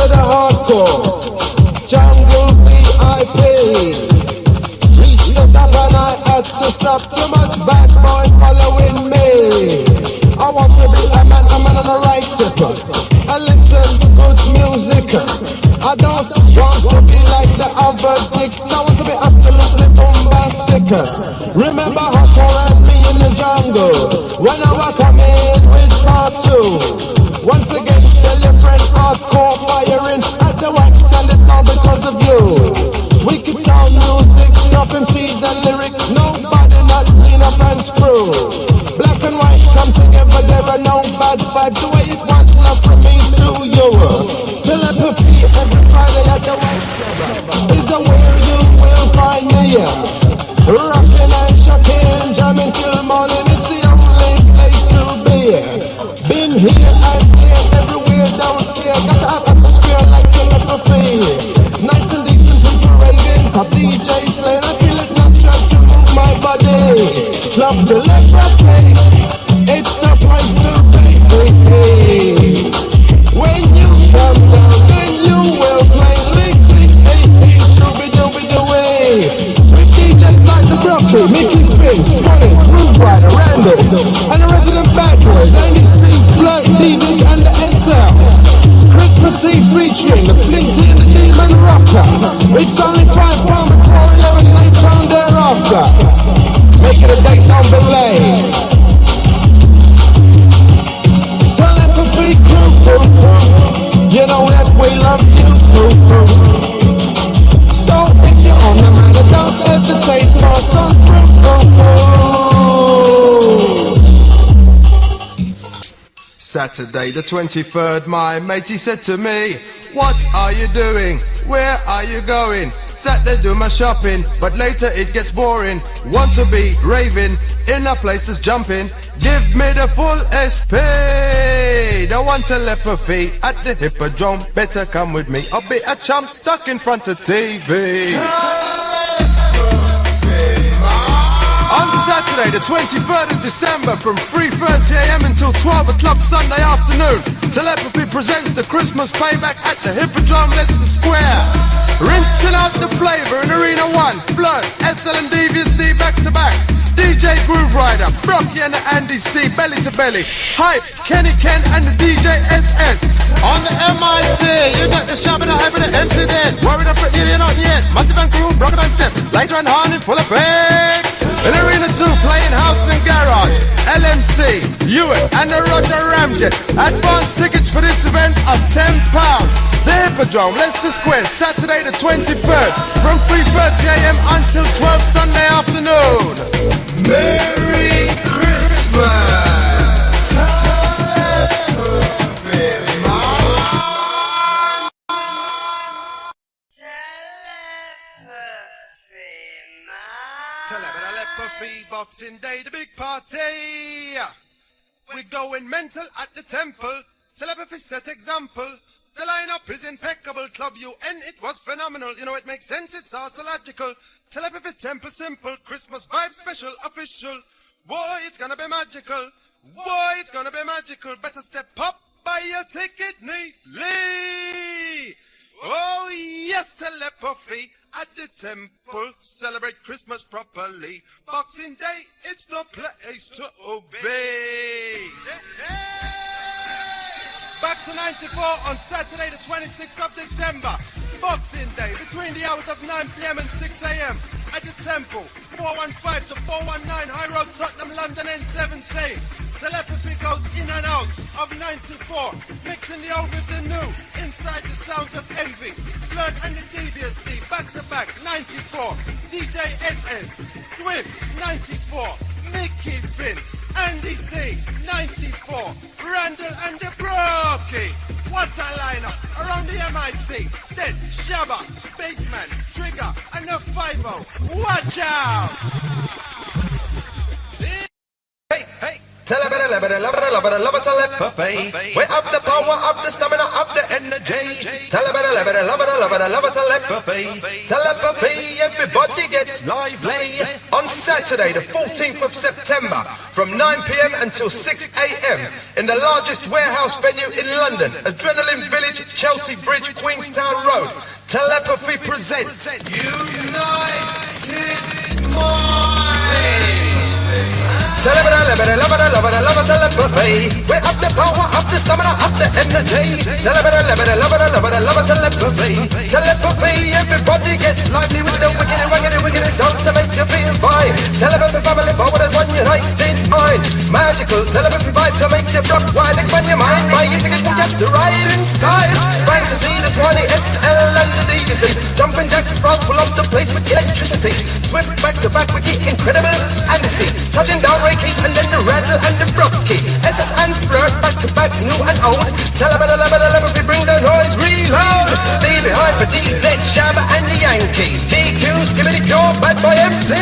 for the hardcore. Jungle VIP. Reach the top and I had to stop. Too much bad boy following me. I want to be a man on the right tip. I listen to good music. I don't want to be like the other dicks. I want to be absolutely bombastic. Remember hardcore and me in the jungle when I was coming with part 2. Once again, tell your friend hardcore firing at the wax, and it's all because of you. Wicked sound music, top MCs and lyrics. Nobody not clean up and screw. Black and white come together, there are no bad vibes. The way it was, love from me to you. Telepathy every Friday at the White Club is where you will find me. Rockin' and shocking, jamming till morning, it's the only place to be. Been here and there, everywhere down here, got to have atmosphere like telepathy. Nice and decent people raving, top DJs playing, I feel it's natural to move my body. Club telepathy, it's the place to be. When you come down, then you will play Lixie, hey, shooby-dooby-doo-way. With DJs like the Brocky, Mickey Finn, Swanee, Groove Rider, Randall, and the resident bad boys, Andy C, Blood, Divas, and the SL. Christmas Eve featuring the Flinty and the Demon Rocker. It's only £5 before 11, £8 thereafter. Make it a date on the lane. Telepathy crew, you know that we love you. So if you're on the matter, don't hesitate for some Saturday the 23rd, my matey said to me, what are you doing? Where are you going? Saturday do my shopping, but later it gets boring. Want to be raving in a place that's jumping. Give me the full SP. Don't want telepathy at the Hippodrome. Better come with me, I'll be a chump stuck in front of TV. On Saturday the 23rd of December from 3:30 AM until 12 o'clock Sunday afternoon, Telepathy presents the Christmas payback at the Hippodrome, Leicester Square. Rinsing out the flavour in Arena 1, Flood, SL and Devious D back to back. DJ Groove Rider, Brocky and the Andy C, belly to belly. Hype, Kenny Ken and the DJ SS. On the MIC, you got the shop and the hype and the MC dead. Worried up for idiot not yet. Massive and crew, broken on step. Later and Harnett full of fake. In Arena 2, playing house and garage. LMC, Hewitt and the Roger Ramjet. Advance tickets for this event are £10. The Hippodrome, Leicester Square, Saturday the 23rd, from 3:30 AM until 12 Sunday afternoon. Merry Christmas! Telepathy, Boxing Day, the big party. We're going mental at the temple. Telepathy set example. The lineup is impeccable. Club UN, it was phenomenal. You know, it makes sense, it's also logical. Telepathy Temple simple. Christmas vibe special, official. Boy, it's gonna be magical. Boy, it's gonna be magical. Better step up, buy your ticket neatly. Oh, yes, Telepathy at the temple. Celebrate Christmas properly. Boxing Day, it's the place to obey. Back to 94 on Saturday the 26th of December. Boxing Day between the hours of 9 PM and 6 AM at the Temple, 415 to 419 High Road, Tottenham, London N17. Telepathy goes in and out of 94, mixing the old with the new, inside the sounds of envy. Blood and the Devious D, back to back, 94. DJ SS, Swift, 94. Mickey Finn, Andy C, 94. Randall and the Brocky. What a lineup around the MIC. Then Shabba, Bassman, Trigger, and the 5-0. Watch out! Hey, hey! Telepathy. We have the power of the stamina of the energy. Telepathy. Telepathy, everybody gets lively. On Saturday, the 14th of September, from 9 PM until 6 AM, in the largest warehouse venue in London, Adrenaline Village Village, Chelsea Bridge, Queenstown Road. Telepathy presents United Mind. Telepathy. We have the power, have the stamina, have the energy. Telepathy. Telepathy. Everybody gets lively with the wicked sounds to make you feel fine. Telepathy family forward as one united mind. Magical telepathy vibe to make you rock wild, expand your mind. Buy your ticket and get the ride in style. Fantasy, the 20 SL and the DSD. Jumping jacks, frog pull up the place with electricity. Swift back to back with the incredible Annecy. Touching down Reiki and then the rattle and the brocky. SS and flirt back to back, new and old. Telepathy bring the noise reload. Stay behind for DJ Shabba and the Yankee. GQ's give it a go, bad boy MC.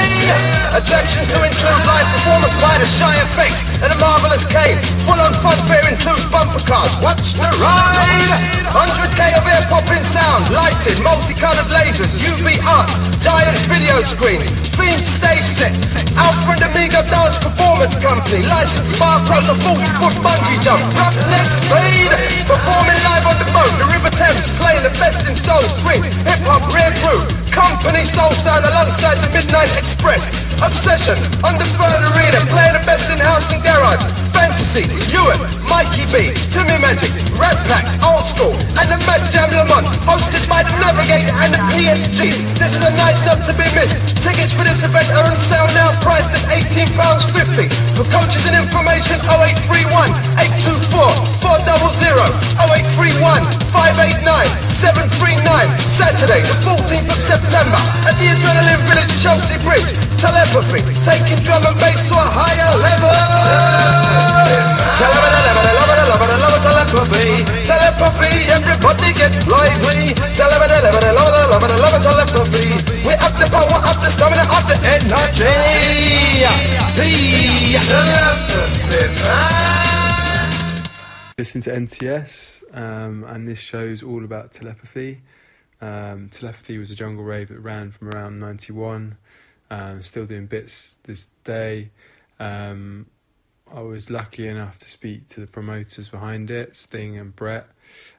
Attractions to include live performance by the shy effects and a marvelous game. Full on fun fair includes bumper cars. Watch the ride. 100k of air popping sound, lighting, multicolored lasers, UV art, giant video screens, themed stage sets. Alfred Amiga Dance Performance Company, licensed bar across a 40-foot bungee jump, rough neck speed. Performing live on the boat, the River Thames, playing the best in soul, swing, hip hop, rare groove. Company soul sound alongside the Midnight Express. Obsession on the Fern Arena, playing the best in house and garage. Fantasy, Ewan, Mikey B, Timmy Magic, Rat Pack, Old School, and the Mad Jam Lamont, hosted by the Navigator and the PSG. This is a night not to be missed. Tickets for this event are on sale now, priced at £18.50. For coaches and information, 0831 824 400, 0831 589 739. Saturday, the 14th of September, at the Adrenaline Village, Chelsea Bridge. Telepathy, taking drum and bass to a higher level. Telepathy. Telepathy, everybody gets lively. Telepathy. We have the power, have the stamina, have the energy. Listen to NTS, and this show's all about Telepathy. Telepathy was a jungle rave that ran from around 91, still doing bits this day. I was lucky enough to speak to the promoters behind it, Sting and Brett,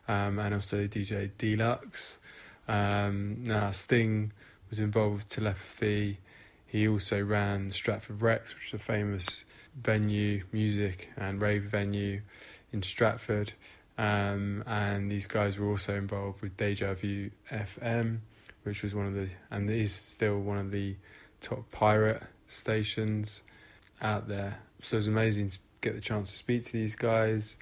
and also DJ Dlux. Now, Sting was involved with Telepathy. He also ran Stratford Rex, which is a famous venue, music and rave venue in Stratford. And these guys were also involved with Deja-Vu FM, which was and is still one of the top pirate stations out there. So it was amazing to get the chance to speak to these guys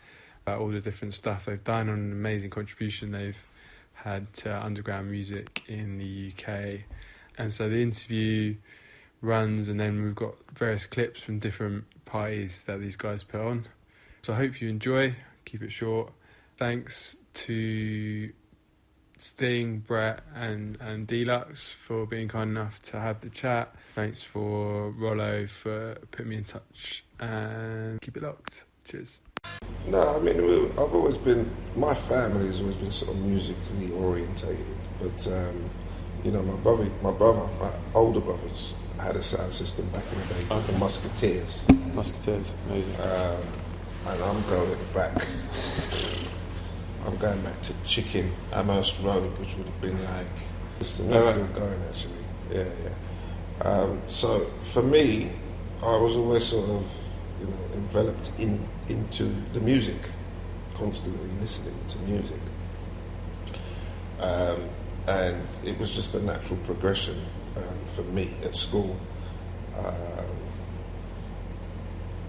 about all the different stuff they've done, and an amazing contribution they've had to underground music in the UK. And so the interview runs, and then we've got various clips from different parties that these guys put on. So I hope you enjoy. Keep it short. Thanks to Sting, Brett and Dlux for being kind enough to have the chat. Thanks for Rollo for putting me in touch, and keep it locked. Cheers. No, I mean, I've always been, my family's always been sort of musically orientated, but you know, my older brothers had a sound system back in the day called the Musketeers, amazing. And I'm going back to Chicken, Amherst Road, which would have been like, they're still going actually, yeah. So for me, I was always sort of, you know, enveloped into the music, constantly listening to music. And it was just a natural progression for me at school.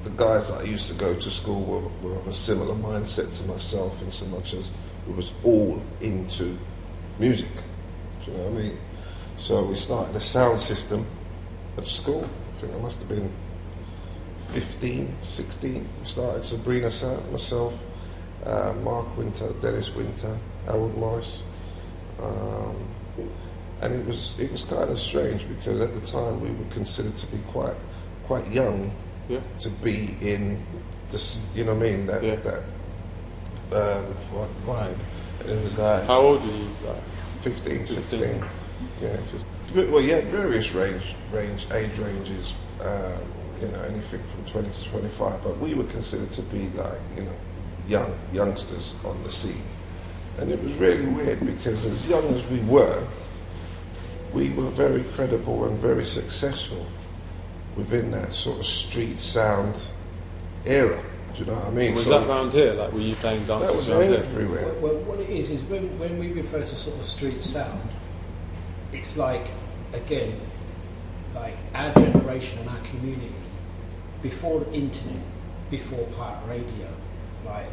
The guys that I used to go to school were of a similar mindset to myself, in so much as we was all into music. Do you know what I mean? So we started a sound system at school. I think I must have been 15, 16. We started Sabrina Sound, myself, Mark Winter, Dennis Winter, Harold Morris. And it was kind of strange, because at the time we were considered to be quite young to be in this, you know what I mean, that vibe. And it was like, how old were you? Like 15, 16. Yeah. Well, yeah, various age ranges. You know, anything from 20 to 25. But we were considered to be like, you know, youngsters on the scene. And it was really weird because as young as we were very credible and very successful within that sort of street sound era. Do you know what I mean? Was that round here? Like, were you playing dances? That was around everywhere. Here? Well, what it is when we refer to sort of street sound, it's like, again, like our generation and our community, before the internet, before pirate radio, like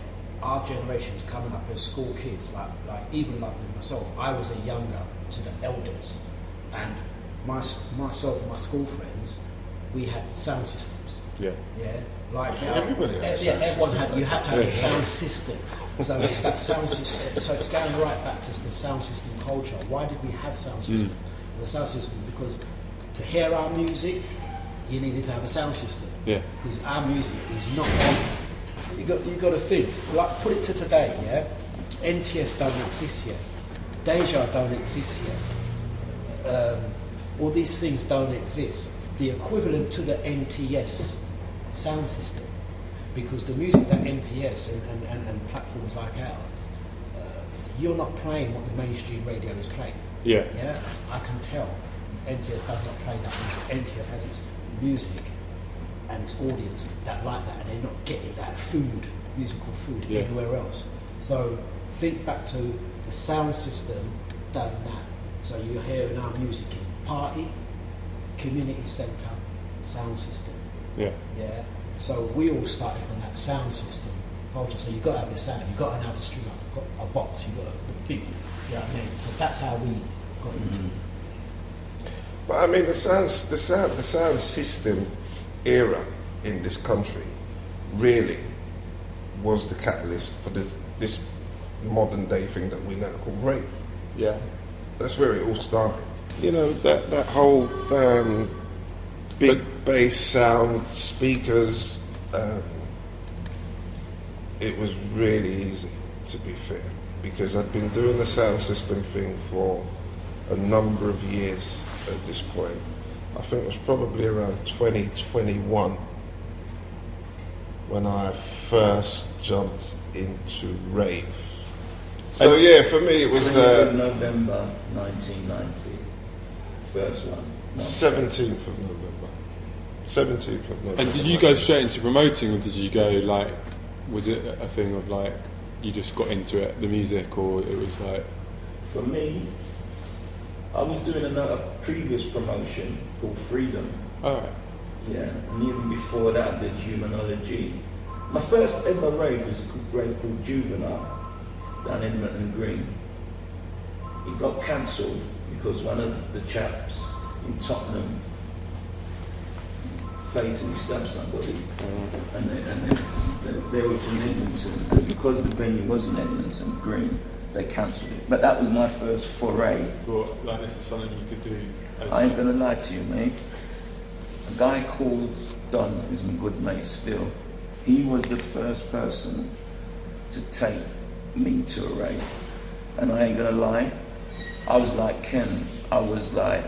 our generation's coming up as school kids, like even like with myself, I was a younger to the elders, and myself and my school friends, we had sound systems. Yeah. Yeah. Like everybody had everyone had. You had to have a sound system. So it's that sound system. So it's going right back to the sound system culture. Why did we have sound system? The sound system, because to hear our music, you needed to have a sound system. Yeah. Because our music is not on. You got to think. Like, put it to today. Yeah. NTS don't exist yet. Deja don't exist yet. All these things don't exist. The equivalent to the NTS sound system, because the music that NTS and platforms like ours, you're not playing what the mainstream radio is playing. Yeah. Yeah, I can tell. NTS does not play that music. NTS has its music and its audience that like that, and they're not getting that musical food anywhere else. So think back to the sound system done that. So you're hearing our music in party, community centre, sound system. Yeah. Yeah. So we all started from that sound system culture. So you've got to have your sound. You've got to know how to string up a box. You've got to beat. You know what I mean? So that's how we got into it. But I mean, the sound system era in this country really was the catalyst for this modern day thing that we now call rave. Yeah. That's where it all started. You know, that whole big bass sound, speakers, it was really easy, to be fair, because I'd been doing the sound system thing for a number of years at this point. I think it was probably around 2021 when I first jumped into rave. So yeah, for me it was November 1990, first one. 17th of November. 17th of November. And did you go straight into promoting, or did you go like, was it a thing of like, you just got into it, the music, or it was like? For me, I was doing a previous promotion called Freedom. Alright. Yeah, and even before that I did Humanology. My first ever rave was a rave called Juvenile down in Edmonton Green. It got cancelled because one of the chaps in Tottenham fatally stabbed somebody, and they were from Edmonton, and because the venue was in Edmonton Green, they cancelled it. But that was my first foray. Thought like this is something you could do. I ain't gonna lie to you, mate. A guy called Don, who's my good mate still, he was the first person to take me to a rave. And I ain't gonna lie, I was like Ken. I was like,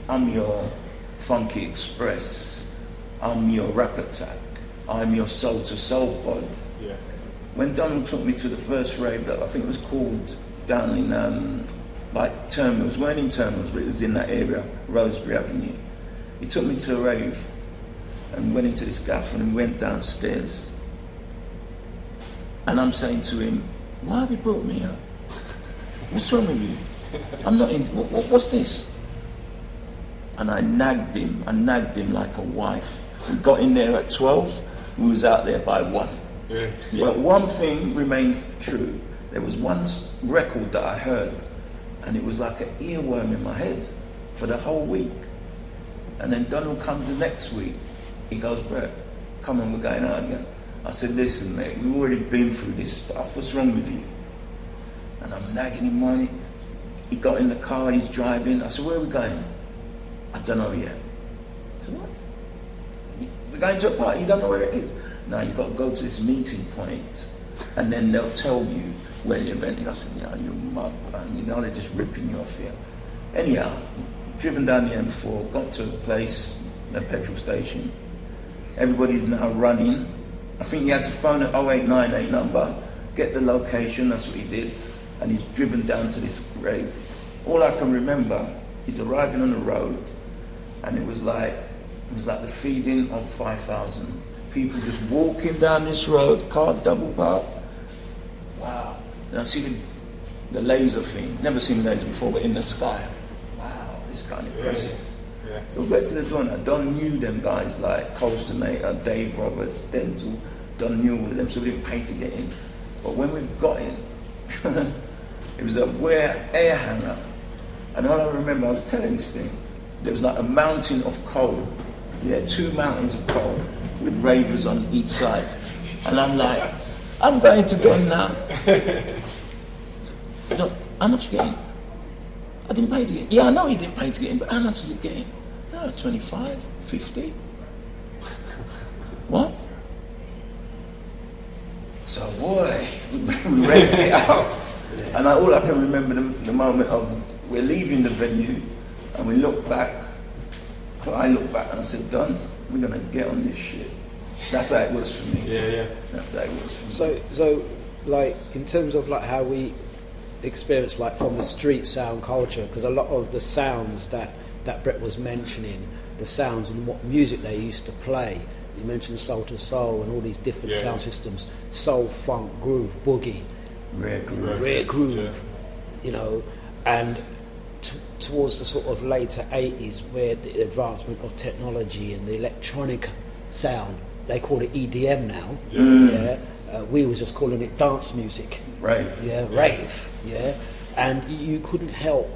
I'm your Funky Express, I'm your Rap Attack, I'm your Soul to Soul bod. Yeah. When Donald took me to the first rave that I think it was called down in like Terminals, weren't in Terminals, but it was in that area, Rosebery Avenue. He took me to a rave and went into this gaff and went downstairs. And I'm saying to him, why have you brought me here? What's wrong with you? I'm not in, what's this? And I nagged him like a wife. We got in there at 12, we was out there by 1. Yeah. But one thing remains true. There was one record that I heard, and it was like an earworm in my head for the whole week. And then Donald comes the next week. He goes, Brett, come on, we're going out again. I said, listen, mate, we've already been through this stuff. What's wrong with you? And I'm nagging him money. He got in the car, he's driving. I said, where are we going? I don't know yet. I said, what? We're going to a party, you don't know where it is? No, you've got to go to this meeting point, and then they'll tell you where the event is. I said, yeah, you mug, man. You know, they're just ripping you off here. Anyhow, driven down the M4, got to a place, a petrol station. Everybody's now running. I think you had to phone an 0898 number, get the location, that's what he did. and he's driven down to this rave. All I can remember is arriving on the road, and it was like the feeding of 5,000 people just walking down this road, cars double parked. Wow. And I see the laser thing, never seen the laser before, but in the sky. Wow, it's kind of impressive. Yeah. So we got to the Don. Don knew them guys like Colstonator, Dave Roberts, Denzel. Don knew all of them, so we didn't pay to get in. But when we got in, it was a air hangar. And all I remember, I was telling this thing, there was like a mountain of coal. Yeah, 2 mountains of coal with ravers on each side. And I'm like, I'm going to Don now. Look, how much you getting? I didn't pay to get in. Yeah, I know he didn't pay to get in, but how much is it getting? No, 25, 50. What? So boy, we raved it out. And all I can remember the moment of we're leaving the venue and we look back. Well, I looked back and I said, Don, we're gonna get on this shit. That's how it was for me. Yeah. That's how it was for me. So like in terms of like how we experience like from the street sound culture, because a lot of the sounds that Brett was mentioning, the sounds and what music they used to play. You mentioned soul to soul and all these different sound systems, soul, funk, groove, boogie, Rare groove. You know, and towards the sort of later 80s, where the advancement of technology and the electronic sound, they call it EDM now. We was just calling it dance music. Rave. Rave. And you couldn't help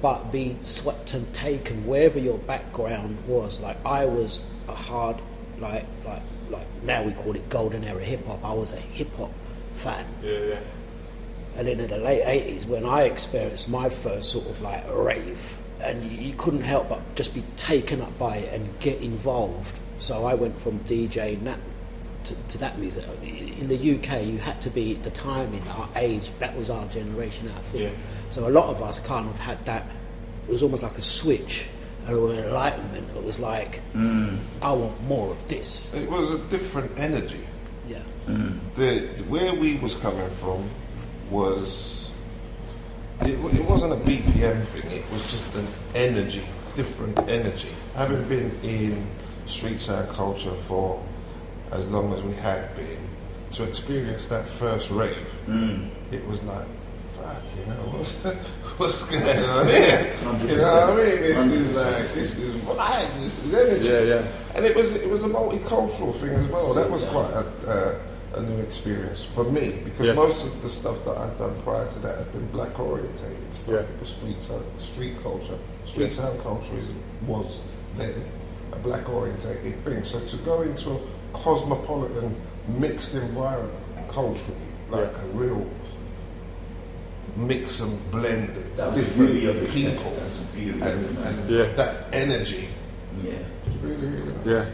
but be swept and taken wherever your background was. Like I was a hard, like now we call it golden era hip hop. I was a hip hop fan. And then in the late 80s, when I experienced my first sort of like rave, and you couldn't help but just be taken up by it and get involved. So I went from DJing that to that music. In the UK, you had to be, at the time, in our age, that was our generation, I think. So a lot of us kind of had that, it was almost like a switch, an enlightenment. It was like, I want more of this. It was a different energy. Where we was coming from was, it wasn't a BPM thing, it was just an energy, different energy. Having been in street sound culture for as long as we had been, to experience that first rave, it was like, fuck, you know, what's going on here? 100%. You know what I mean? This is vibe, this is energy. And it was a multicultural thing as well. That was quite a new experience for me, because most of the stuff that I'd done prior to that had been black orientated stuff, because street culture, street sound culture was then a black orientated thing. So to go into a cosmopolitan mixed environment culturally, like a real mix and blend of different people, that's the beauty and that energy, it's really, really nice.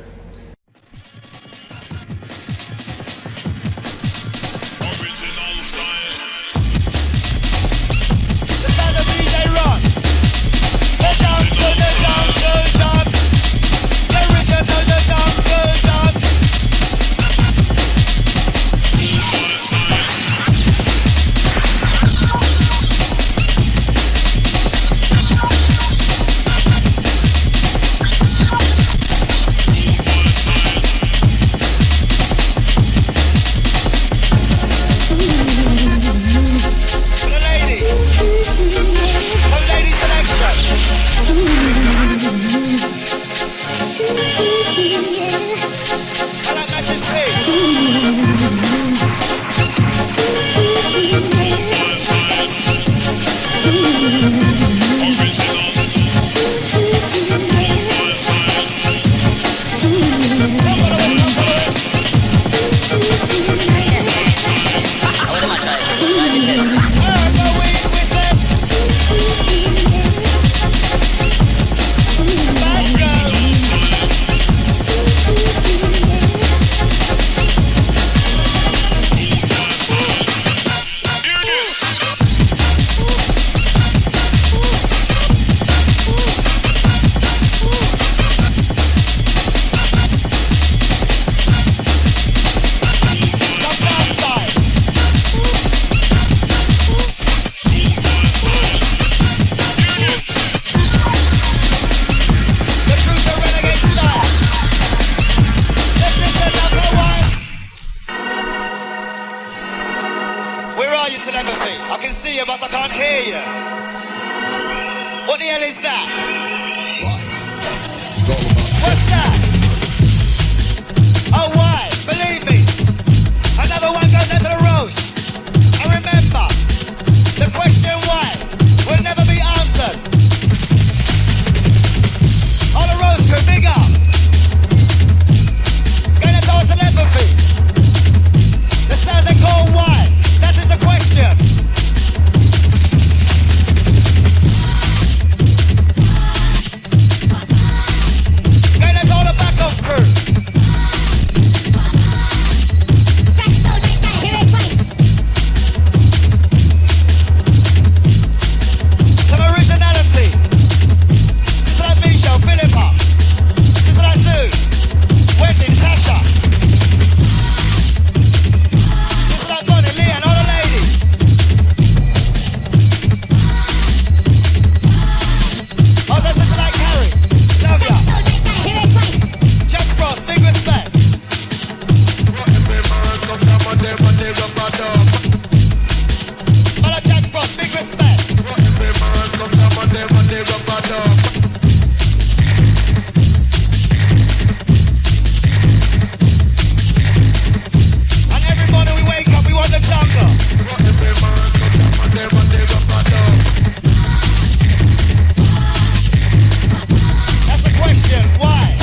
can see you, but I can't hear you. What the hell is that? What's that? Oh, why? Believe me, another one goes into the roast. And remember, the question why will never be answered. On the roast crew, big up. Gonna go to telepathy. The sound they call why. That is the question. Gonna go to backup crew. Some originality. This is like Misha, Philippa. This is like Sue, Wendy, Natasha. This is like Bonnie, Leon, all the ladies. Oh, this is like Carrie. Love ya. Jack Frost, big respect. Mother Jack Frost, big respect. And every morning we wake up, we want the jungle. That's the question, why?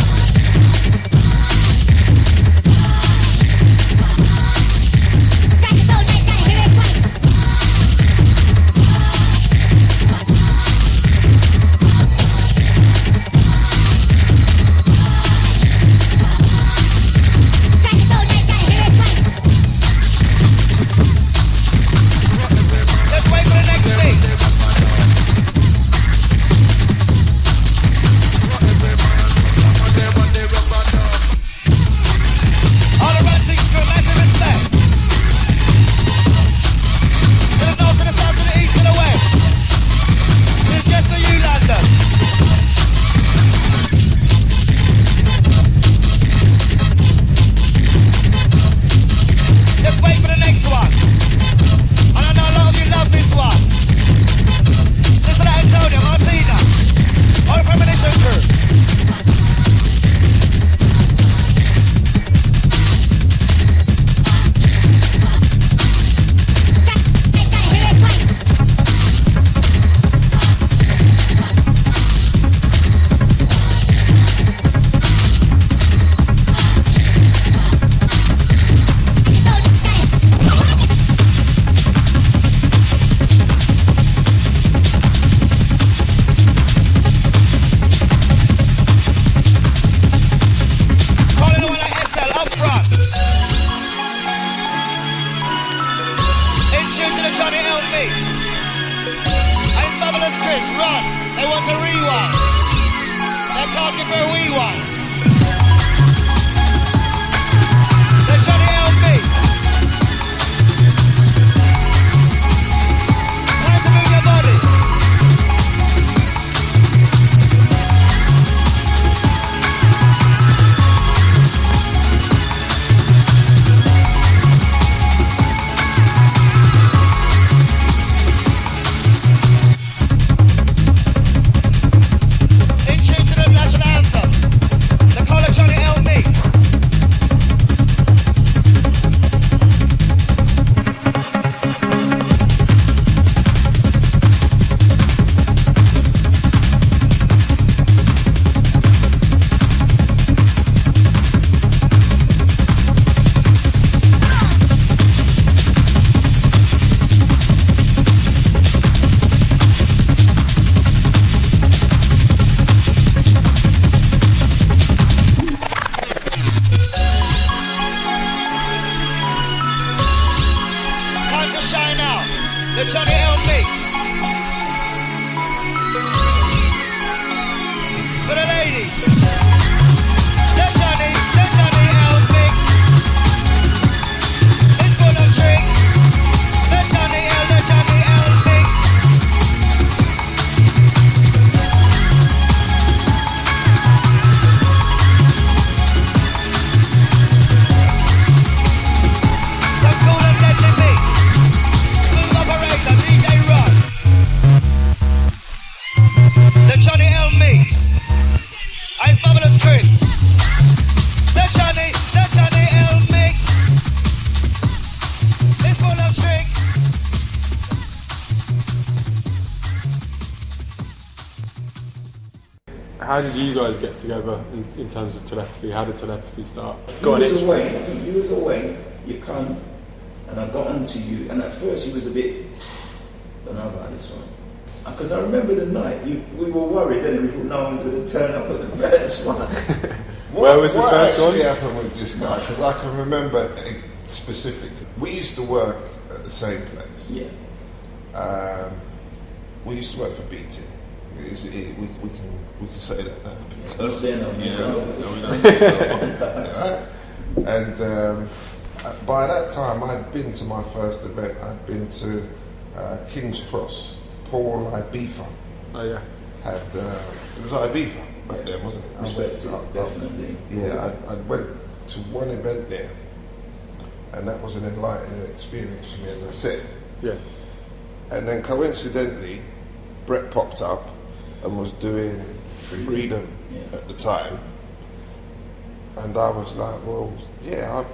Let's wait for the next beat. All the ranting crew, massive respect. To the north, to the south, to the east, to the west. This is just for you, London. Just wait for the next one. And I know a lot of you love this one. Sister Antonia, Martina, all the premonition crew. Calling the one like SL up front. In tune to the Johnny L mix. And it's Bubblers Chris, run. They want to rewind. They're asking for a wee one. The Johnny L mix. Time to move your body. In tune to the national anthem. Chris. The Johnny L mix. It's full of tricks. How did you guys get together in terms of Telepathy? How did Telepathy start? You was away, you come, and I got onto you, and at first you was a bit, don't know about this one. Because I remember the night, we were worried, and we thought no one was going to turn up at the first one. Where was the first one? What actually happened with this guy? Because I can remember it specifically. We used to work at the same place. Yeah. We used to work for BT. We can say that now. Because And by that time, I'd been to my first event. I'd been to King's Cross. Paul Ibiza. Oh yeah. Had it was Ibiza back then, wasn't it? Respect, definitely. I went to one event there, and that was an enlightening experience for me, as I said. Yeah. And then coincidentally, Brett popped up and was doing Freedom at the time, and I was like, well, yeah,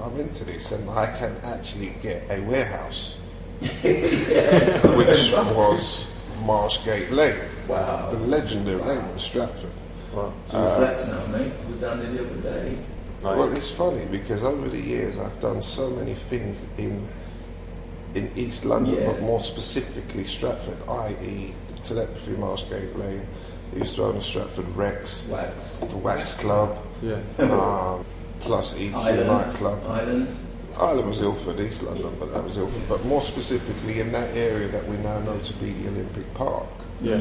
I'm into this, and I can actually get a warehouse, which was Marshgate Lane. Wow. The legendary lane in Stratford. Wow. So it's flats now, mate. I was down there the other day. Well, it's funny because over the years I've done so many things in East London, but more specifically Stratford, i.e. Telepathy, Marshgate Lane. I used to own the Stratford Rex, the Wax Club, plus EQ nightclub. Island was Ilford, East London, but that was Ilford. But more specifically in that area that we now know to be the Olympic Park. Yeah.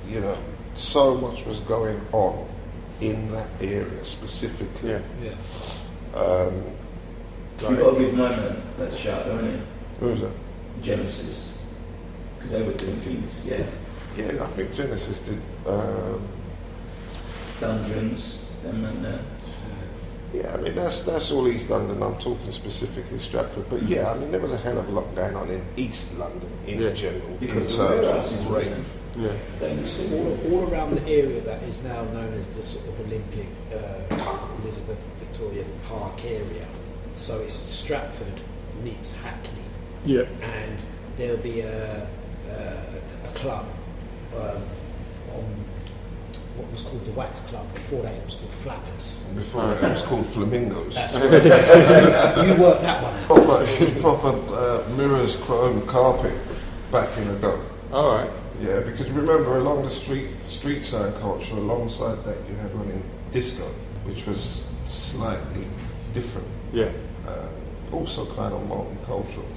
You know, so much was going on in that area specifically. Yeah. You got to give my man that shout, don't you? Who was that? Genesis. Because they were doing things, Yeah, I think Genesis did. Dungeons, them and that. Yeah, I mean that's all East London. I'm talking specifically Stratford, but yeah, I mean there was a hell of a lot going on in East London in general Because in the terms warehouses of were rave. Yeah. All around the area that is now known as the sort of Olympic Elizabeth Victoria Park area. So it's Stratford meets Hackney. Yeah. And there'll be a club on what was called the Wax Club. Before that it was called Flappers. Before that it was called Flamingos. That's right. You worked that one out. Proper mirrors, chrome carpet back in the day. All right. Yeah, because remember along the street sign culture, alongside that you had running disco, which was slightly different. Yeah. Also kind of multicultural.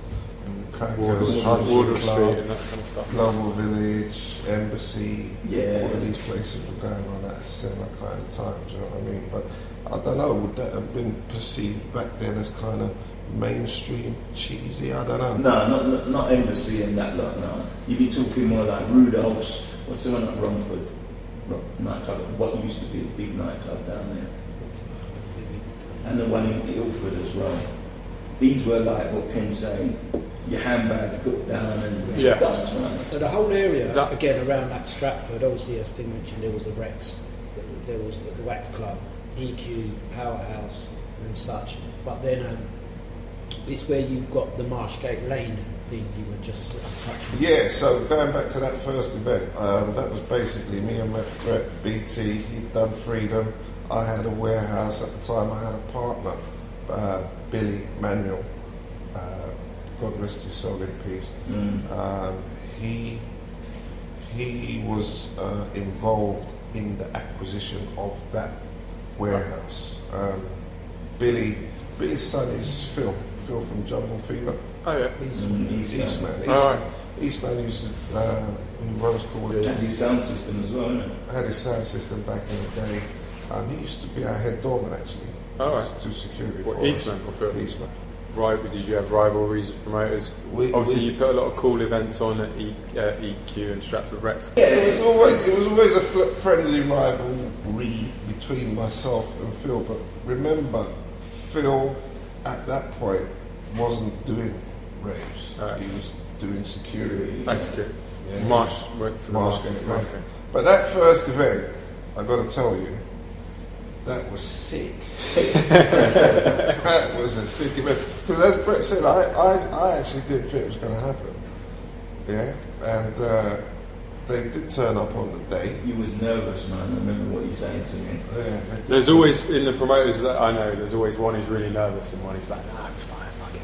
Crackers, Wardour Hudson Street Club, and that kind of stuff. Global Village, Embassy. Yeah. All of these places were going on at a similar kind of time, do you know what I mean? But I don't know, would that have been perceived back then as kind of mainstream, cheesy? I don't know. No, not Embassy and that lot, no. You'd be talking more like Rudolph's, what's the one at Romford? Nightclub, what used to be a big nightclub down there. And the one in Ilford as well. These were like, what Ken's saying, your handbag put down and dance around. So the whole area, again, around that Stratford, obviously as Sting mentioned, there was the Rex, there was the Wax Club, EQ, Powerhouse and such. But then it's where you got the Marshgate Lane thing you were just sort of touching. Yeah, so going back to that first event, that was basically me and Brett BT. He'd done Freedom. I had a warehouse at the time. I had a partner, Billy Manuel. God rest his soul in peace. He was involved in the acquisition of that warehouse. Billy's son is Phil from Jungle Fever. Oh yeah. Eastman. Eastman used to, he runs called it. Has his sound system as well, isn't it? Had his sound system back in the day. He used to be our head doorman actually. All right. To do security What, for Eastman us. or Phil? Eastman. Right, did you have rivalries with promoters? Obviously, you put a lot of cool events on at EQ and Stratford Rex. Yeah, it was always a friendly rivalry between myself and Phil. But remember, Phil at that point wasn't doing raves. Right. He was doing security. Security. Yeah. Marsh work for the Marsh Marsh. Gate, right. But that first event, I got to tell you, that was sick. That was a sick event. Because as Brett said, I actually didn't think it was going to happen. Yeah, and they did turn up on the day. He was nervous, man. I remember what he said to me. Yeah, there's always, in the promoters that I know, there's always one who's really nervous and one who's like, nah, it's fine, fuck it.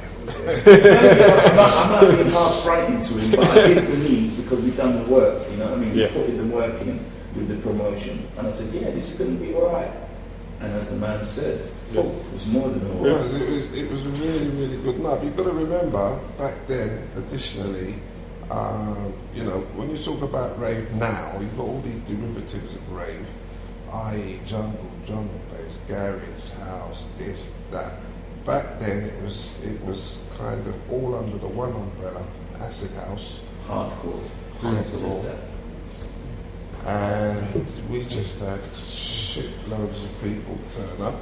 I'm not being half frightened to him, but I did believe, because we've done the work, you know what I mean? We put in the work in with the promotion. And I said, yeah, this is going to be all right. And as the man said, it was more than all right. It was a really, really good night. But you've got to remember, back then, additionally, you know, when you talk about rave now, you've got all these derivatives of rave, i.e. jungle, drum and bass, garage, house, this, that. Back then it was kind of all under the one umbrella, acid house. Hardcore. And we just had shitloads of people turn up.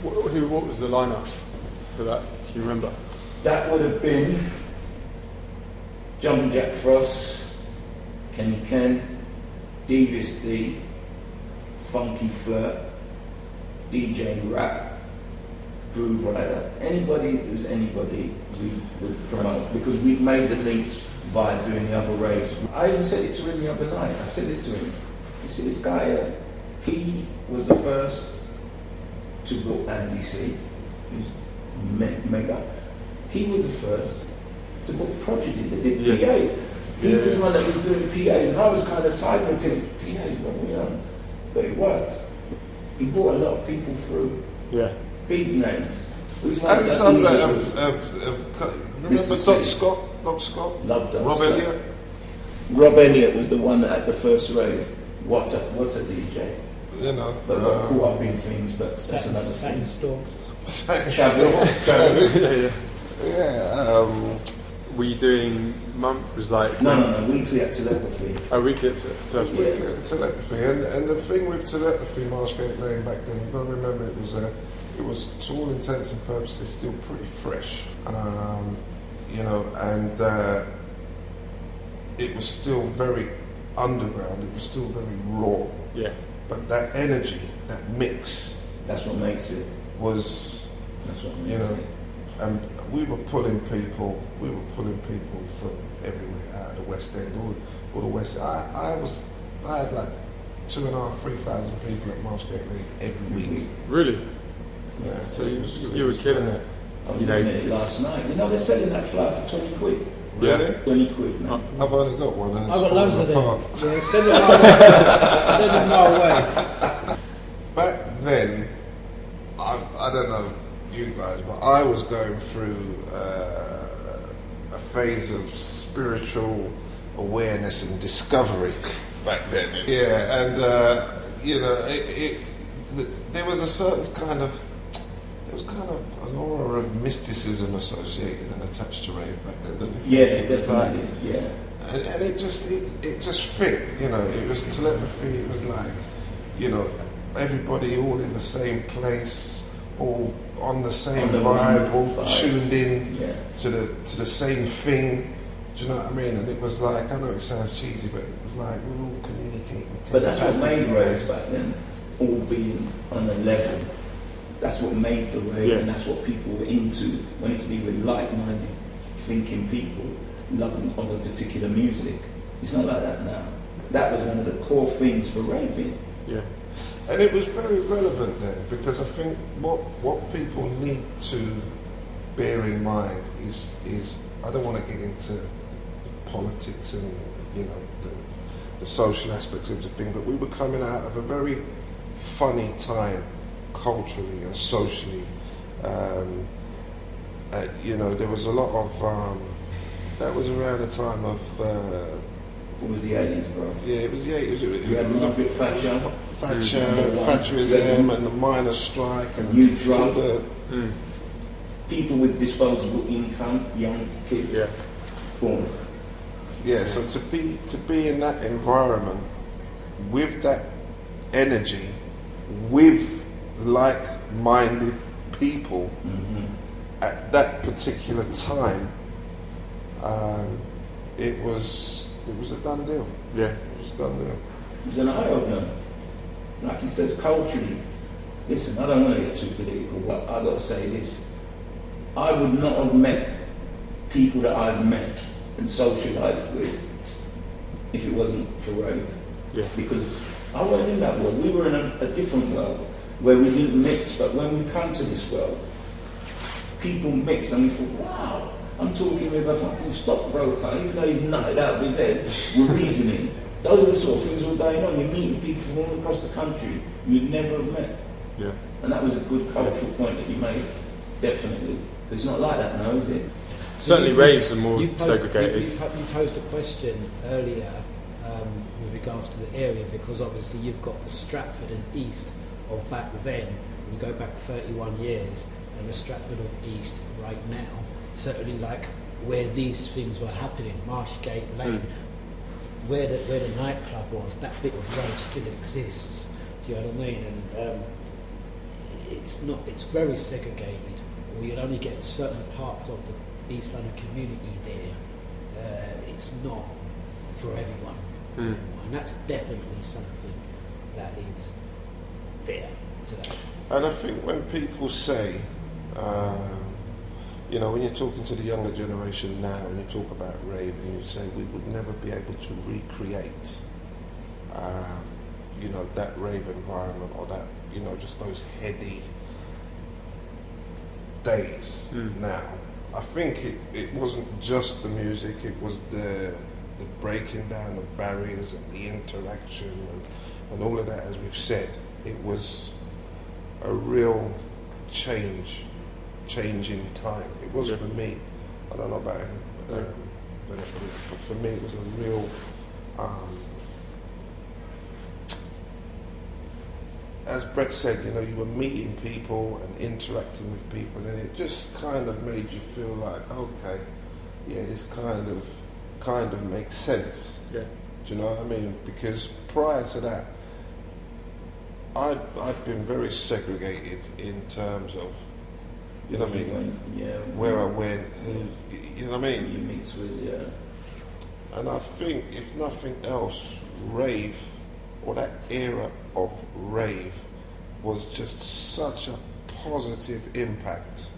What was the lineup for that? Do you remember? That would have been Jumpin' Jack Frost, Kenny Ken, Devious D, Funky Flirt, DJ Rap, Groove Rider. Anybody who's anybody, we would promote, because we made the links via doing the other raves. I even said it to him the other night. I said it to him. You see this guy, he was the first to book Andy C. He's mega. He was the first to book Prodigy. They did PAs. He was the one that was doing PAs, and I was kind of side looking at PAs, but it worked. He brought a lot of people through. Yeah. Big names. And some that remember Doc Scott? Loved Doc Rob Scott. Elliott? Rob Elliott was the one at the first rave. What a DJ. You know. But got caught up in things, but that's another thing. Travis. Yeah. Were you doing month? Was like No, weekly at Telepathy. Oh, weekly at Telepathy. Weekly at Telepathy. And the thing with Telepathy, Marshgate Lane back then, you've got to remember it was to all intents and purposes still pretty fresh. You know, and it was still very underground, it was still very raw. Yeah. But that energy, that mix, that's what makes it. That's what makes it. And we were pulling people from everywhere out of the West End, all the West End. I had like 2,500, 3,000 people at Marshgate Lane every week. Really? Yeah. So you were killing it. I was looking at it last night. You know, they're selling that flyer for 20 quid. Really? 20 quid, man. I've only got one and it's I've got loads of them. apart. Yeah, send it our way. Send them our way. Back then, I don't know you guys, but I was going through a phase of spiritual awareness and discovery back then. Yeah, and you know, there was a certain kind of, an aura of mysticism associated and attached to rave back then. Don't you think? Yeah, definitely. Yeah. And it just fit, you know. It was Telepathy. It was like, you know, everybody all in the same place, all on the same vibe, all tuned in to the same thing. Do you know what I mean? And it was like, I know it sounds cheesy, but it was like we were all communicating. But that's what made raves back then, all being on a level. That's what made the rave, and that's what people were into. Wanted to be with like-minded, thinking people, loving of a particular music. It's not like that now. That was one of the core things for raving. Yeah. And it was very relevant then, because I think what people need to bear in mind is I don't want to get into the politics and, you know, the social aspects of the thing, but we were coming out of a very funny time culturally and socially. You know, there was a lot of that was around the time of what was the 80s, bro? Yeah, it was the 80s. It was a bit Thatcherism and the miners' strike and new drug. People with disposable income, young kids. Yeah. Boom. Yeah, so to be in that environment with that energy, with like-minded people at that particular time, it was a done deal. Yeah. It was a done deal. It was an eye-opener. Like he says, culturally, listen, I don't want to get too political, but I got to say this. I would not have met people that I've met and socialised with if it wasn't for rave. Yeah. Because I wasn't in that world. We were in a different world where we didn't mix, but when we come to this world, people mix and we thought, wow, I'm talking with a fucking stockbroker, even though he's nutted out of his head, we're reasoning. Those are the sort of things that were going on. You're meeting people from all across the country you'd never have met. Yeah. And that was a good cultural point that you made, definitely. But it's not like that now, is it? Certainly raves are more You posed segregated. you posed a question earlier with regards to the area, because obviously you've got the Stratford and East of back then, you go back 31 years, and the Stratford of East right now, certainly like where these things were happening, Marshgate Lane, where the nightclub was, that bit of road still exists. Do you know what I mean? And it's very segregated, or you'll only get certain parts of the East London community there. It's not for everyone, and that's definitely something that is there today. And I think when people say, when you're talking to the younger generation now and you talk about rave and you say we would never be able to recreate, that rave environment or that, just those heady days now. I think it wasn't just the music, it was the breaking down of barriers and the interaction and all of that, as we've said. It was a real change in time. It was for me. I don't know about anybody, but for me it was a real as Brett said, you were meeting people and interacting with people, and it just kind of made you feel like, okay, yeah, this kind of makes sense. Yeah. Do you know what I mean? Because prior to that, I'd been very segregated in terms of, you know what I mean? Yeah. Where I went, who, you know what I mean? You mix with, yeah. And I think, if nothing else, rave, or that era of rave, was just such a positive impact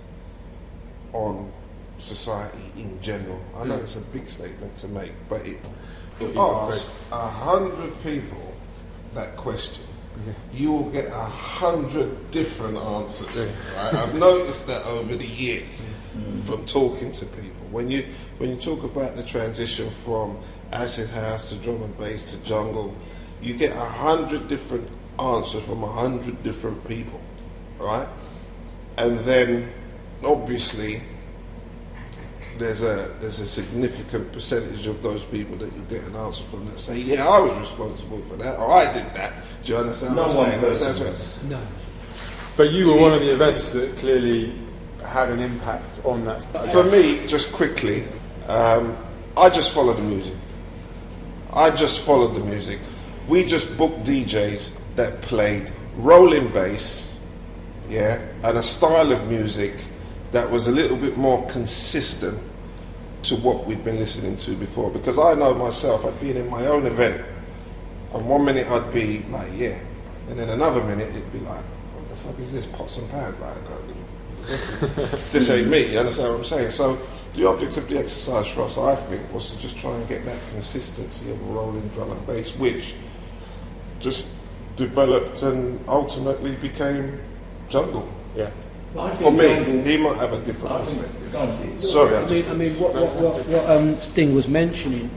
on society in general. I know it's a big statement to make, but it asks 100 people that question. You will get 100 different answers. Right? I've noticed that over the years from talking to people. When you talk about the transition from acid house to drum and bass to jungle, you get 100 different answers from 100 different people, right? And then obviously there's a significant percentage of those people that you get an answer from that say, yeah, I was responsible for that, or I did that. Do you understand what I'm saying? No. But you were one of the events that clearly had an impact on that. For me, just quickly, I just followed the music. We just booked DJs that played rolling bass, yeah, and a style of music that was a little bit more consistent to what we'd been listening to before. Because I know myself, I'd been in my own event, and one minute I'd be like, yeah, and then another minute it'd be like, what the fuck is this, pots and pans? Like, this ain't me, you understand what I'm saying? So the object of the exercise for us, I think, was to just try and get that consistency of rolling drum and bass, which just developed and ultimately became jungle. Yeah. For me, he might have a different perspective. Sorry, I mean, what Sting was mentioning,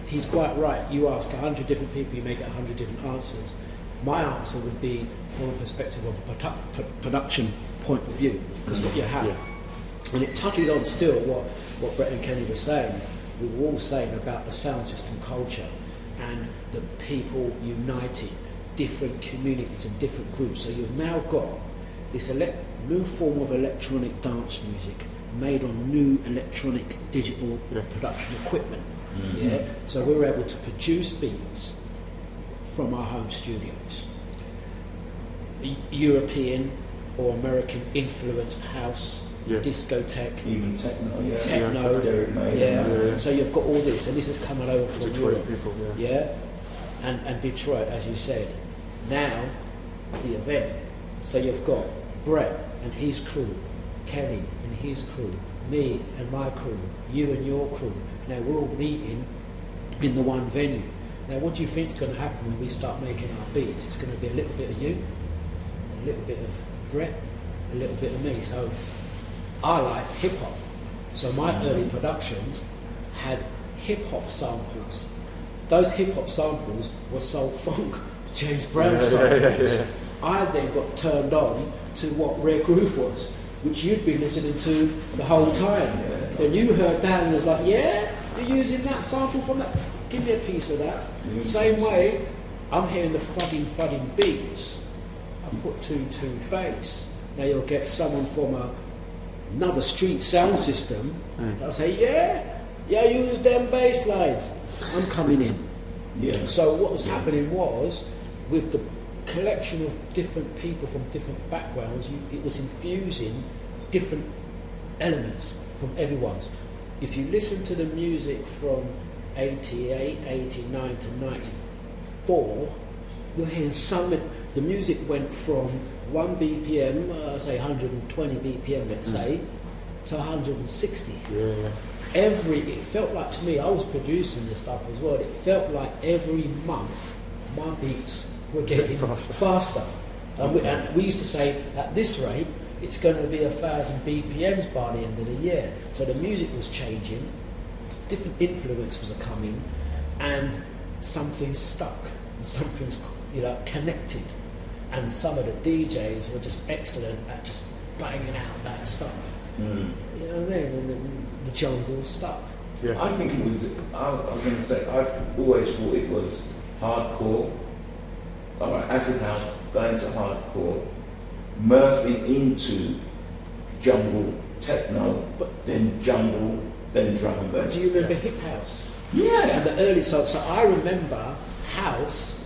he's quite right. You ask 100 different people, you may get 100 different answers. My answer would be from a perspective of a production point of view, because what you have, and it touches on still what Brett and Kenny were saying. We were all saying about the sound system culture and the people united, different communities and different groups. So you've now got this new form of electronic dance music made on new electronic digital production equipment. Yeah. So we were able to produce beats from our home studios. European or American influenced house, discotheque, even techno, Yeah. So you've got all this, and this is coming over from Detroit Europe. people, Yeah, and Detroit, as you said. Now, the event. So you've got Brett and his crew, Kenny and his crew, me and my crew, you and your crew. Now we're all meeting in the one venue. Now what do you think is going to happen when we start making our beats? It's going to be a little bit of you, a little bit of Brett, a little bit of me. So I like hip hop. So my early productions had hip hop samples. Those hip hop samples were soul funk, James Brown samples. I then got turned on to what Rare Groove was, which you'd been listening to the whole time. Then you heard that and was like, yeah, you're using that sample from that. Give me a piece of that. Same way, I'm hearing the thudding beats. I put 2/2 bass. Now you'll get someone from another street sound system that'll say, yeah, use them bass lines. I'm coming in. Yeah. So what was happening was, with the collection of different people from different backgrounds, it was infusing different elements from everyone's. If you listen to the music from 88, 89 to 94, you're hearing the music went from 1 BPM, say 120 BPM, let's say, to 160. It felt like, to me, I was producing this stuff as well, it felt like every month my beats were getting faster. And we used to say, at this rate, it's going to be 1,000 BPMs by the end of the year. So the music was changing, different influences were coming, and something stuck, and something's connected. And some of the DJs were just excellent at just banging out that stuff. You know what I mean? And the jungle stuck. Yeah. I think it was, I was going to say, I've always thought it was hardcore, acid house, going to hardcore, morphing into jungle techno, but then jungle, then drum and bass. Do you remember hip house? Yeah. And the early songs. So I remember house,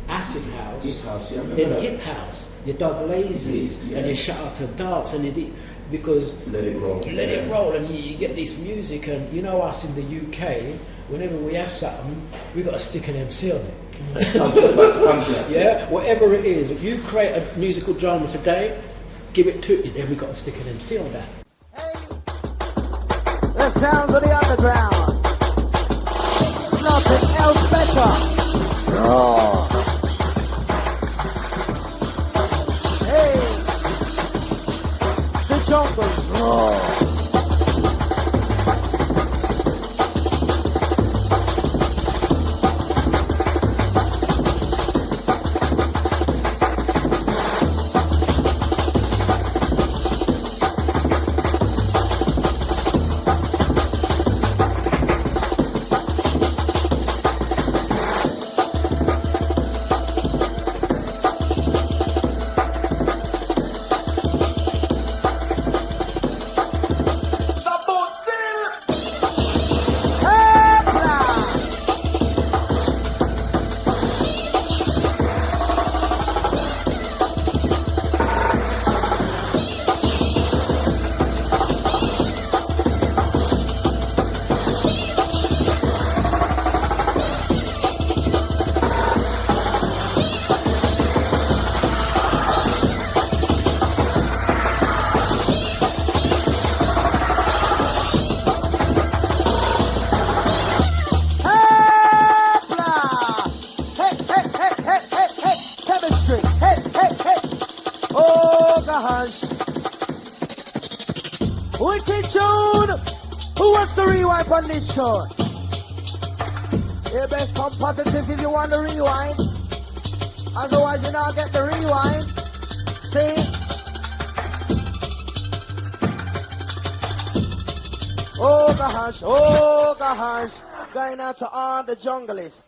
acid house, Hip house, yeah, I remember then that. hip house. You dug lazies and you shut up and dance and you did, because Let it roll. let it roll, and you get this music. And you know us in the UK, whenever we have something, we got to stick an MC on it. I'm just about to come to that. Yeah, whatever it is, if you create a musical genre today, give it to it, then we got to stick an MC on that. The sounds of the underground. Nothing else better. Raw. Hey, the jungle's raw. Wicked tune! Who wants to rewind on this show? You best come positive if you want to rewind. Otherwise you not get the rewind. See? Oh gosh. Going out to all the junglists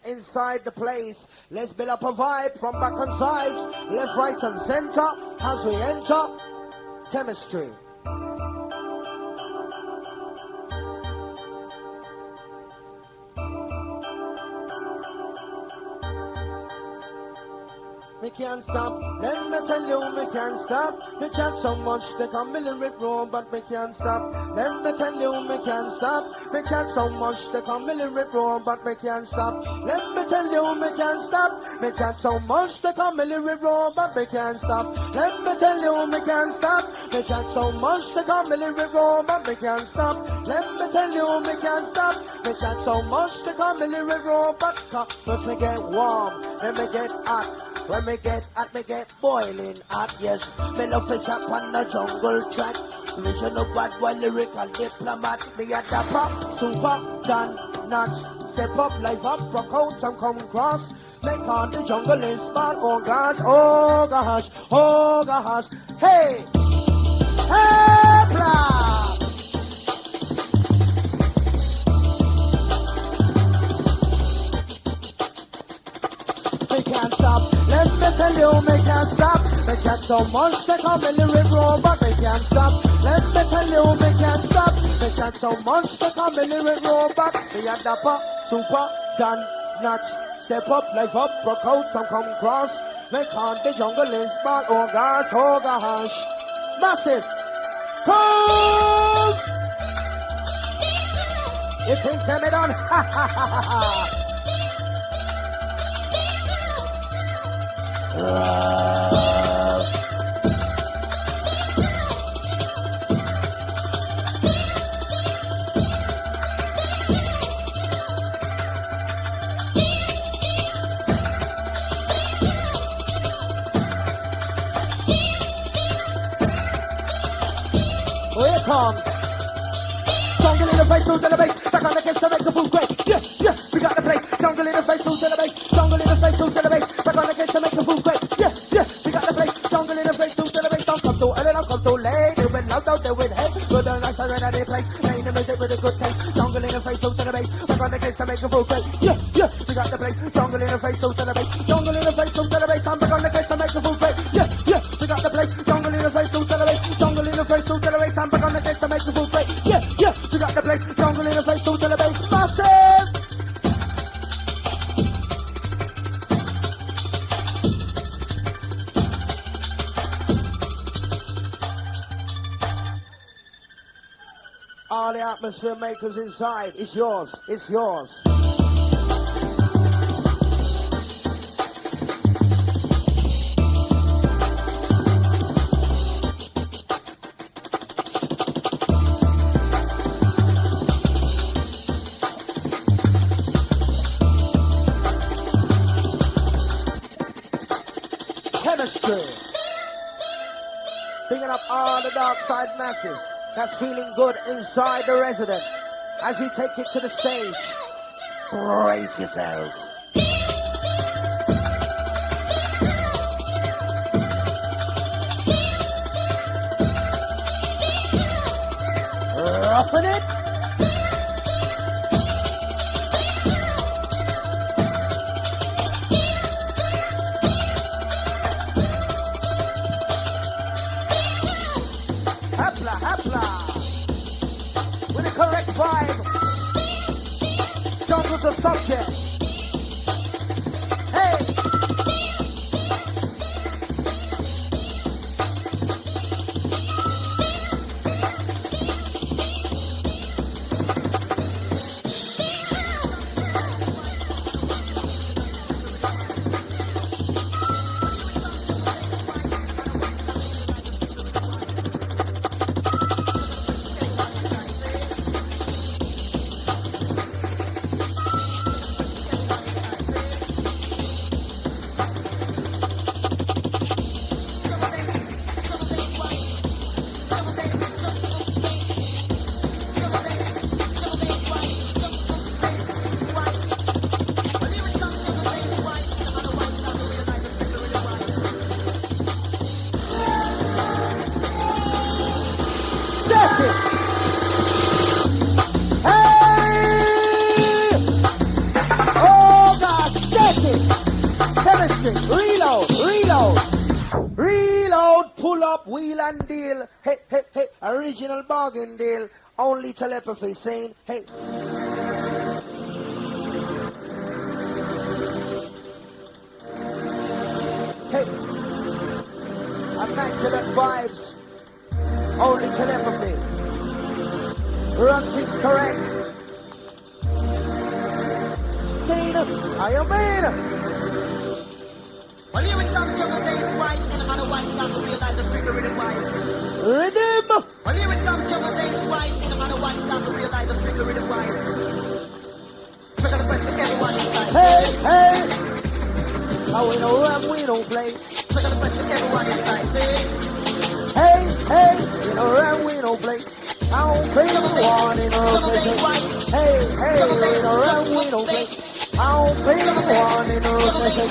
inside the place. Let's build up a vibe from back and sides, left, right and center as we enter chemistry. me can't stop. Let me tell you, me can't stop. Me chat so much, they come milling with Rome, but me can't stop. Let me tell you, me can't stop. Me chat so much, they come milling with Rome, but me can't stop. Let me tell you, me can't stop. Me chat so much, they come milling with Rome, but me can't stop. Let me tell you, me can't stop. Me chat so much, they come milling with Rome, but me can't stop. Let me tell you, me can't stop. Me chat so much, they come milling with Rome, but first me get warm, then me get hot. When me get hot, me get boiling hot, yes. Me love to chop on the jungle track. Vision of bad boy, lyrical diplomat. Me at the pop, super, done, notch. Step up, life up, rock out and come cross. Make on the jungle is bad, oh gosh, oh gosh, oh gosh. Hey! Hey, Brav! Me can't stop. Let me tell you, me can't stop. Me chat so much, they come in the river, but me can't stop. Let me tell you, me can't stop. Me chat so much, they come in the river, but me a dapper, super, done, notch. Step up, life up, rock out and come cross. Make on the jungle is ball, oh gosh, oh gosh. Massive. Come! You think send me done? Ha ha ha ha ha. Here it comes. Jungle in the face, move to the base. Back on the case to make the food great. Yeah, yeah, we got the place. Jungle in the face, move to the base. Jungle in the face, move to the base. Back on the case to make the food great. Yeah, yeah, we got the place. Jungle in the face, move to the base. Don't come too early, don't come too late. You been loud out there with head. Good and nice and ready place. Playing the music with a good taste. Jungle in the face, move to the base. Back on the case to make the food great. Yeah, yeah, we got the place. Jungle in the face, move to the base. Jungle in the face, move to the base. I'm back on the case to make the food great. Yeah, yeah, we got the place. Jungle in the face, move to the base. Jungle in the face, move to the base. I'm back on the case to make the food great. Yeah, yeah, we got the place. Jungle in the face, move to the base. Massive. All the atmosphere makers inside, it's yours, it's yours. Chemistry. Picking up all the dark side masses. That's feeling good inside the resident. As we take it to the stage, brace yourself. Roughing it. Hapla, hapla. With the correct vibe. Jungle's the subject. Hey! Reload, pull up, wheel and deal. Hey, hey, hey, original bargain deal. Only telepathy saying, hey. Hey, immaculate vibes. Only telepathy. Run things correct. Stain, I am in. Well, here it comes, jungle days white, and I'm on a white start to realize the trigger rhythm wise. Rhythm. Well, here it comes, jungle days white, and I'm on a white start to realize the trigger rhythm wise. Special request to everyone inside. Hey, hey. Now we don't rap, we don't play. Special request to everyone inside. Say, hey, hey. We don't rap, we don't play. I don't play the one in a rotation. Hey, hey. We don't rap, we don't play. I don't play the one in a rotation.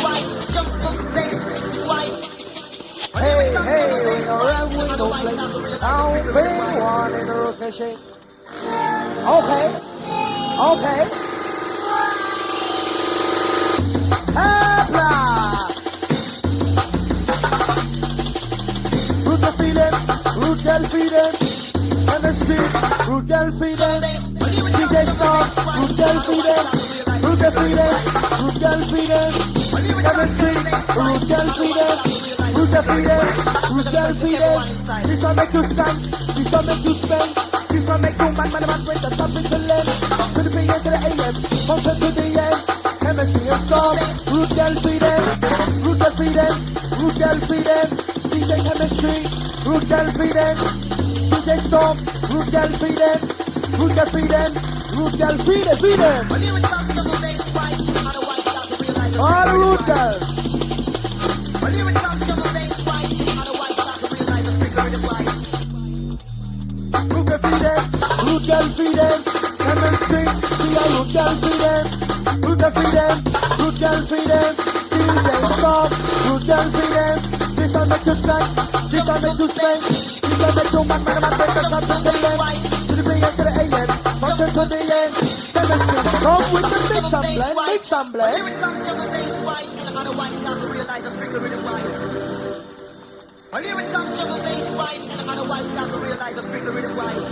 Hey, hey, we don't rap, we don't play. I don't play the one in a rotation. Okay, okay. Apply. Root the feeling, root the feeling. MSC, root the feeling. DJ Star, root the feeling. Root the feeling, root the feeling. MSC, root the feeling. Root the feeling, root the feeling. This one make you stand, this one make you spend. This one make you man, break the top into length. To the PM, to the AM, function to the end. MSC and Storm, root the feeling. Root the feeling, root the feeling. DJ Chemistry, root the feeling. DJ Storm, root the feeling. Root the feeling, root the feeling. All the rooters. Root the feeling, chemistry, we are root the feeling. Root the feeling, root the feeling. DJ Stop, root the feeling. This will make you stand, this will make you spend. This will make you man, break the top to the end. To the bring it to the AM, function to the end. Chemistry, come with the mix and blend, mix and blend. Here it comes, jungle days white, and I'm on a white start to realize the trigger rhythm wise. Well, here it comes, jungle days white, and I'm on a white start to realize the trigger rhythm wise.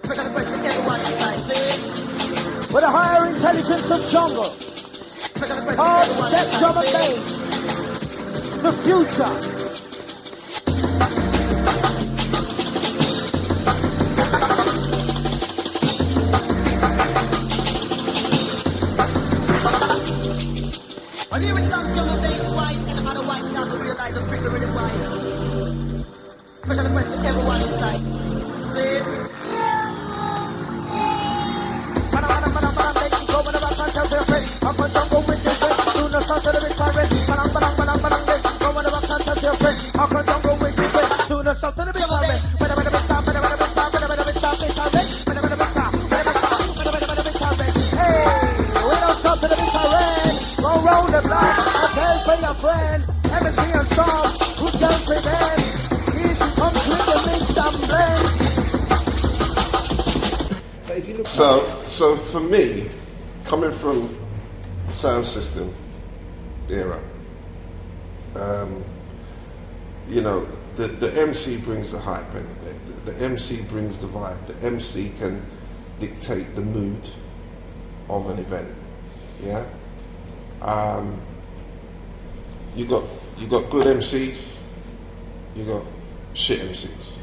Special request to everyone inside, say. With a higher intelligence of jungle. Hard step drum and bass. The future. Well, here it comes, jungle days white, and I'm on a white start to realize the trigger rhythm wise. Special request to everyone inside. Say. So for me, coming from sound system era, you know, the MC brings the hype in it. The MC brings the vibe. The MC can dictate the mood of an event. Yeah. You got good MCs. You got shit MCs.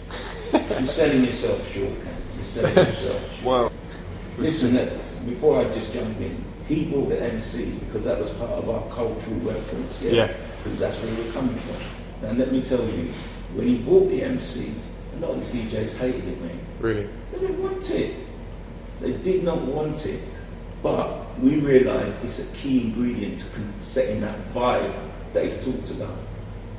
You're selling yourself short, Ken. You're selling yourself short. Well, listen, before I just jump in, he brought the MC because that was part of our cultural reference. Yeah. Because that's where we were coming from. And let me tell you, when he brought the MCs, a lot of the DJs hated it, mate. Really? They didn't want it. They did not want it. But we realised it's a key ingredient to setting that vibe that he's talked about.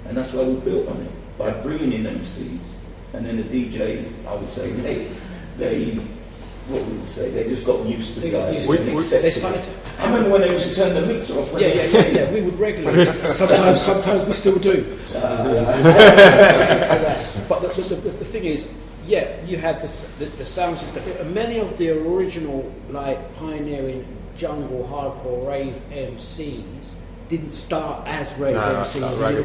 And that's why we built on it. By bringing in MCs. And then the DJs, I would say, they what would we say? They just got used to the guys. They started. I remember when they used to turn the mixer off. Yeah. We would regularly. sometimes we still do. But the thing is, you had the sound system. Many of the original, like pioneering jungle, hardcore, rave MCs didn't start as rave MCs. Ragga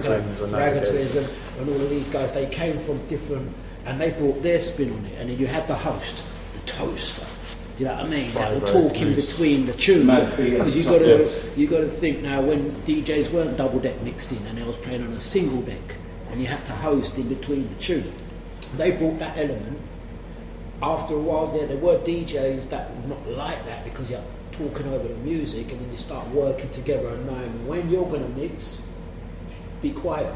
Twins and all of these guys. They came from different, and they brought their spin on it. And then you had the host. Toaster, do you know what I mean? That were talking between the tune, because you got to think now when DJs weren't double deck mixing and they was playing on a single deck and you had to host in between the tune. They brought that element. After a while, there were DJs that would not like that because you're talking over the music, and then you start working together and knowing when you're going to mix, be quiet.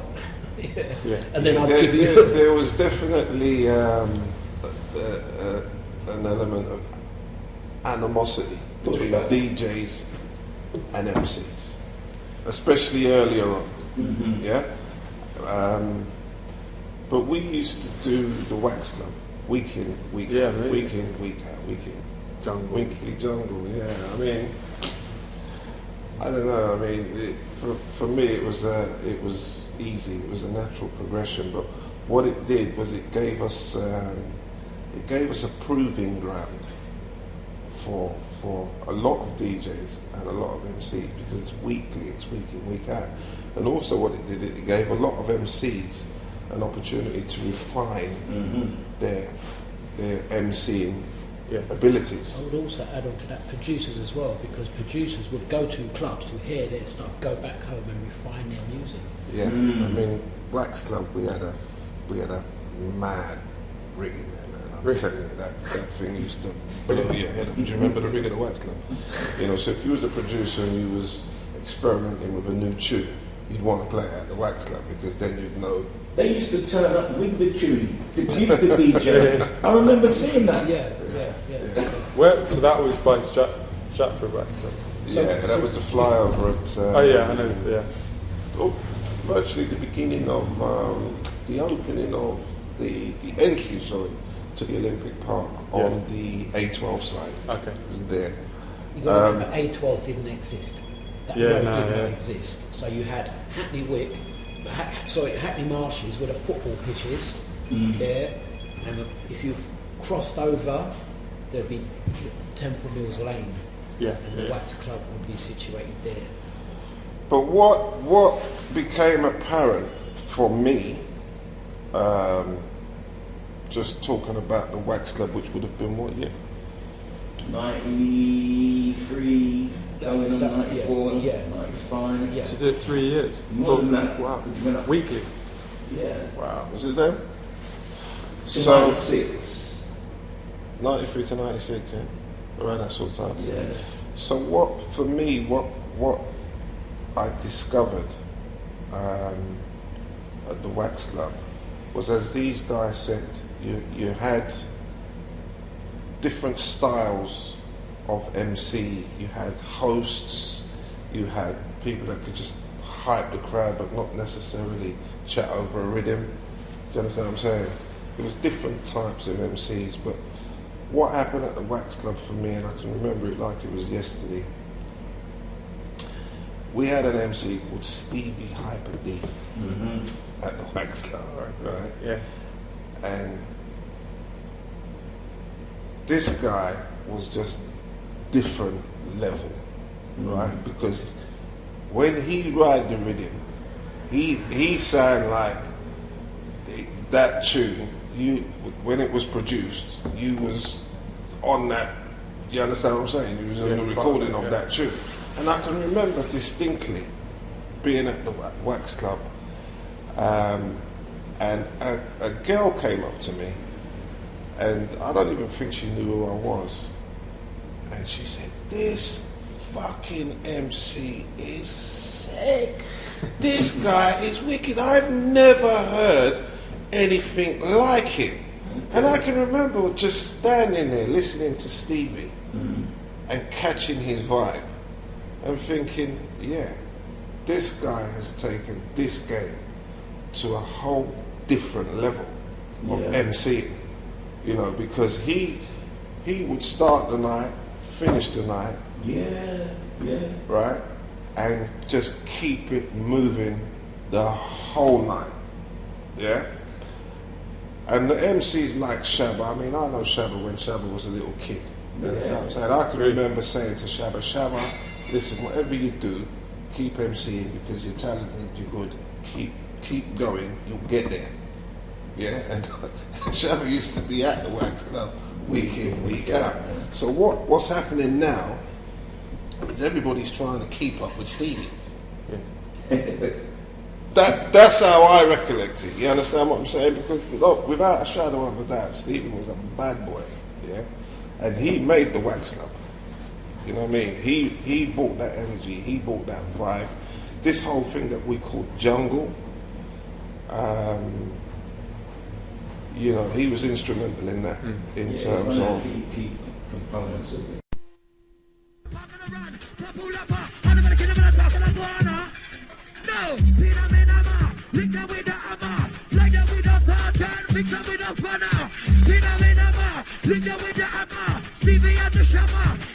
And then I'll give you. There was definitely an element of animosity between DJs and MCs, especially earlier on. Yeah. But we used to do the Wax Club week in, week out, week in, week out, week in. Jungle. Weekly jungle, yeah. I mean, I don't know. I mean, for me, it was easy. It was a natural progression. But what it did was it gave us a proving ground for a lot of DJs and a lot of MCs, because it's weekly, it's week in, week out. And also what it did, it gave a lot of MCs an opportunity to refine their MCing abilities. I would also add on to that producers as well, because producers would go to clubs to hear their stuff, go back home and refine their music. Yeah, I mean, Wax Club, we had a mad rig in there, man. I'm telling you, that thing used to blow your head off. Do you remember the rig at the Wax Club? You know, so if you was the producer and you was experimenting with a new tune, you'd want to play it at the Wax Club, because then you'd know. They used to turn up with the tune to give the DJ. I remember seeing that. Yeah. Where? So that was by Stratford Rex. That was the flyover at. I know. Yeah. Virtually the beginning of the opening of the entry, to the Olympic Park on the A12 side. Okay. It was there. You got to remember, A12 didn't exist. That road did not exist. So you had Hackney Marshes were the football pitches there, and if you crossed over, there'd be Temple Mills Lane, and the Wax Club would be situated there. But what became apparent for me, just talking about the Wax Club, which would have been what year? 93, going on 94, 95. So you did it 3 years? More than that. Wow. Weekly? Yeah. Wow. Was it then? So 96. 93 to 96, around that sort of time. Yeah. So what I discovered at the Wax Club was, as these guys said, you had different styles of MC. You had hosts, you had people that could just hype the crowd but not necessarily chat over a rhythm. Do you understand what I'm saying? It was different types of MCs, but what happened at the Wax Club for me, and I can remember it like it was yesterday, we had an MC called Stevie Hyper D at the Wax Club, right? Yeah. And this guy was just different level, right? Because when he ride the rhythm, he sound like that tune. When it was produced, you was on that. You understand what I'm saying? You was on the recording of that tune. And I can remember distinctly being at the Wax Club, and a girl came up to me, and I don't even think she knew who I was, and she said, "This fucking MC is sick. This guy is wicked. I've never heard anything like it." And I can remember just standing there listening to Stevie and catching his vibe and thinking, this guy has taken this game to a whole different level of MCing, because he would start the night, finish the night, right, and just keep it moving the whole night, and the MCs like Shabba. I mean, I know Shabba when Shabba was a little kid. You understand what I'm saying? I can remember saying to Shabba, listen, whatever you do, keep MCing, because you're talented, you're good. Keep going, you'll get there. Yeah, and Shabba used to be at the Wax Club week in, week out. So what's happening now is everybody's trying to keep up with Stevie. That's how I recollect it. You understand what I'm saying? Because look, without a shadow of a doubt, Stevie was a bad boy, yeah, and he made the Wax Club. You know what I mean? He brought that energy. He brought that vibe. This whole thing that we call jungle. You know, he was instrumental in that, in terms of. Key components of it.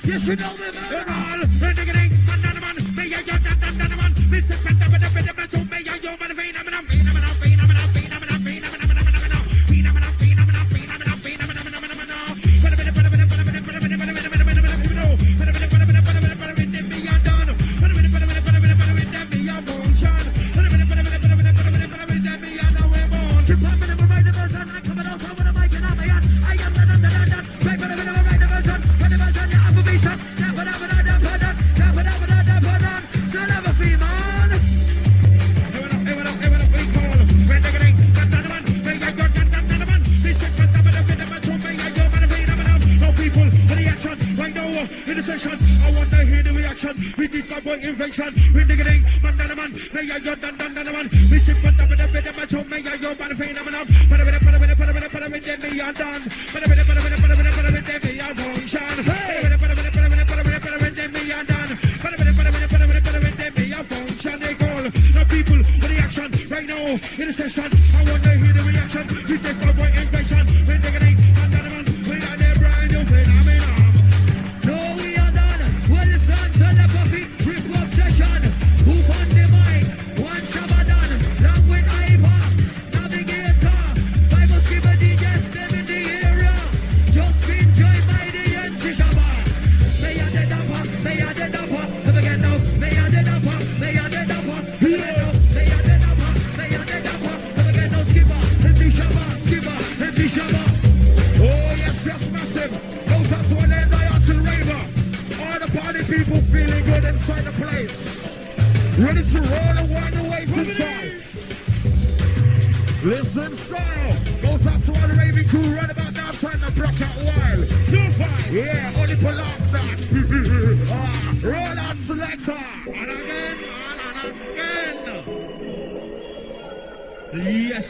Yes, you know me,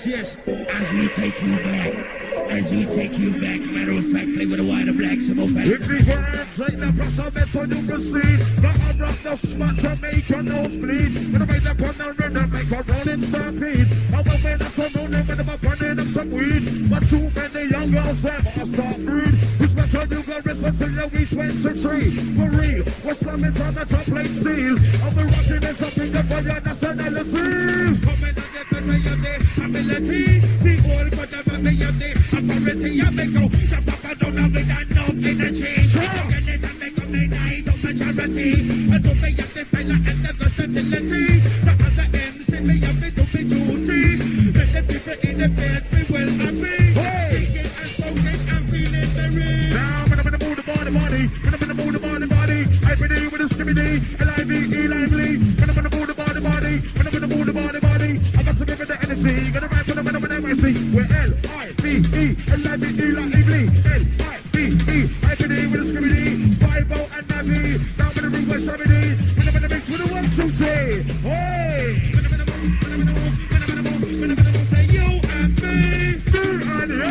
Yes, as we take you back, matter of fact, play with a wider black, some more fashion. If the words ain't the process so you proceed, but I rock the spot to make your nose bleed. When I make up on the rhythm, make a rolling stampede. I will win up some moon and I'm burning up some weed. But too many young girls them are start breed. It's better you go listen to your week 23. For real, we're slamming on the top plate steel. I'll be rocking and something good for your nationality. Come and get the way of the ability. The old but the baby of the authority. I make go jump up and down with that no energy. And then I make up the night of the charity. And so they have the fella and the versatility. The other MC me have to be duty. Let the people in the bed be well happy. Hey! And smoking and feeling very. Now when I'm in the mood about the body, when I'm in the mood about the body, I be with a skimmy L-I-V-E lively. When I'm in the mood about the body, when I'm in the mood about the body, I got to give it the energy. Gonna rap when I'm in the MC. We're L-I-V-E, L-I-V-E lively. L-I-V-E, I be with a skimmy Bible and Navi. Now when I'm in the West Shabby, when I'm in the mix with a 1, 2, 3. Hey! When I'm in the mood, say you and me. You and you.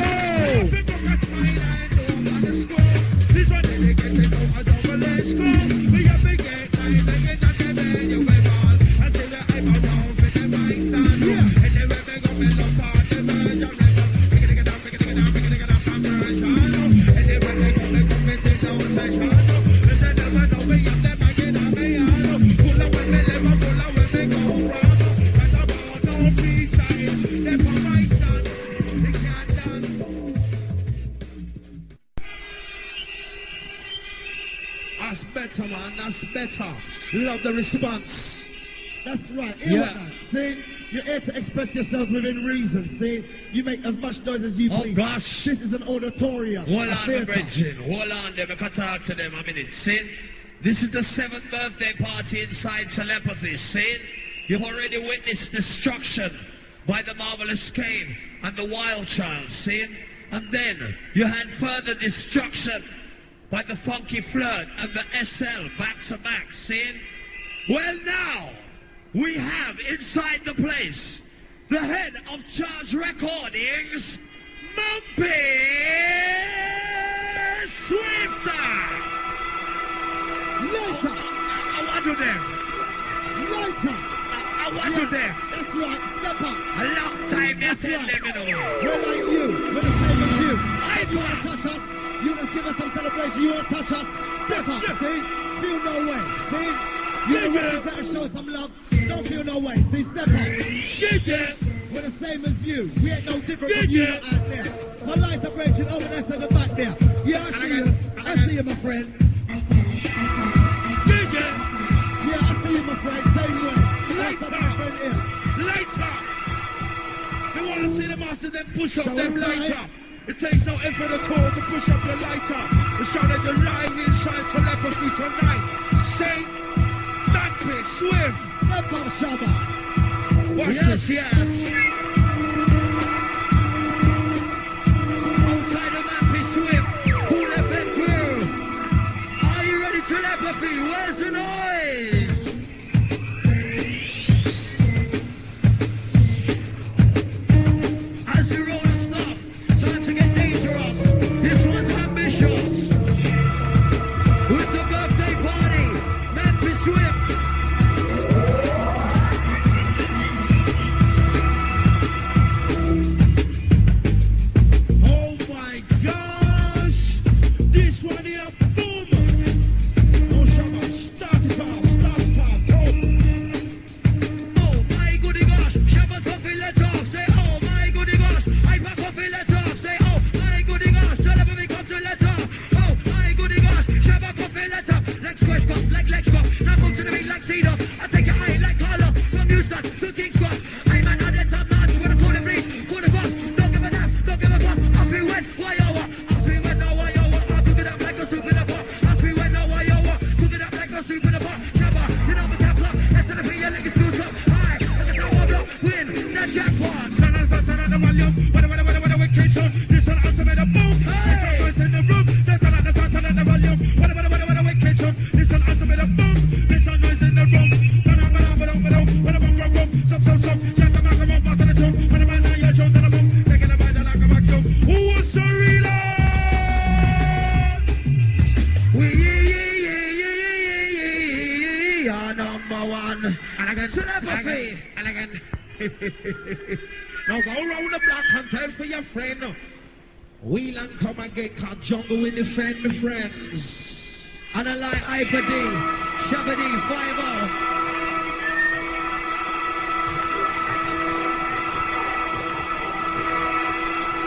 Pick up a smile and underscore. This one they get to go a double-edged score. We have to get right, they get that they bend you with all. I say that I'm around with the mic stand. And they will make up and look at the version rebel. Pick it up from the version. And they will make up and come into the session. And they never know me up there, I get up me all. Pull up when they live up, pull up when they go from. But I'm on no freestyle. They for my stand. They can't dance. That's better, man. That's better. Love the response. That's right. Yeah. See, you're here to express yourself within reason. See, you make as much noise as you please. Oh gosh. This is an auditorium. Hold on, my brethren. Hold on, them. I can talk to them a minute. See, this is the 7th birthday party inside Telepathy. See, You've already witnessed destruction by the Marvelous Cain and the Wild Child, see? And then you had further destruction by the Funky Flirt and the SL back to back, see? Well, now we have inside the place the head of Charge Recordings, Mumpy Swifter. Later. I want to them. Later. I want to them. That's right. Step up. A long time you tell them, you know. We're like you. We're the same as you. I You want to touch us? You want to give us some celebration? You want to touch us? Step up, see? Feel no way, see? You want to show some love? Don't feel no way, see? Step up. We're the same as you. We ain't no different from you out there. My lights are breaking over there to the back there. Yeah, I see you. I see you, my friend. Yeah, I see you, my friend. Same way. Lights up, my friend here. Lighter. They want to see the masters then push up Shall them we fly? lighter. It takes no effort at all to push up your lighter. We show that you're live inside Telepathy tonight. Saint, Mumpy, Swift. Step up, Shabba. Watch this, yes. Outside of Mumpy, Swift. Cool FM crew. Are you ready, Telepathy? Where's the noise? As you roll the stuff, time to get dangerous. This one's ambitious. With the birthday party, Mumpy Swift. Oh my gosh! This one here, boom! Oh, Shabba, start it off, go! Oh my goody gosh, Shabba's coffee, let's off. Say, oh my goody gosh, I pack coffee, let's off. Say, oh my goody gosh, Telepathy come to let's off. Oh my goody gosh, Shabba coffee, let's off. Like squash pop, like legs pop. Now come to the beat like Cedar. I take your eye like Carlo. From Houston to King's Cross. I'm an adept, I'm not. When I call the breeze, call the boss. Don't give a damn, don't give a fuck. Ask me when, why you what? Ask me when, now why you what? I'll cook it up like a soup in a pot. Ask me when, now why you what? Cook it up like a soup in a pot. Shabba, you know the cap lock. That's the thing, you lick it too tough. Alright, like a tower block. Win the jackpot. Turn on the volume. What a wicked show. This one also made a boom. This one goes in the room. They turn on the volume. What a wicked show. This one also made a boom. This one goes in the room. Some. Check the back of my back of the tune. When a man now you're shown to the boom. Taking a bite like a vacuum. Who wants to reload? We are number one. And again, Telepathy. and again. Now go round the block and tell for your friend. Wheel and come again, cause jungle will defend my friends. And I like Hyper D, Shabba D, 5-0.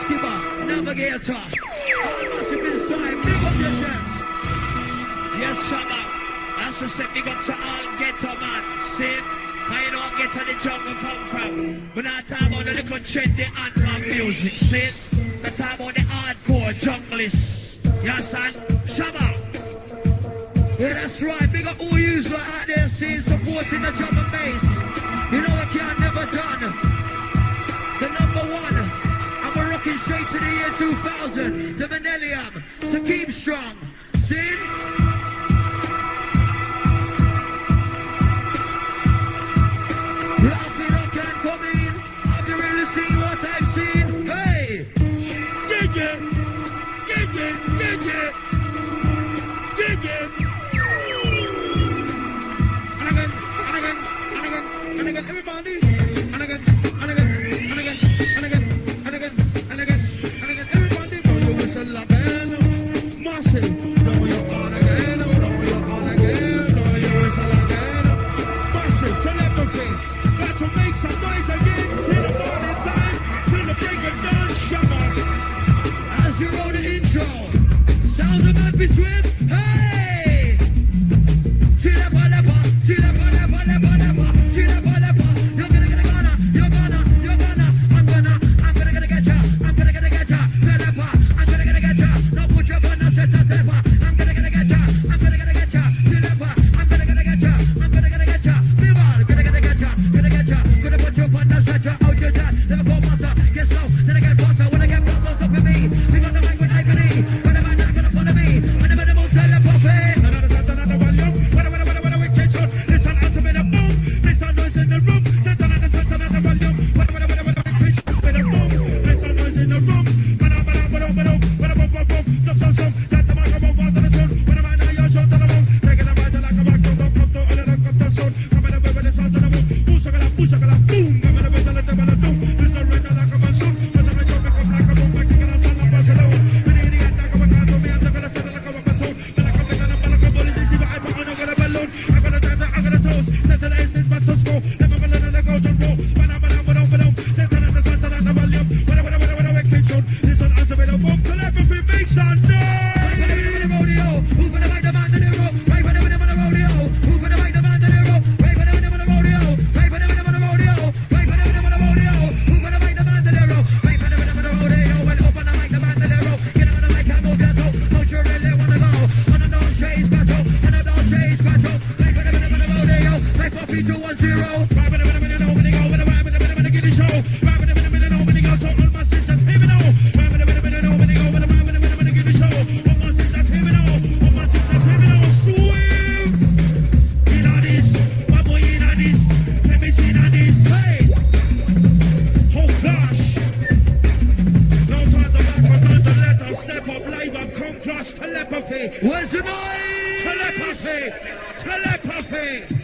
Skipper, Navigator, all massive inside, big up your chest. Yes, Shabba, as I said, big up to all ghetto man. See, I don't get to the jungle come from. We're not talking about the little trendy anthem music, see? We're talking about the hardcore junglists. Yes, son? Shabba. Yeah, that's right. Big up all yous who are out there seeing supporting the drum and bass. You know what you've never done? The number one. And we're rocking straight to the year 2000. The millennium. So keep strong. See? Laughing rock and come in. Have you really seen what I've seen? Hey! Yeah. And again, everybody. And again, everybody. For you is a label. Massive. Now you're on again. 3210. Right with a minute, over the go, with a right with a minute, get the show. Right with a minute, over the go, so all my sisters, hear me now. Right with a minute, over the go, with a right with a minute, get the show. All my sisters, hear me now. All my sisters, hear me now. Swim. In on this, my boy, in on this. Let me see on this. Hey. Oh gosh. No time to back, but time to let us step up live and come cross telepathy. Where's the noise? Telepathy. Telepathy.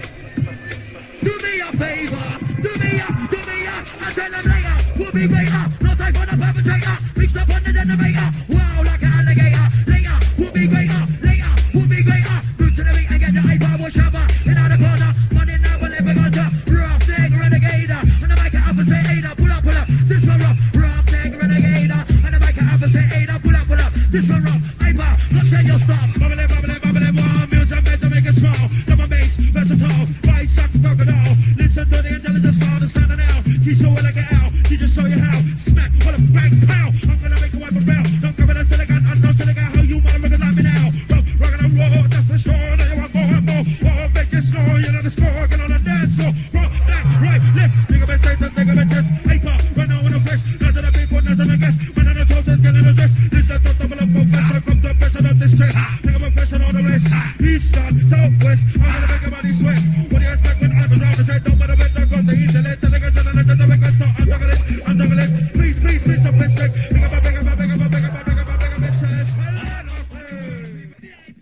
Do me a favor, I tell them later, we'll be greater, no time for the perpetrator, mix up on the detonator, wow, like an alligator, later, we'll be greater, good to the week and get the hyper, we'll shabba, in the corner, money now, we'll never go to, rough neck, renegator, and the mic at Alpha say Ada, pull up, this one rough neck, renegator, and the mic at Alpha say Ada, pull up, this one rough, hyper, not change your stuff, bubbly, wow, music meant to make it small, double bass, versatile, right, sack, crocodile, listen to the intelligence sound, the sound of now, keep so well, I get out, he just show you how, smack, pull up, bang, pow, I'm gonna make a wipe around, don't cover that silicon, I know silicon, how you motherfuckers like me now, rockin' and roll, that's for sure, now you want more and more, oh, make it slow, you know the score, get on the dance floor, rock, back, right, left, think of it, hyper, run on with the flesh, not to the people, not to the guests, man on the toes, get in the dress, this is the double up, professor, come to pressure, not distress, take a profession on the rest, eastern, southwest, I'm gonna make everybody sweat, what do you expect when I'm around, I said, don't matter when they're gone, the internet, the niggas, and the records, so untangle it, please, the best trick, big up, chest,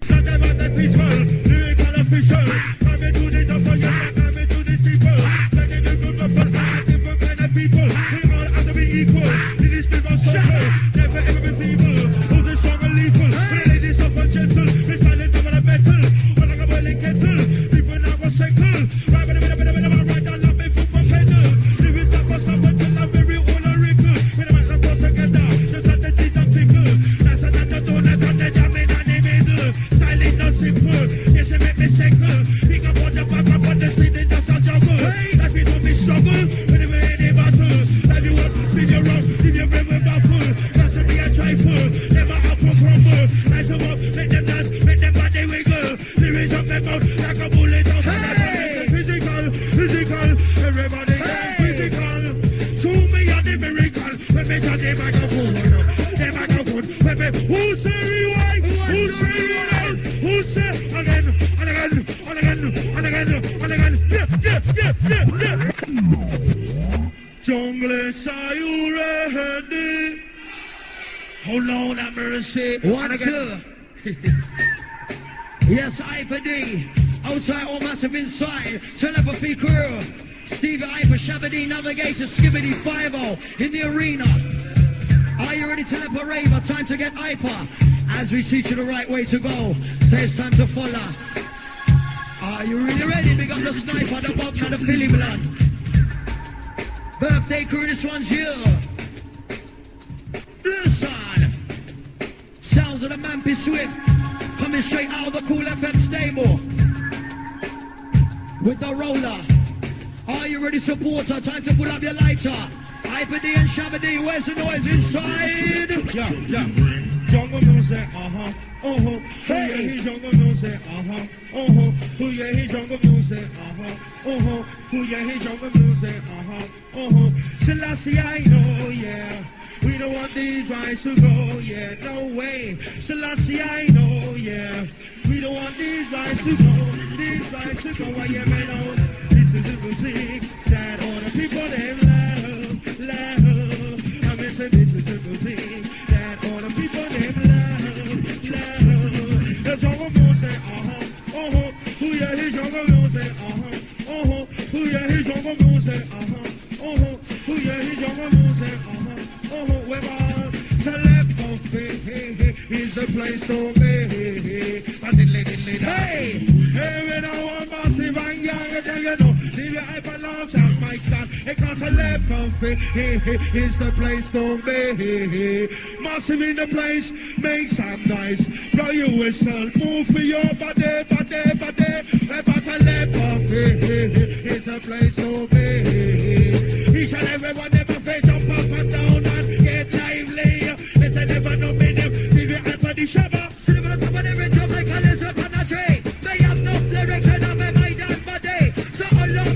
Sunday, Monday, peaceful, lyrical official, come and do this for you, come and do this people, making the good for different kind of people, we all have to be equal, this people so cool, never ever be feeble, who's the strong and lethal, the ladies so gentle, we silent over the metal, when I go boiling kettle, people now go cycle, right with a right down, love me for my pedal, living stuff for someone to love very old and wrinkle, when I'm at the together, just let the cheese and pickle, that's another donut on the jam in the middle, styling no simple, yes it make me cycle, pick up on the back up on the seat and just a juggle, that's me do me struggle, anyway any battle, life you want, spin your round, leave your brain with baffle, that's be a trifle, never apple crumble, nice them up, make them dance, make them body wiggle, lyrics up their mouth, like a bullet off the physical, everybody get physical, to me are the miracle, when me got the microphone, when me, who say rewind, who say again, yeah. Jungle, are you ready? Hold on, have mercy. 1, 2. Yes, I-for-D. Outside or massive inside. Telepathy crew. Stevie I for Shabba-D, Navigator, Skibbity 5-0 in the arena. Are you ready to let a raver? Time to get hyper as we teach you the right way to go. So it's time to follow. Are you really ready? Big up the sniper, the bob, and the Philly blood. Birthday crew, this one's you. Listen. Sounds of the Mampy Swift. Coming straight out of the Cool FM stable. With the roller. Are you ready, supporter? Time to pull up your lighter. I-for-D and Shabba-D, where's the noise inside? Yeah. Jungle music, hey, jungle music, oh yeah, he jungle music, oh yeah, he jungle music, Selassie, I know, yeah. We don't want these rights to go, yeah, no way. Selassie, I know, yeah. We don't want these rights to go, yeah, man, oh. This is the music that all the people they love. I mean, say this is the music that all the people they love. The jungle music, who yeah, he jungle music, who yeah, he jungle music, who yeah, he jungle music, where Telepathy is the place to be. Hey, when I want massive and young, you know, leave your hyper launch and mic stand. It got Telepathy is the place to be. Massive in the place, make some noise. Blow your whistle, move for your body. But Telepathy is the place to be. Each and everyone never face jump up and down and get lively. They say never know me them, leave your hyper the shabba. Silver on top of every job like a lizard on a tree. They have no lyrics and have a mind and body. So I love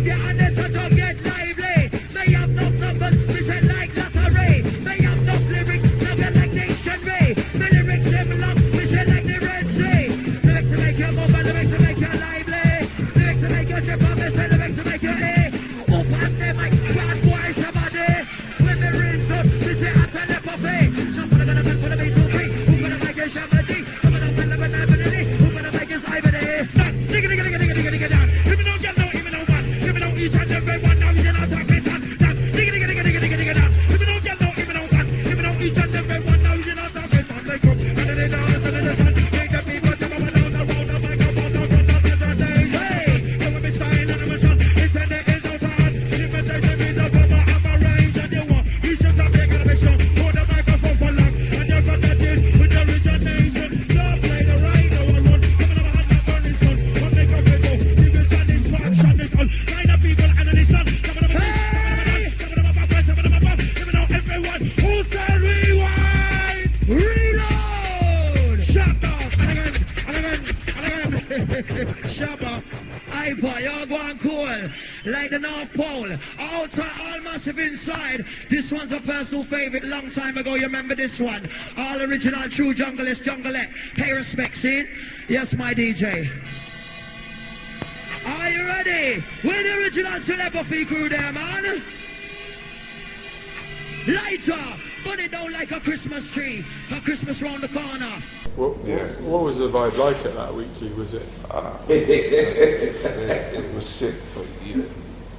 move, and lyrics to make you lively. Lyrics to make you trip off, they say lyrics to make you A. Up and them like bad boy shabody. When the rinse up, this is a telepathy. Some for the gonna put the beat to free. Who gonna make it shabody? Some of them will never never did. Who gonna make it Ibody? Stop, digga digga digga digga digga digga down. Give me no girl, no even no man. Give me no each and every one. Now you're not talking that. Digga digga digga digga digga digga down. Give me no girl, no even no man. Give me no each and every one. Now you're not talking that. Like up, and then they down, and then they sun. Make the people jump up and down the road. The microphone talk on top of the day. Hey, come with me style and I'm a shot. It's in the end of time. Invitation means up on my hammer range and you want. You should have taken a show. Hold the microphone for long, and you're gonna deal with the origination. Don't play the right, no one run. Coming up and down the sun. Come make up with you. Give you satisfaction. It's all kind of people and the sun. Coming up, coming up, giving out everyone. Who's the rewind? Reload! Shut up! And again. Shabba. Ipa, you're going cool. Like the North Pole. Outside, all massive inside. This one's a personal favorite. Long time ago, you remember this one. All original, true junglist, jungleette. Pay respect, see? Yes, my DJ. Are you ready? We're the original Telepathy crew there, man. Lighter, burn it down like a Christmas tree. A Christmas round the corner. What was the vibe like at that weekly? Was it? It was sick, but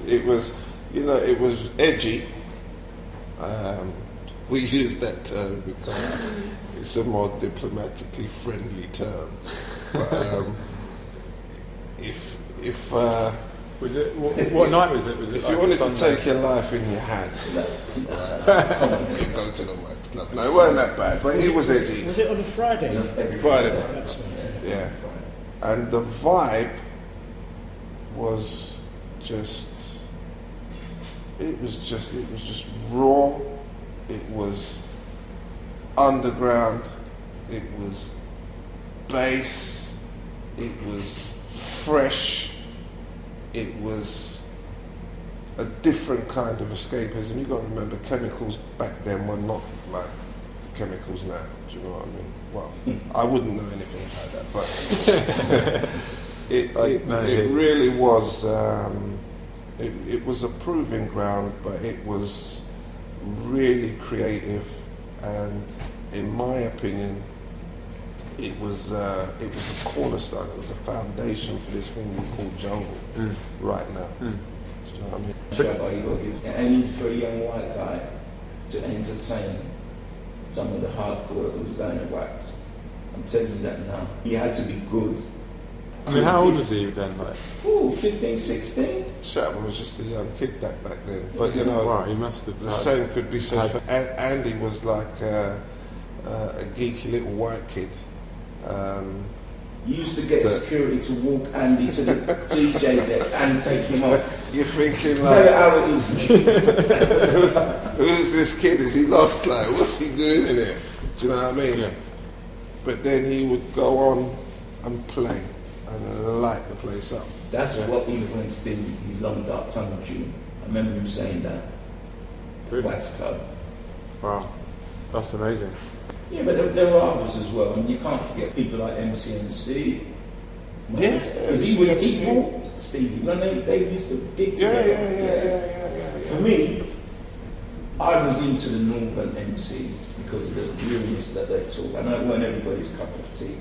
it was, it was edgy. We use that term because it's a more diplomatically friendly term. But if was it what night was it? Was it if like you wanted Sunday? to take your life in your hands, you go to the Wax Club. No, it wasn't that bad, but it was edgy. Was it on a Friday? Friday night. Yeah. And the vibe was just raw. It was underground. It was bass. It was fresh. It was a different kind of escapism. You got to remember, chemicals back then were not like chemicals now. Do you know what I mean? Well, I wouldn't know anything about that, but it really was. It was a proving ground, but it was really creative, and in my opinion, it was a cornerstone. It was a foundation for this thing we call jungle right now. Do you know what I mean? And he's for a young white guy to entertain some of the hardcore that was going at Wax. I'm telling you that now. He had to be good. I mean, how old was he then? Like, 15, 16. Shabba was just a young kid back then. But wow, he must have. The same could be said for Andy. Was like a geeky little white kid. You used to get security to walk Andy to the DJ deck and take him off. You're thinking tell it how it is. Who's this kid? Is he lost? Like, what's he doing in here? Do you know what I mean? Yeah. But then he would go on and play and light the place up. That's what influenced him, his Long Dark Tunnel tune. I remember him saying that. Really? Wax Club. Wow, that's amazing. Yeah, but there were others as well, and you can't forget people like MCMC. Because he brought Stevie when they used to dig together. Yeah. For me, I was into the Northern MCs because of the realness that they talk. I know it weren't everybody's cup of tea,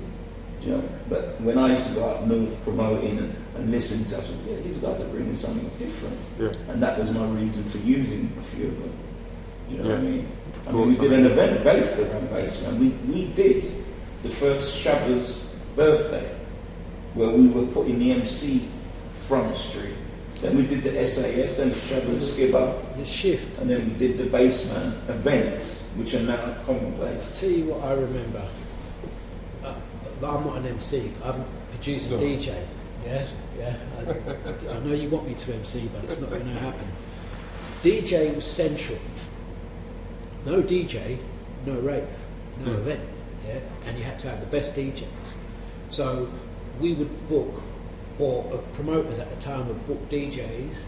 you know. But when I used to go up north promoting and listen to, I said, yeah, these guys are bringing something different. Yeah. And that was my reason for using a few of them. Do you know what I mean? I mean, we did an event based around Bassman. We did the first Shabba's birthday, where we were putting the MC front street. Then we did the SAS and the Shabba Skibber. The shift. And then we did the Bassman events, which are now commonplace. I'll tell you what I remember. I'm not an MC. I'm a producer DJ. Yeah. I know you want me to MC, but it's not going to happen. DJ was central. No DJ, no rave, no event, yeah, and you had to have the best DJs. So we would book, or promoters at the time would book DJs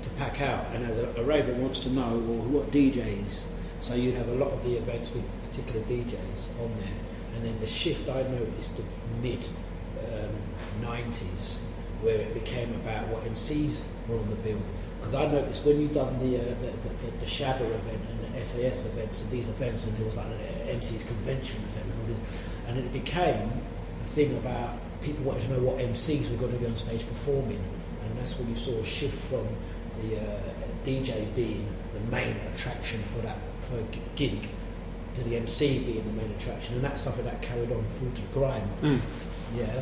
to pack out, and as a raver wants to know, well, what DJs, so you'd have a lot of the events with particular DJs on there, and then the shift I noticed, the mid 90s, where it became about what MCs were on the bill. Because I noticed when you done the Shabba event and the SAS events and these events, and there was like an MC's convention event and all this, and it became a thing about people wanting to know what MCs were going to be on stage performing, and that's when you saw a shift from the DJ being the main attraction for a gig to the MC being the main attraction, and that's something that carried on through to grime. Yeah,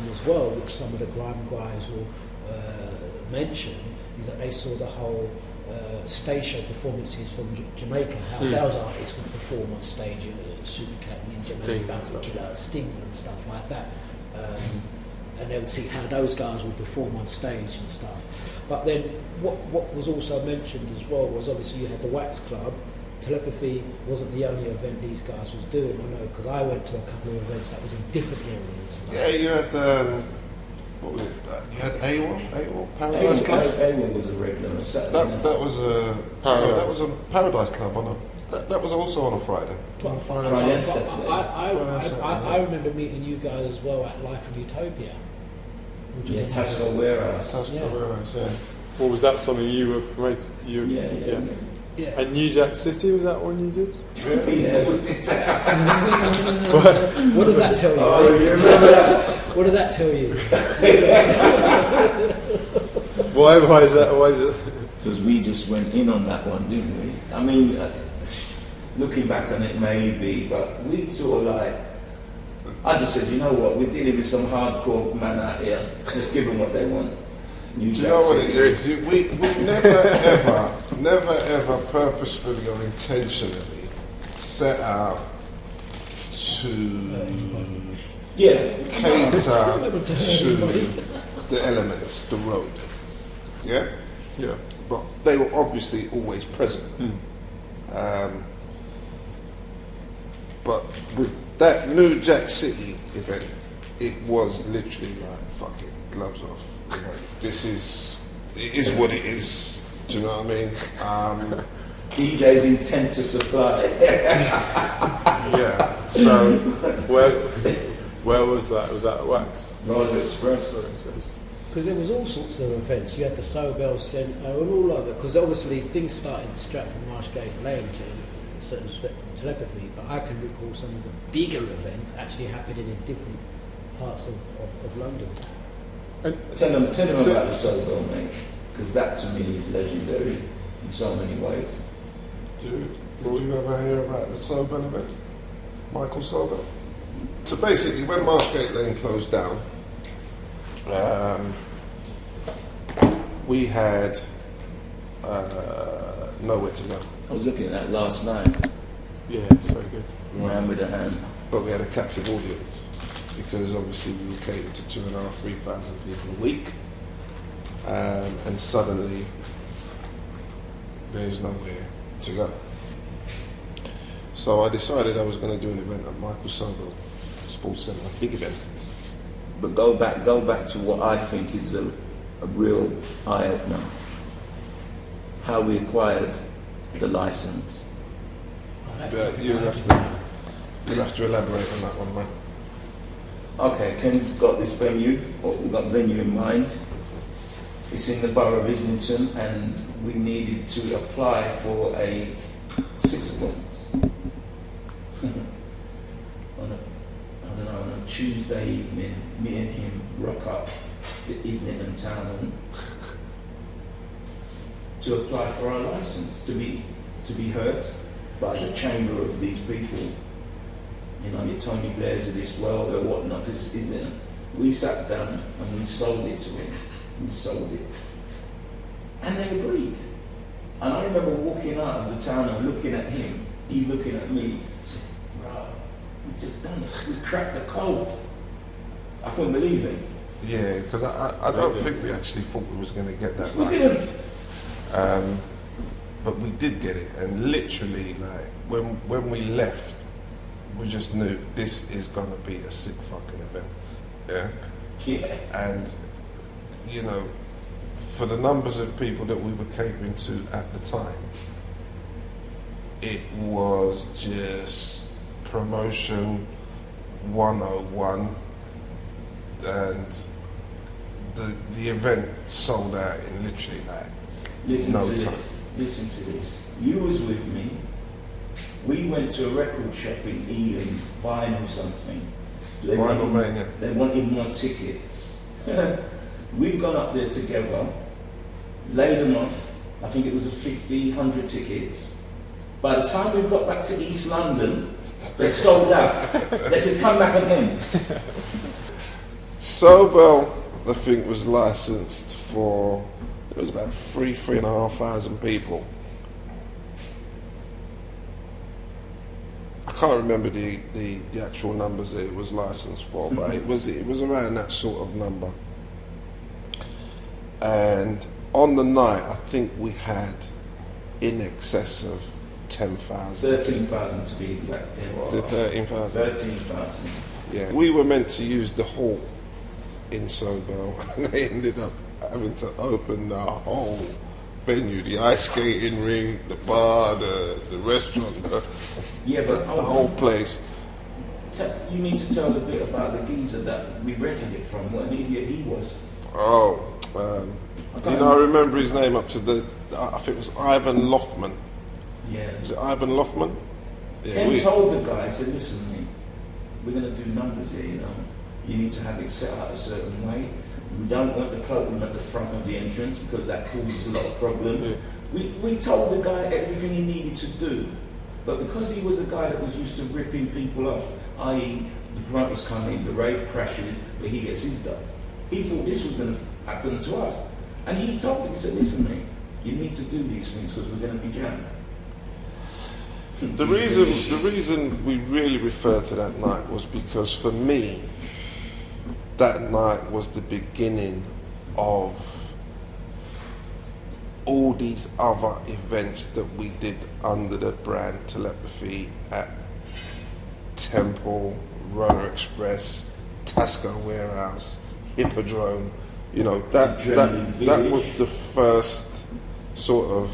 and as well, which some of the grime guys will mention, is that they saw the whole stage show performances from Jamaica, how those artists would perform on stage, Super Cat and Jamaica, Killer, Stings and stuff like that. And they would see how those guys would perform on stage and stuff. But then what was also mentioned as well was obviously you had the Wax Club. Telepathy wasn't the only event these guys was doing, I know, because I went to a couple of events that was in different areas. Yeah, you had, what was it? You had AWOL Paradise Club? AWOL was a regular on a Saturday. That was a Paradise Club that was also on a Friday. Friday and Saturday. I remember meeting you guys as well at Life in Utopia. Yeah, Tasco Warehouse. Warehouse, yeah. Or was that something you were promoting? Yeah. And New Jack City, was that one you did? Yeah. What does that tell you? Oh, you remember that? What does that tell you? Why is it? Because we just went in on that one, didn't we? I mean, looking back on it, maybe, but we sort of like, I just said, you know what, we're dealing with some hardcore man out here. Let's give them what they want. Do you know what it is? We never ever purposefully or intentionally set out to cater to the elements, the road. Yeah? Yeah. But they were obviously always present. But with that New Jack City event, it was literally like, fuck it, gloves off. You know, it is what it is. Do you know what I mean? DJ's intent to supply. Yeah. So where was that? Was that at Wax? Royal Express. Because there was all sorts of events. You had the Sobel Centre and all of it. Because obviously things started to Stratford, Marshgate, Leighton, certain Telepathy. But I can recall some of the bigger events actually happening in different parts of London. Tell them about the Sobel, mate. Because that to me is legendary in so many ways. Did you ever hear about the Sobel event? Michael Sobel? So basically, when Marshgate Lane closed down, we had nowhere to go. I was looking at that last night. Yeah, so good. Man with a hand. But we had a captive audience because obviously we were catered to 2,500, 3,000 people a week, and suddenly there's nowhere to go. So I decided I was going to do an event at Michael Sobel Sports Centre, a big event. But go back to what I think is a real eye-opener. How we acquired the license. You'll have to elaborate on that one, man. Okay, Ken's got this venue, or we've got venue in mind. It's in the borough of Islington, and we needed to apply for a 6 o'clock. on a Tuesday evening, me and him rock up to Islington Town to apply for our license, to be heard by the chamber of these people. You know, your Tony Blairs of this world or whatnot. We sat down and we sold it to him. We sold it. And they agreed. And I remember walking out of the town and looking at him. He's looking at me. Saying, "Bro, we just done it. We cracked the code." I couldn't believe it. Yeah, because I don't think we actually thought we was going to get that We license. didn't. But we did get it, and literally, like when we left, we just knew this is going to be a sick fucking event. Yeah. Yeah. And you know, for the numbers of people that we were catering to at the time, it was just promotion 101. and the event sold out in literally like Listen no to time. this. Listen to this. You was with me. We went to a record shop in Ealing, vinyl something. Vinyl Mania. They wanted more tickets. We've gone up there together, laid them off. I think it was 50, 100 tickets. By the time we got back to East London, they sold out. They said, come back again. Sobel, I think, was licensed for, it was about 3,500 people. I can't remember the actual numbers that it was licensed for, but it was around that sort of number. And on the night, I think we had in excess of 10,000. 13,000 to be exact. Was it 13,000? 13,000. Yeah. We were meant to use the hall in Sobel, and they ended up having to open the whole venue, the ice skating ring, the bar, the restaurant, the whole place. You need to tell a bit about the geezer that we rented it from, what an idiot he was. Oh, I remember his name up to I think it was Ivan Loftman. Yeah. Was it Ivan Loftman? Yeah, Ken told the guy, he said, listen mate, we're going to do numbers here, you know. You need to have it set up a certain way. We don't want the cloakroom at the front of the entrance because that causes a lot of problems. Yeah. We told the guy everything he needed to do, but because he was a guy that was used to ripping people off, i.e. the promoters come in, the rave crashes, but he gets his done. He thought this was going to happen to us. And he told him, he said, listen mate, you need to do these things because we're going to be jammed. The reason we really refer to that night was because for me, that night was the beginning of all these other events that we did under the brand Telepathy at Temple, Roller Express, Tasco Warehouse, Hippodrome. You know, that was the first sort of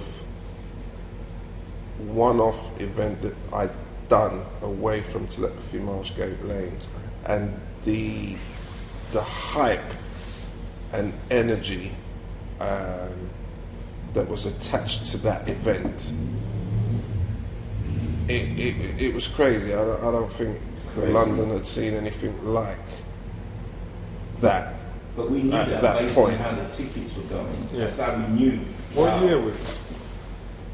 one-off event that I'd done away from Telepathy Marshgate Lane, and the hype and energy that was attached to that event, it was crazy. I don't think London had seen anything like that. But we knew that based on how the tickets were going. Yeah. That's how we knew. What year was it?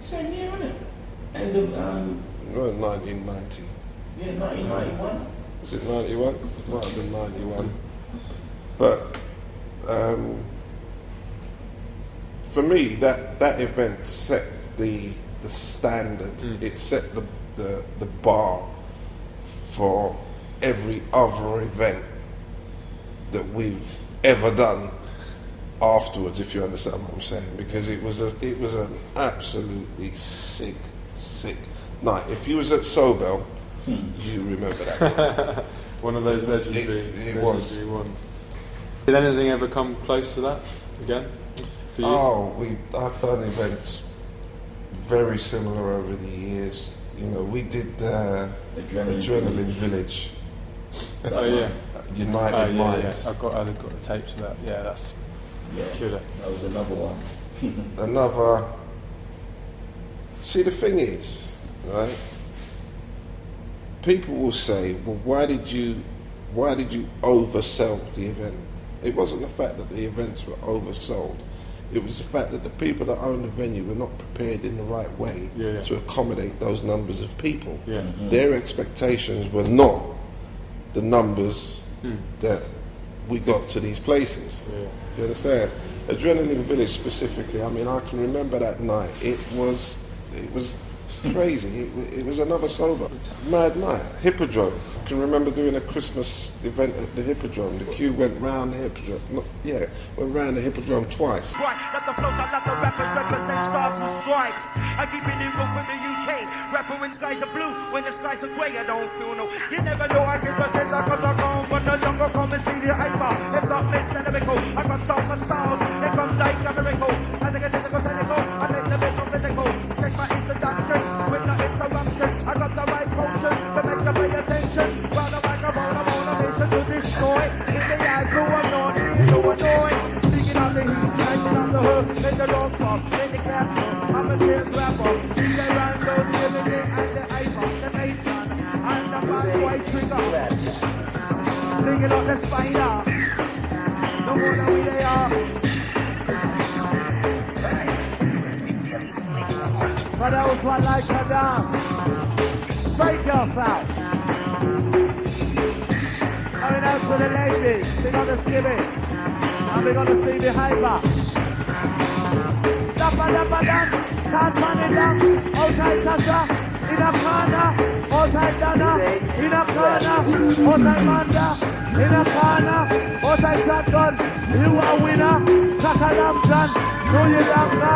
Same year, wasn't it? End of 1990. Yeah, 1991. Was it 91? It might have been 91. But for me, that event set the standard. It set the bar for every other event that we've ever done afterwards, if you understand what I'm saying, because it was an absolutely sick night. If you was at Sobel, you remember that. One of those legendary ones. Did anything ever come close to that again for you? I've done events very similar over the years. You know, we did Adrenaline Village. Oh yeah. United Minds. Yeah. I've got the tapes of that. Yeah, that's killer. That was another one. See, the thing is, right? People will say, "Well, why did you oversell the event?" It wasn't the fact that the events were oversold. It was the fact that the people that owned the venue were not prepared in the right way to accommodate those numbers of people. Yeah. Mm-hmm. Their expectations were not the numbers that we got to these places. Yeah. You understand? Adrenaline Village specifically, I mean, I can remember that night. It was crazy. It was another sober. Mad night. Hippodrome. I can remember doing a Christmas event at the Hippodrome. The queue went round the Hippodrome. Went round the Hippodrome twice. Right, let the flows, I let the rappers represent stars and stripes. I keep it in roof in the UK. Rapper when skies are blue, when the skies are grey, I don't feel no. You never know, I get my sense, I got the gone, but the jungle come and see the hyper. If not miss, then I go. I got summer styles, they come like a miracle. I think I take the best of physical. Check my introduction with no interruption. I got the right potion to make you pay attention. Round the microphone, I'm on a mission to destroy. In the eye to sales rapper. DJ Rando's giving it and the iPhone, the bass gun, and the bad boy trigger. Thinking up the spider. No more than we they are. For those who like to dance, break yourself. Coming out to the ladies, we're gonna skip it. And we're gonna see the hyper. Dappa dappa dan, start running down. Outside Tasha, in a corner. Outside Dana, in a corner. Outside Manda, in a corner. Outside Shotgun, you are winner. Kakalam Jan, no you dappa.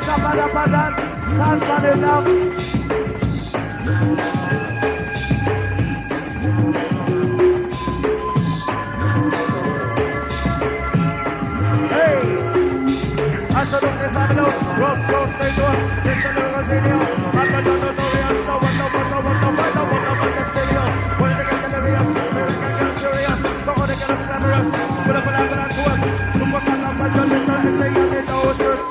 Dappa dappa dan, start running down. I said, don't get family out. Rock, they do it. It's a little video. I'm not done, no, no, no, the studio. When they get delirious, when they get curious, don't want to get glamorous. Put up an avalanche to us. Look what kind of budget they turn to say, and they know it's yours.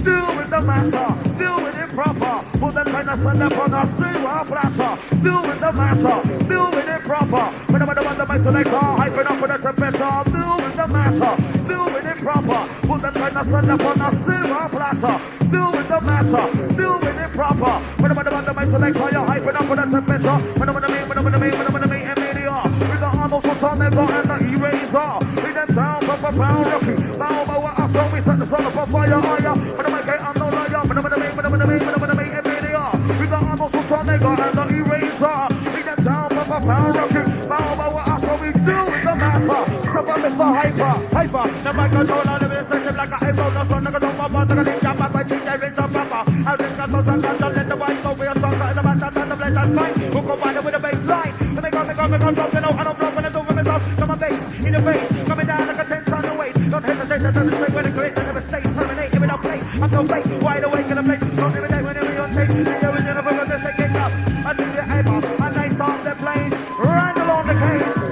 Deal with the master, deal with it proper. Put them kind of sun up on a silver platter. Deal with the master, deal with it proper. Whenever the mic selector, hyping up for the temperature. Deal with the matter, deal with it proper. Put them kind of sun up on a silver platter. Deal with the matter, deal with it proper. Whenever the mic selector, you're hyping up for the temperature. Whenever the main, media. With the arms for some, they got and the eraser. With them sound, pound, rookie. Now, but what I saw, we set the sun up on fire. When the mic ain't, I'm no liar. Whenever the main, media. With the arms for some, they got and the eraser. With them sound, pound, rookie. Now, but what I saw, we do with the matter. Step up, Mr. Hyper. The mic control on the bass, like a iPhone. No son, I don't want to link up, but DJ Rinse up, Papa. I think I know some guns, don't let the white go. We are song, and the matter, and the blend, that's fine. We'll combine it with the bass line. Let me go, you know, I don't block when I do with myself. Come on, bass, in the face, coming down like a 10-ton away. Don't hesitate to turn the straight when it creates, I never stay, terminate, give it up, play. I'm no fake, wide awake in the place. Don't give it day whenever you're on tape. The original for the second up. I see the Ava, a nice song that plays, right along the case.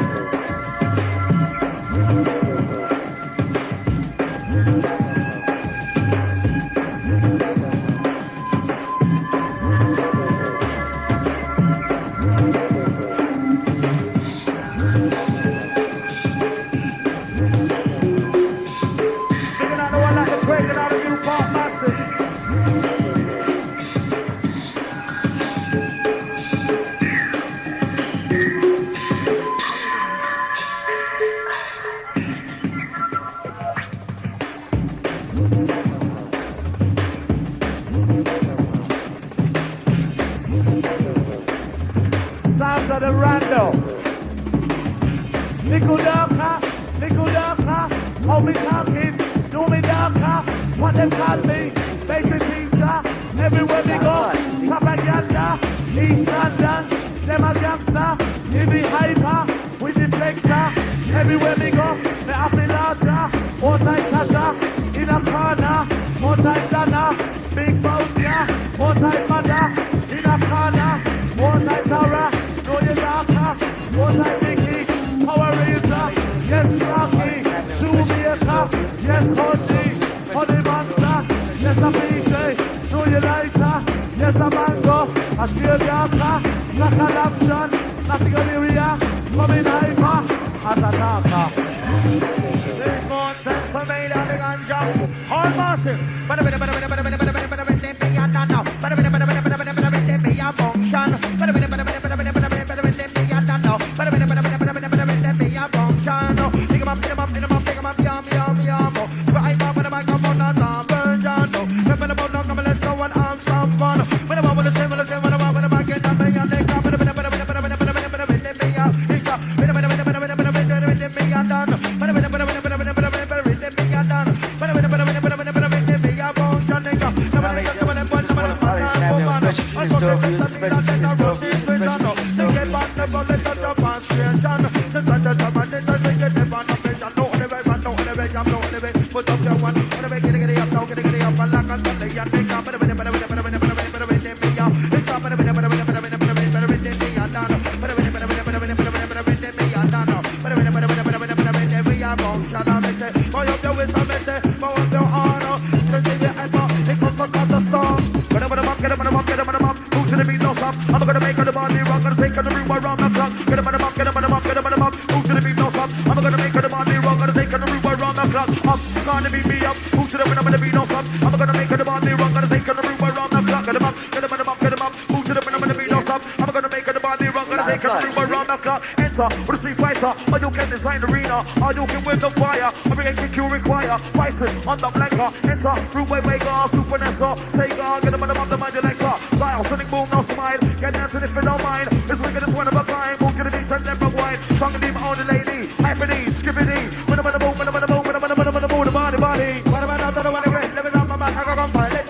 Move to the beat, no stop. I'm gonna make it about me wrong. Gonna take it around the clock. Up, gonna beat me up. Move to the rhythm of the beat, no stop. I'm gonna make it about me wrong. Gonna take it around the clock. Get 'em up, get 'em up, get 'em up. Move to the rhythm of the beat, no stop. I'm gonna make it about me wrong. Gonna take it around the clock. Enter with a street fighter. Or you can design arena. Or you can win the fire. Everything you require. Bison on the blanker. Enter through way Vega, Super Nessa. Sega, get 'em up the mind elector. Dial, sonic boom, no smile. Get dancing if you don't mind. It's wicked, it's one of a kind. Move to the beats and never wine. Tongue and deep on the lady. Hyperdy, skippity. When I'm on the move, when I'm on the move, when I'm on the move, the body. What about out of the one again? Living on my mind, I go on pilot.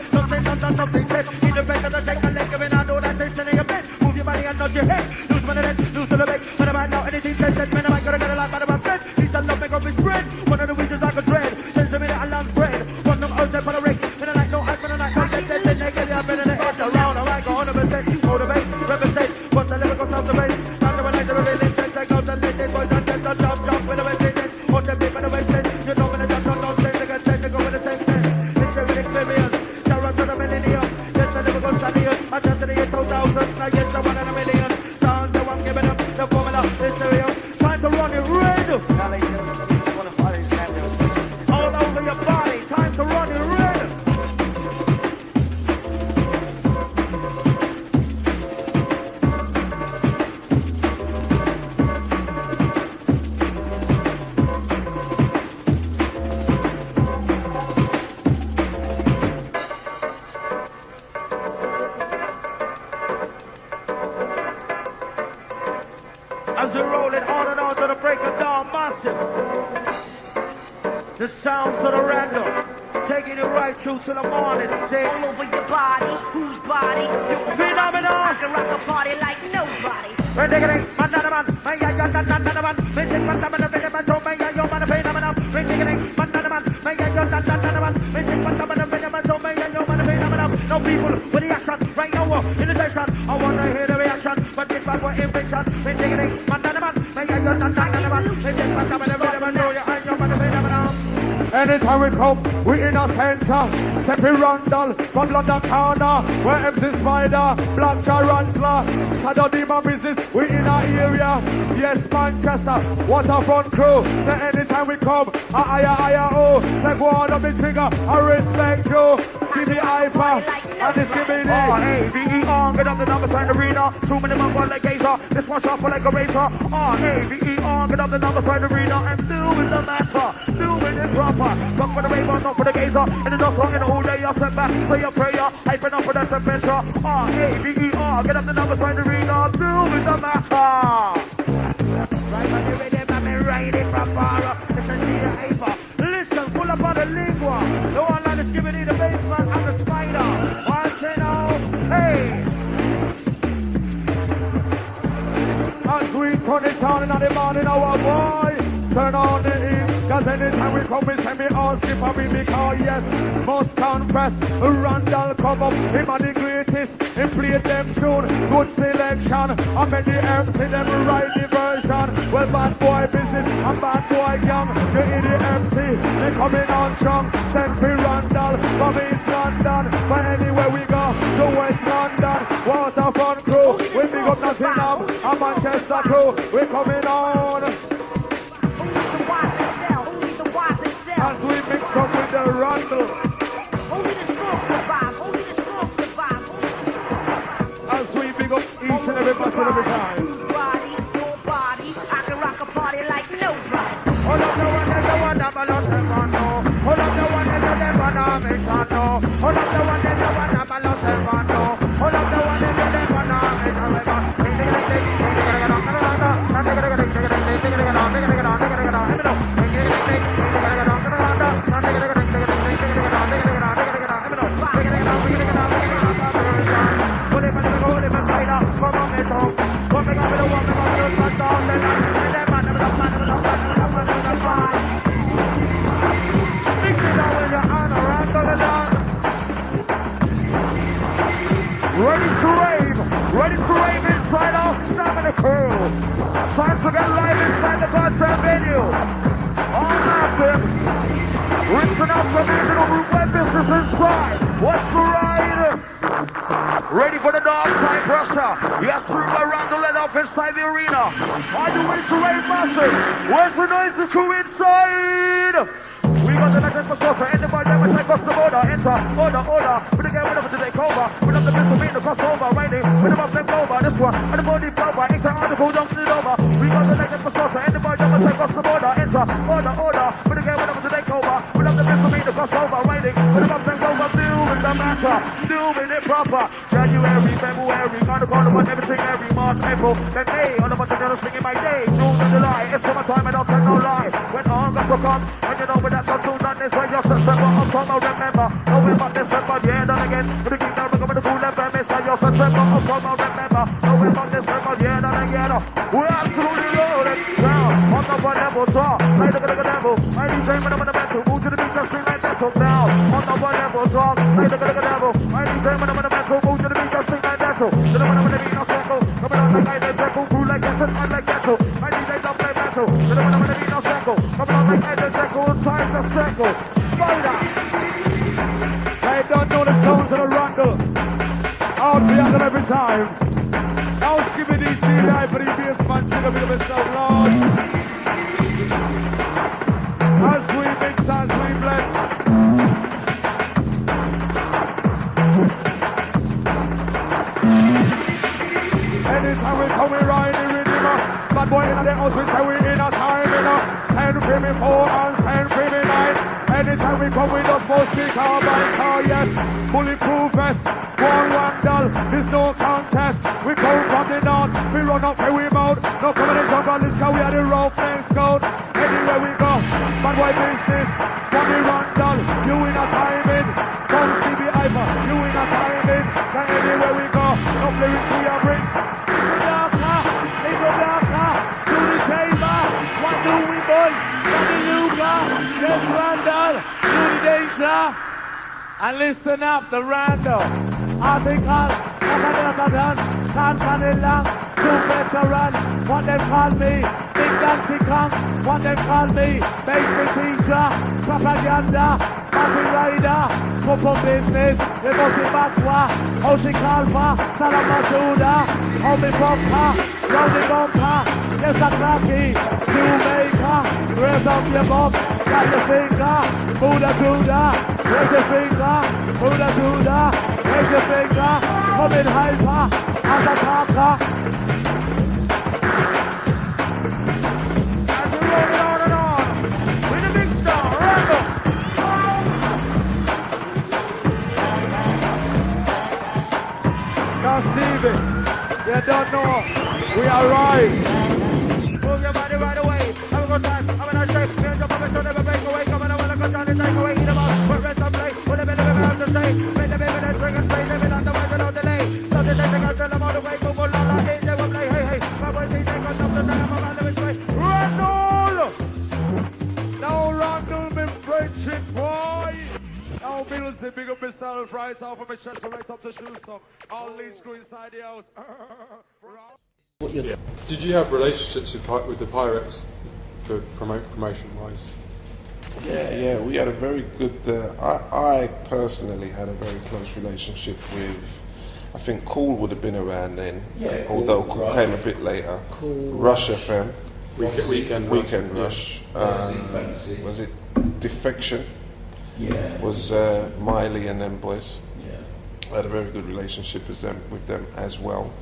Something said. Independent, I take a leg, and I know that's a sitting a bit. Move your body and nod your head. Lose one of them, lose to the leg. What about now? Anything said, man, I gotta get a lot out of my friend. He's a love, make up his spread. One of the witches I could dread. Sends a minute, I love bread. One of them, for the Rex. When I like, no, I when I like, no, then they get up in the edge around. I like 100%. Motivate, represent. What's the lyrical sound the base? Not the one the really intense. I go to let it, boys, and just a jump with the witness. What the people, the way said. You know when I just don't think they can take to go with the same thing. It's a real experience. Run to the millennium. Yes, I never go serious. I just to the year 2000. I guess the one in a million. Sounds the one giving up. The formula is serious. Time to run it red. All over your body. Time to run it red. As we roll it on and on to the break of dawn, massive. The sounds of the random, taking it right through to the morning. Say all over your body, whose body? Phenomenal. I can rock a party like nobody. We're digging it, man, man, man, man, missing man, man, man, so man, yo, man, phenomenal. We're digging it, man, man, man, missing man, man, so man, yo, man, phenomenal. No people with the action right now in the session. I wanna hear the reaction, but this bad boy invention. We're digging it, man, man, man, missing man, man, know you and your man, phenomenal. Anytime we come, we in a center. Sepi Randall from London corner. Where MC Spider, Black Tarantula, Shadow Demon business, we in our area. Yes, Manchester, waterfront crew. Say anytime we come, oh. Say go on up the trigger, I respect you. See the hyper, and this give me R-A-V-E-R, get up the number sign arena. 2 minute man one like gazer, this one sharp like a razor. R-A-V-E-R, get up the number sign arena. And do with the matter, do with it proper. Rock for the raver, not for the gazer. And the dust song in the whole day, I set back, say your prayer. Hyping up for that adventure. R-A-V-E-R, get up the number sign arena. Do with the matter. Right on the rhythm, I'm right it proper. Listen to your hyper. Listen, full up on the lingua. The one line is giving you the basement and the spider. Watch it now. Hey. As we turn it on in the morning, our boy, turn on the heat. Cause anytime we come, we send me all skip and we because yes, must confess. Randall come up, him are the greatest. He played them tune, good selection. I made the MC them write the version. Well, bad boy business and bad boy gang. You hear the MC, they coming on strong. Send me Randall from East London. But anywhere we go, to West London. Waterfront crew, we big up Nottingham. And Manchester crew, we coming on. As we mix up with the Randall. As we big up each and every person every time. Whose body, your body, I can rock a party like nobody. Hold up the one that the one that balance them no. Hold up the one that the one that make no. Hold up the one that the one that balance them no. Hold up the one that the one that make no. Ready to rave inside our stamina crew. Time to get live inside the concert venue. All massive. Rinsing out some original group web business inside. What's the ride? Ready for the dark side pressure. Yes, through my round the let off inside the arena. Why do we to rave massive? Where's the noisy crew inside? We got the legend for Sosa, anybody that will take us the border, enter, order, we get whatever to take over, we love the best to meet the crossover, riding, with the up them over, this one, and the body blower, it's an article, don't sit over, we got the legend for Sosa, anybody that will take us the border, enter, order, we get whatever to take over, we love the best to meet the crossover, riding, with the up them over, doing the matter, doing it proper, January, February, gonna call about everything, every March, April, then May, all about the girls springing my day, June and July, it's summertime and I'll tell no lie, when August will come, and you know when that's not done this way, just September, October, remember, November, December, yeah, done again, with the keep down, with the cool FM, it's like your September, October, remember, November, December, yeah, done again, we're absolutely rolling down, on the one level top, play the level, I DJ when I'm in the mental, move to the beat, just sing like that, so down, on the one level top, play the level, I DJ when I'm in the mental, move to the beat, just sing like that, so, then I'm in the beat, no circle, coming out like I did, circle, cool like that, I like that, so, I DJ don't play mental, then I'm in the beat, no circle, coming out like I did, circle, inside the circle, spider. They don't know the sounds of the rundle. Out beyond them every time. Now skipping DC live for the bass man, chill a bit of himself large. As we mix, as we blend. Anytime we come, we ride the rhythm. Bad boy in the house, we say we in a time, you know. Send for me 4 and send for me 9. Anytime we come, we just must be car by car, yes. Bulletproof vest, one randall, there's no contest. We come from the north, we run up here, we mount. No coming in jungle, this guy, we are the rough and scout. Anywhere we go, bad boy business. From the randall, you in a timing. Come see the Iver, you in a timing. Then anywhere we go, no lyrics we are bring. To the chamber, what do we boy? What do you got? Yes, Randall, do the danger. And listen up, the Randall. Article, San Vanilla, 2 veteran. What they call me, Big Nancy Kong. What they call me, basement teacher, propaganda, party rider, couple business, it must be Batwa, Ocean Calva, Salamasuda, Homie Bumper, Rounding Bumper, yes, a cracky, Jamaica, raise up your bum, got your finger, Buddha Judah, raise your finger, Buddha Judah, raise your finger, come in hyper, as a talker. As we roll it on and on, with the big star, Randall. Now Stevie, you don't know, we are right. Move your body right away, have a good time, have a nice day. Hands up on the show, never break away, come on, I wanna go down and take away, eat them up, put rest on play, put a bit of a have to say, make the baby that drink and stay, living on the way without delay. Something they think I'll tell them all the way, go, la, la, hey, they will play, hey, my boys, they take us up to them, I'm on the way. Randall! Now Randall been friendship, boy! Now Bill say big up myself right off of my chest right up to shoes some. All these screw inside the house. Did you have relationships with the Pirates for promotion wise? Yeah, we had a very good, I personally had a very close relationship with, I think Cool would have been around then, although Cool came a bit later. Cool. Rush FM. Weekend Rush. Was it Defection? Yeah. Was Miley and them boys. Yeah. I had a very good relationship with them as well.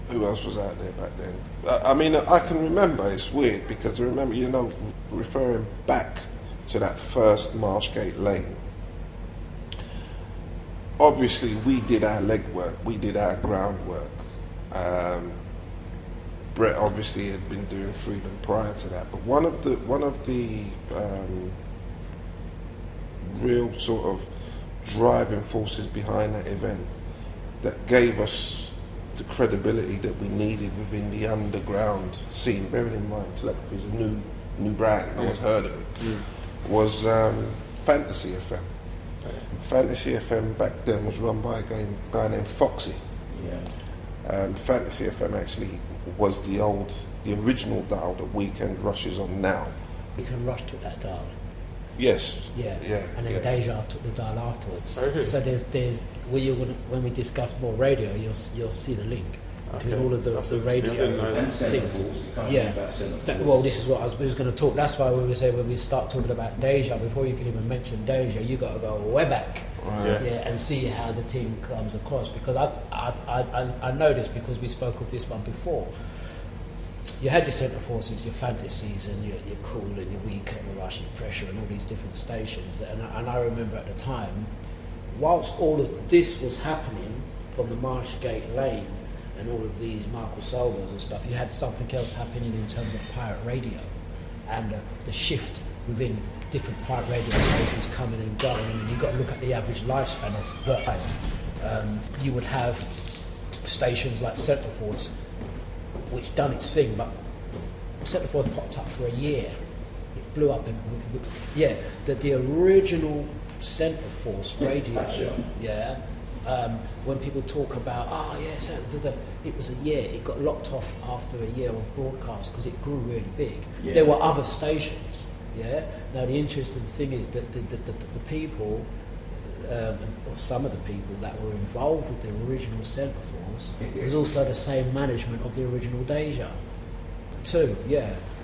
Who else was out there back then? I mean, I can remember, it's weird because I remember, you know, referring back to that first Marshgate Lane. Obviously, we did our legwork, we did our groundwork. Brett obviously had been doing Freedom prior to that, but one of the real sort of driving forces behind that event that gave us the credibility that we needed within the underground scene, bearing in mind Telepathy is a new brand, no one's heard of it, was Fantasy FM. Fantasy FM back then was run by a guy named Foxy. Fantasy FM actually was the original dial that Weekend Rush is on now. Weekend Rush took that dial. Yes. Yeah. And then Deja took the dial afterwards. Okay. So there's when we discuss more radio, you'll see the link between all of the radio and things. Yeah. Well, this is what I was going to talk. That's why we say when we start talking about Deja, before you can even mention Deja, you got to go way back, and see how the team comes across. Because I know this because we spoke of this one before. You had your centre forces, your fantasies, and your cool and your weekend, your Russian pressure, and all these different stations. And I remember at the time, whilst all of this was happening from the Marshgate Lane and all of these Michael Solvers and stuff, you had something else happening in terms of pirate radio and the shift within different pirate radio stations coming and going. I mean, you've got to look at the average lifespan of the time. You would have stations like Centreforce, which done its thing, but Centreforce popped up for a year. It blew up, the original Centreforce radio, when people talk about, it was a year, it got locked off after a year of broadcast because it grew really big. Yeah. There were other stations, Now the interesting thing is that the people, or some of the people that were involved with the original Centreforce was also the same management of the original Deja too,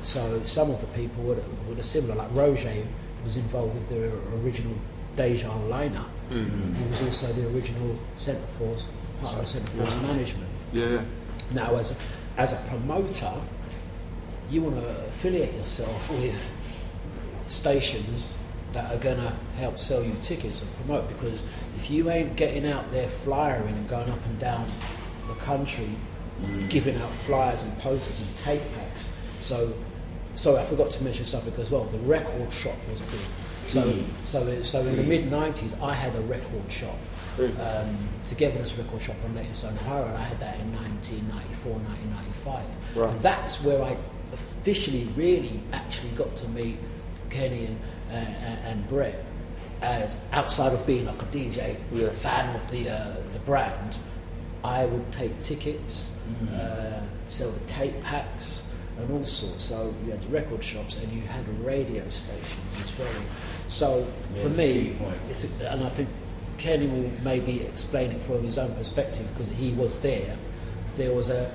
So some of the people were similar, like Roger was involved with the original Deja lineup. Mm-hmm. He was also the original Centreforce, part of the Centreforce management. Yeah. Now, as a promoter, you want to affiliate yourself with stations that are going to help sell you tickets and promote, because if you ain't getting out there flyering and going up and down the country, giving out flyers and posters and tape packs. So I forgot to mention something as well. The record shop was a thing. So in the mid-90s, I had a record shop, Togetherness Record Shop on Leytonstone Highway, and I had that in 1994, 1995. Right. And that's where I officially, really, actually got to meet Kenny and Brett, as outside of being like a DJ, fan of the brand. I would take tickets, sell the tape packs, and all sorts. So you had the record shops and you had radio stations as well. So for me, and I think Kenny will maybe explain it from his own perspective because he was there. There was a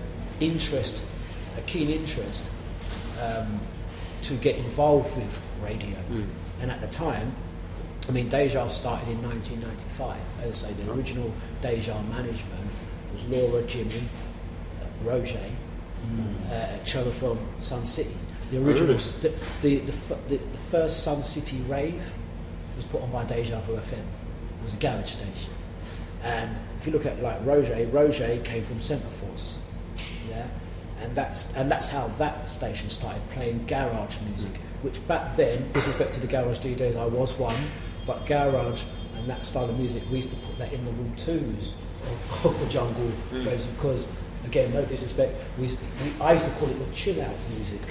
keen interest to get involved with radio. And at the time, I mean, Deja started in 1995. As I say, the original Deja management was Laura, Jimmy, Roger, Trevor from Sun City. The original, the first Sun City rave was put on by Deja-Vu FM. It was a garage station. And if you look at like Roger came from Centreforce, and that's how that station started playing garage music, which back then, with respect to the garage DJs, I was one, but garage and that style of music, we used to put that in the room twos of the jungle raves, because again, no disrespect, I used to call it the chill out music.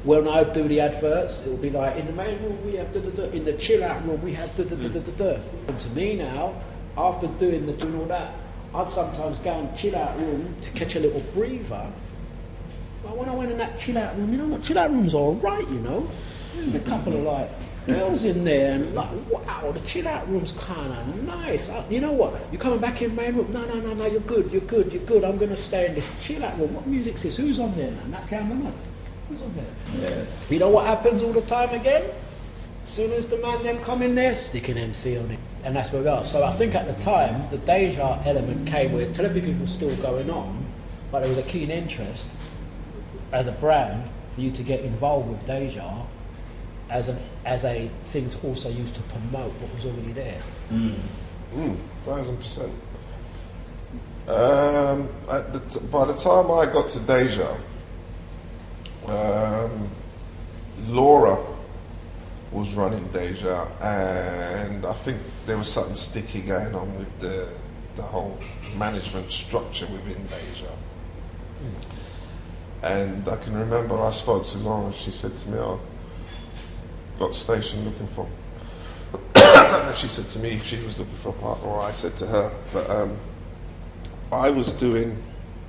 When I do the adverts, it will be like, in the main room we have da-da-da, in the chill out room we have da-da-da-da-da. And to me now, after doing all that, I'd sometimes go and chill out room to catch a little breather. But when I went in that chill out room, you know what, chill out room's alright, you know. There's a couple of like girls in there and like, wow, the chill out room's kinda nice. You know what, you're coming back in main room, no, you're good, I'm gonna stay in this chill out room. What music's this? Who's on there now? That cameraman? Who's on there? You know what happens all the time again? As soon as the man them come in there, stick an MC on it. And that's where we are. So I think at the time, the Deja element came where Telepathy was still going on, but there was a keen interest as a brand for you to get involved with Deja as a thing to also use to promote what was already there. 1000%. By the time I got to Deja, Laura was running Deja, and I think there was something sticky going on with the whole management structure within Deja. And I can remember I spoke to Laura and she said to me, got a station looking for, I don't know if she said to me if she was looking for a partner or I said to her, but I was doing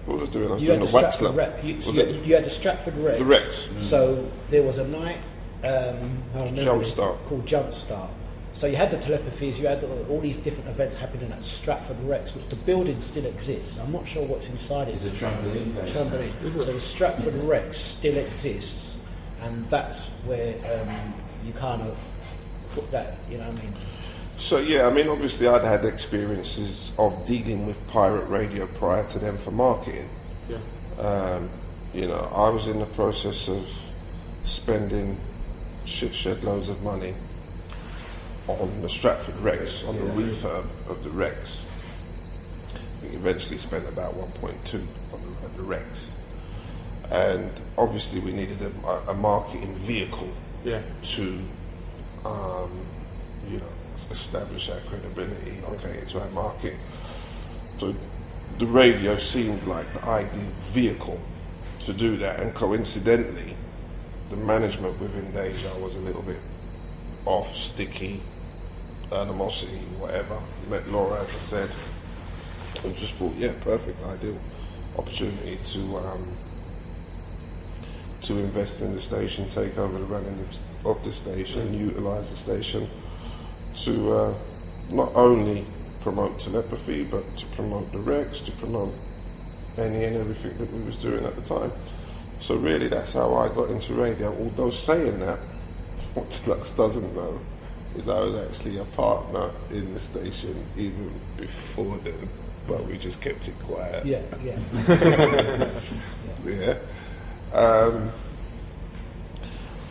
the Wax Club. You had the Stratford Rex. The Rex. So there was a night, Jumpstart. called Jumpstart. So you had the Telepathies, you had all these different events happening at Stratford Rex, which the building still exists. I'm not sure what's inside it. It's a trampoline place. Trampoline. So the Stratford Rex still exists, and that's where you kind of put that, you know what I mean? So yeah, I mean, obviously I'd had experiences of dealing with pirate radio prior to them for marketing. Yeah. You know, I was in the process of spending shed loads of money on the Stratford Rex, on the refurb of the Rex. We eventually spent about 1.2 on the Rex. And obviously we needed a marketing vehicle to, you know, establish our credibility, okay, to our market. So the radio seemed like the ideal vehicle to do that, and coincidentally, the management within Deja was a little bit off, sticky, animosity, whatever. Met Laura, as I said, and just thought, yeah, perfect, ideal opportunity to invest in the station, take over the running of the station, utilise the station to not only promote Telepathy, but to promote the Rex, to promote any and everything that we was doing at the time. So really that's how I got into radio, although saying that, what Dlux doesn't know is I was actually a partner in the station even before then, but we just kept it quiet. Yeah.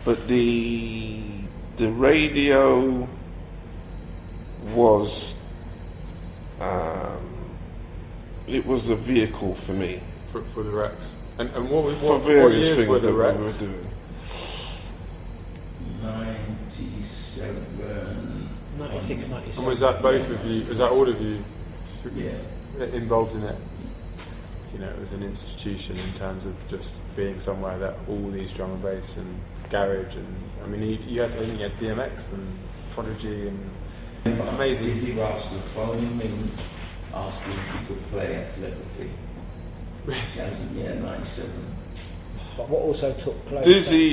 But the radio was it was a vehicle for me for the Rex. And what various years things were the that Rex? we were doing. 97, 96, 97. And was that both of you? Was that all of you? Involved in it? You know, it was an institution in terms of just being somewhere that all these drum and bass and garage and I mean, you had DMX and Prodigy and amazing. Dizzy Rascal phoning me, asking if he could play at Telepathy. That was 97. But what also took place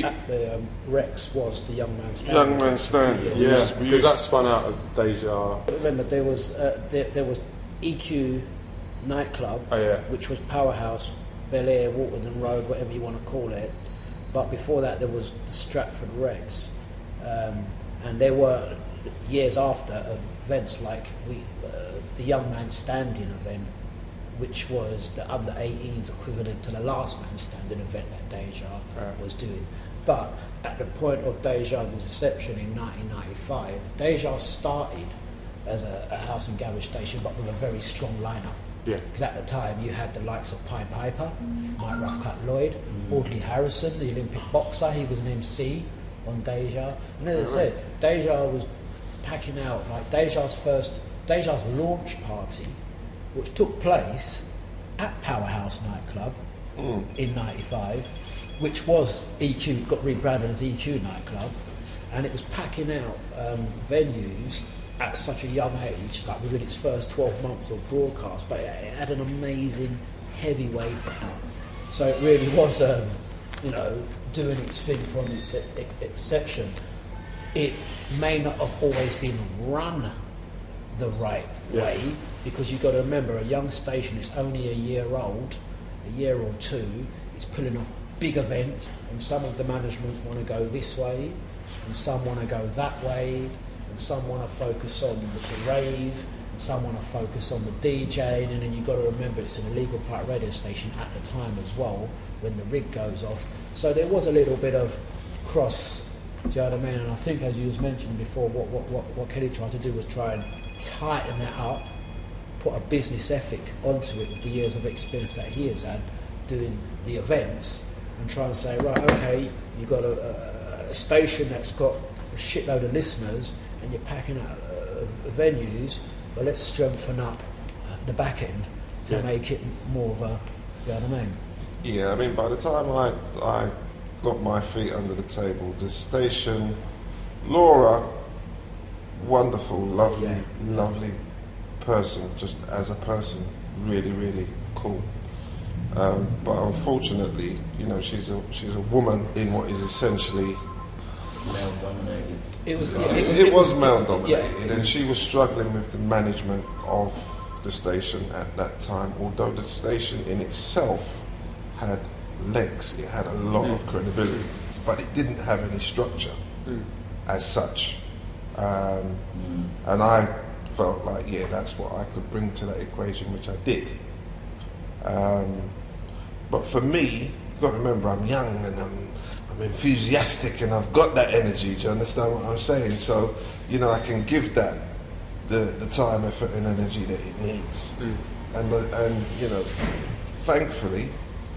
at the Rex was the Young Man Standing. Young Man Standing. Yeah, because that spun out of Deja. Remember, there was EQ nightclub, which was Powerhouse, Bel Air, Waterden Road, whatever you want to call it. But before that, there was the Stratford Rex, and there were years after events like the Young Man Standing event, which was the under 18s equivalent to the Last Man Standing event that Deja was doing. But at the point of Deja's inception in 1995, Deja started as a house and garage station, but with a very strong lineup. Yeah. Because at the time you had the likes of Pied Piper, Mike Roughcut Lloyd, Audley Harrison, the Olympic boxer. He was an MC on Deja. And as I said, Deja was packing out like Deja's launch party, which took place at Powerhouse nightclub in 95, which was EQ, got rebranded as EQ nightclub, and it was packing out venues at such a young age, like within its first 12 months of broadcast, but it had an amazing heavyweight. So it really was, doing its thing from its inception. It may not have always been run the right way, because you've got to remember, a young station is only a year old, a year or two, it's pulling off big events, and some of the management want to go this way, and some want to go that way, and some want to focus on the rave, and some want to focus on the DJing, and then you've got to remember it's an illegal pirate radio station at the time as well, when the rig goes off. So there was a little bit of cross, do you know what I mean? And I think, as you was mentioning before, what Kelly tried to do was try and tighten that up, put a business ethic onto it with the years of experience that he has had doing the events, and try and say, right, okay, you've got a station that's got a shitload of listeners and you're packing out venues, but let's strengthen up the back end to make it more of a, you know what I mean? Yeah, I mean, by the time I got my feet under the table, the station, Laura, wonderful, lovely person, just as a person, really, really cool. But unfortunately, she's a woman in what is essentially male dominated. It was male dominated, and she was struggling with the management of the station at that time. Although the station in itself had legs, it had a lot of credibility, but it didn't have any structure as such. And I felt like, that's what I could bring to that equation, which I did. But for me, you've got to remember, I'm young and I'm enthusiastic and I've got that energy. Do you understand what I'm saying? So, I can give that the time, effort and energy that it needs. And thankfully,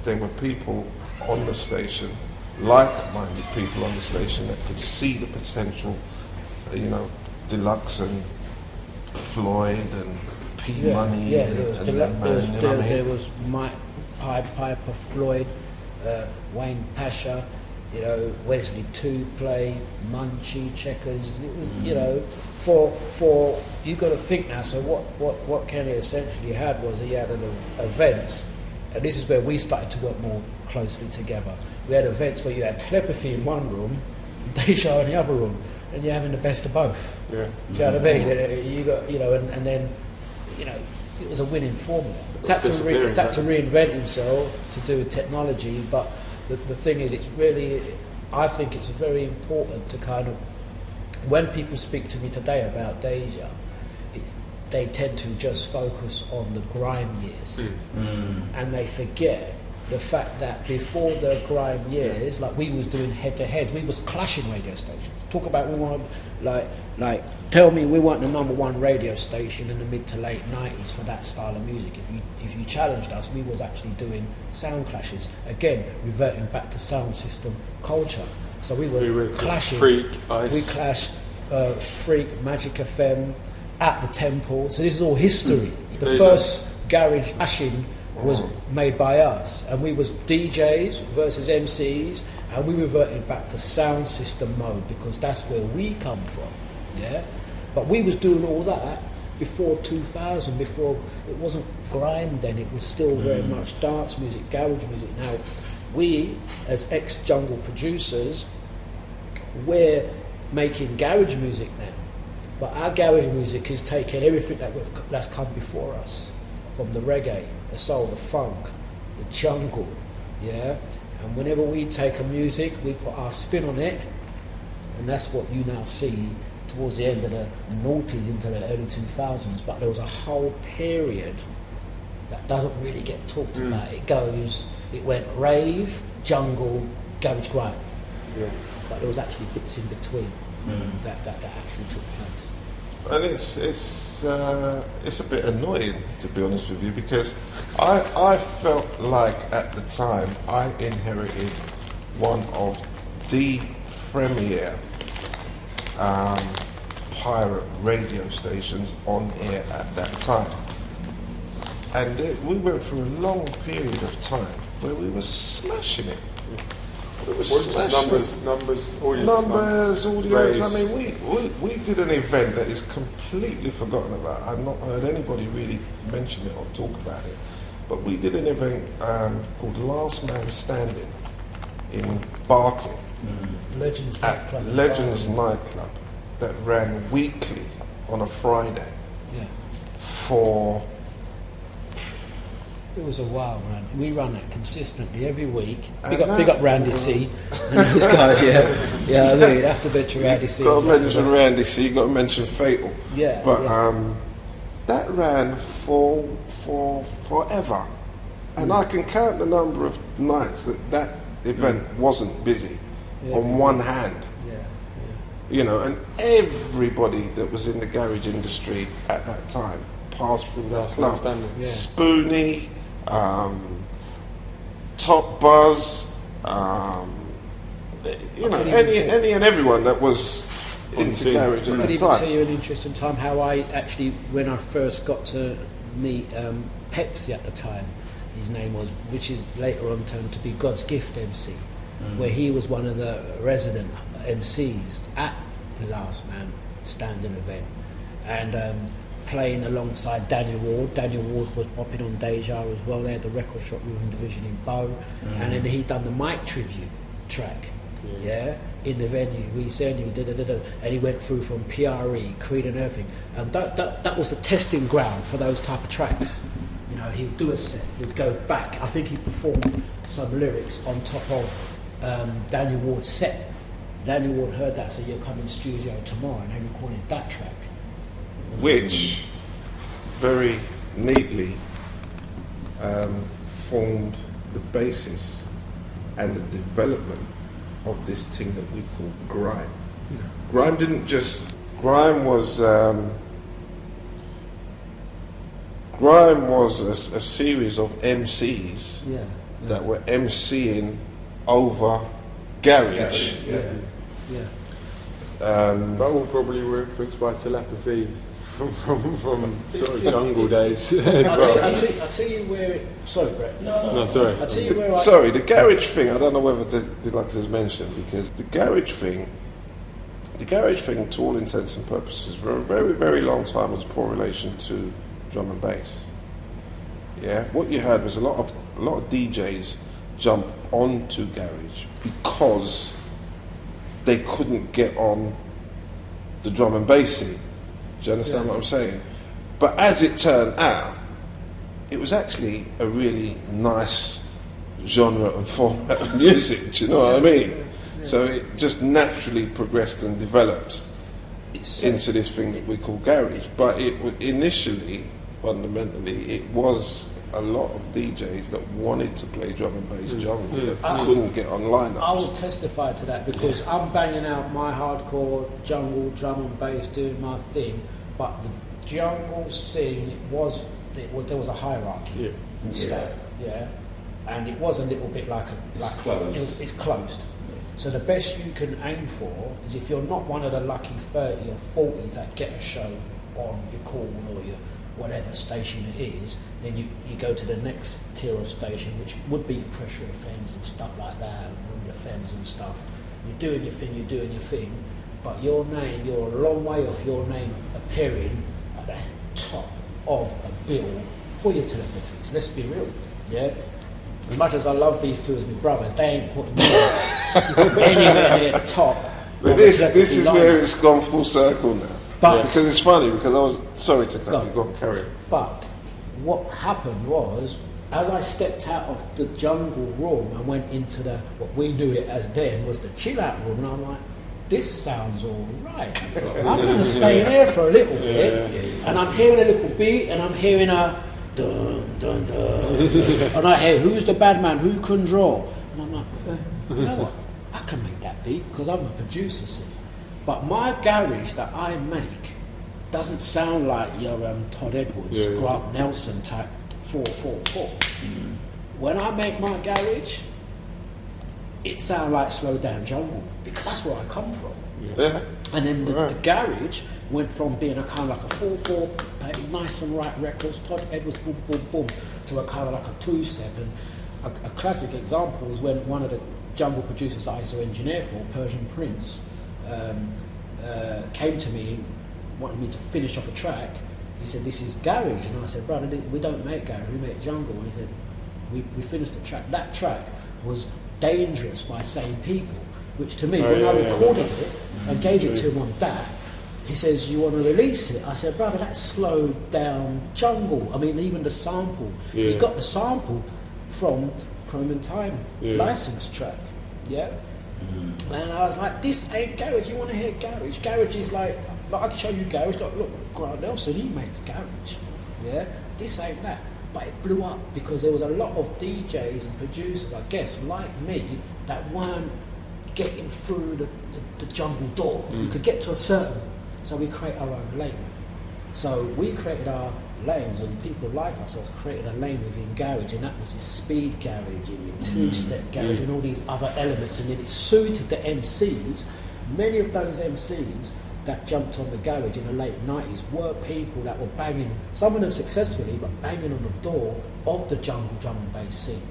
there were people on the station, like-minded people on the station that could see the potential, Dlux and Floyd and P Money there was Mike Piper, Floyd, Wayne Pasha, Wesley Two Play, Munchie, Checkers. It was, for you got to think now. So what Kenny essentially had was he had events, and this is where we started to work more closely together. We had events where you had Telepathy in one room, Deja in the other room, and you're having the best of both. Yeah. Do you know what I mean? You got, and then, it was a winning formula. It's had to reinvent himself to do with technology, but the thing is, I think it's very important to kind of, when people speak to me today about Deja, they tend to just focus on the grime years, and they forget the fact that before the grime years, like we was doing head-to-head, we was clashing radio stations. Talk about we want tell me we weren't the number one radio station in the mid to late 90s for that style of music. If you challenged us, we was actually doing sound clashes. Again, reverting back to sound system culture. So we were clashing. Freak, Ice. We clashed Freak, Magic FM, at the Temple. So this is all history. The first garage clashing was made by us, and we was DJs versus MCs, and we reverted back to sound system mode because that's where we come from. But we was doing all that before 2000, before it wasn't grime then, it was still very much dance music, garage music. Now we as ex-jungle producers, we're making garage music now, but our garage music is taking everything that's come before us, from the reggae, the soul, the funk, the jungle, and whenever we take a music, we put our spin on it, and that's what you now see towards the end of the noughties into the early 2000s. But there was a whole period that doesn't really get talked about. It went rave, jungle, garage grime, but there was actually bits in between that actually took place. And it's a bit annoying, to be honest with you, because I felt like at the time I inherited one of the premier pirate radio stations on air at that time. And we went through a long period of time where we were smashing it. Numbers, audience. Raves. I mean, we did an event that is completely forgotten about. I've not heard anybody really mention it or talk about it. But we did an event called Last Man Standing in Barking. Legends Nightclub that ran weekly on a Friday for... It was a while, man. We run that consistently every week. Big up Randy C. and those guys, I mean, have to mention Randy C. Got to mention Randy C. Got to mention Fatal. But that ran for forever, and I can count the number of nights that event wasn't busy on one hand. And everybody that was in the garage industry at that time passed through that club. Spoonie, Top Buzz, any and everyone that was into garage at that time. I could even tell you an interesting time how I actually, when I first got to meet Pepsi at the time, his name was, which is later on turned to be God's Gift MC, where he was one of the resident MCs at the Last Man Standing event, and playing alongside Daniel Ward. Daniel Ward was popping on Deja as well. They had the record shop room division in Bow, and then he done the Mike tribute track. Yeah, in the venue, we send you, and he went through from PRE, Creed and everything, and that was the testing ground for those type of tracks. You know, he'd do a set, he'd go back. I think he performed some lyrics on top of Daniel Ward's set. Daniel Ward heard that, said, "You're coming studio tomorrow," and they recorded that track. Which very neatly formed the basis and the development of this thing that we call grime. Yeah. Grime was a series of MCs that were MCing over garage. That all probably were influenced by Telepathy from sort of jungle days as well. I'll tell you where it... Sorry, Brett. No, sorry. I'll tell you where Sorry, the garage thing, I don't know whether Dlux has mentioned, because the garage thing, to all intents and purposes, for a very, very long time was poor relation to drum and bass. Yeah, what you had was a lot of DJs jump onto garage because they couldn't get on the drum and bass scene. Do you understand what I'm saying? But as it turned out, it was actually a really nice genre and format of music. Do you know what I mean? So it just naturally progressed and developed into this thing that we call garage. But it initially, fundamentally, it was a lot of DJs that wanted to play drum and bass jungle that couldn't get on lineups. I will testify to that because I'm banging out my hardcore jungle drum and bass, doing my thing, but the jungle scene there was a hierarchy. And it was a little bit like closed. It's closed. So the best you can aim for is, if you're not one of the lucky 30 or 40 that get a show on your call or your whatever station it is, then you go to the next tier of station, which would be Pressure FMs and stuff like that, and Rude FMs and stuff. You're doing your thing, but your name, you're a long way off your name appearing at the top of a bill for your telepathies. Let's be real, yeah? As much as I love these two as my brothers, they ain't putting me anywhere near the top. But this is where it's gone full circle now. But because it's funny, because I was sorry to cut you, go on, carry on. But what happened was, as I stepped out of the jungle room and went into what we knew it as then was the chill out room, and I'm like, this sounds all right. I'm going to stay there for a little bit, and I'm hearing a little beat, and I'm hearing a dun dun dun, and I hear, who's the bad man, who can draw, and I'm like, you know what, I can make that beat because I'm a producer, see. But my garage that I make doesn't sound like your Todd Edwards, Grant Nelson type 444. When I make my garage, it sounds like Slow Down Jungle, because that's where I come from. And then the garage went from being a kind of like a 4/4, nice and right records, Todd Edwards, boom, boom, boom, to a kind of like a two-step. And a classic example is when one of the jungle producers I used to engineer for, Persian Prince, came to me, wanted me to finish off a track. He said, "This is garage," and I said, "Brother, we don't make garage, we make jungle." And he said, we finished the track. That track was Dangerous by Same People, which to me, when I recorded it and gave it to him on that, he says, "You want to release it?" I said, "Brother, that's slowed down jungle." I mean, even the sample, he got the sample from Chrome and Time license track, and I was like, this ain't garage, you want to hear garage? Garage is like I can show you garage, look, Grant Nelson, he makes garage, this ain't that. But it blew up because there was a lot of DJs and producers, I guess, like me, that weren't getting through the jungle door. You could get to a certain, so we create our own lane. So we created our lanes, and people like ourselves created a lane within garage, and that was your speed garage and your two-step garage and all these other elements, and then it suited the MCs. Many of those MCs that jumped on the garage in the late 90s were people that were banging, some of them successfully, but banging on the door of the jungle drum and bass scene.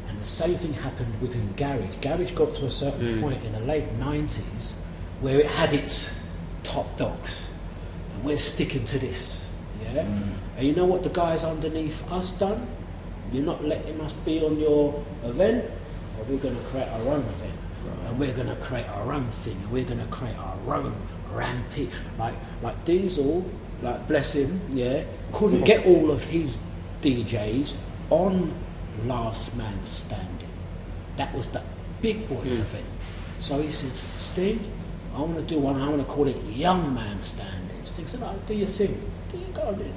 And the same thing happened within garage. Garage got to a certain point in the late 90s where it had its top dogs, and we're sticking to this. And you know what the guys underneath us done? You're not letting us be on your event, or we're going to create our own event. and we're going to create our own thing, and we're going to create our own rampage. Like Diesel, like bless him, yeah, couldn't get all of his DJs on Last Man Standing. That was the big boys event. So he said, Sting, I want to do one, I want to call it Young Man Standing. Sting said, oh, do your thing.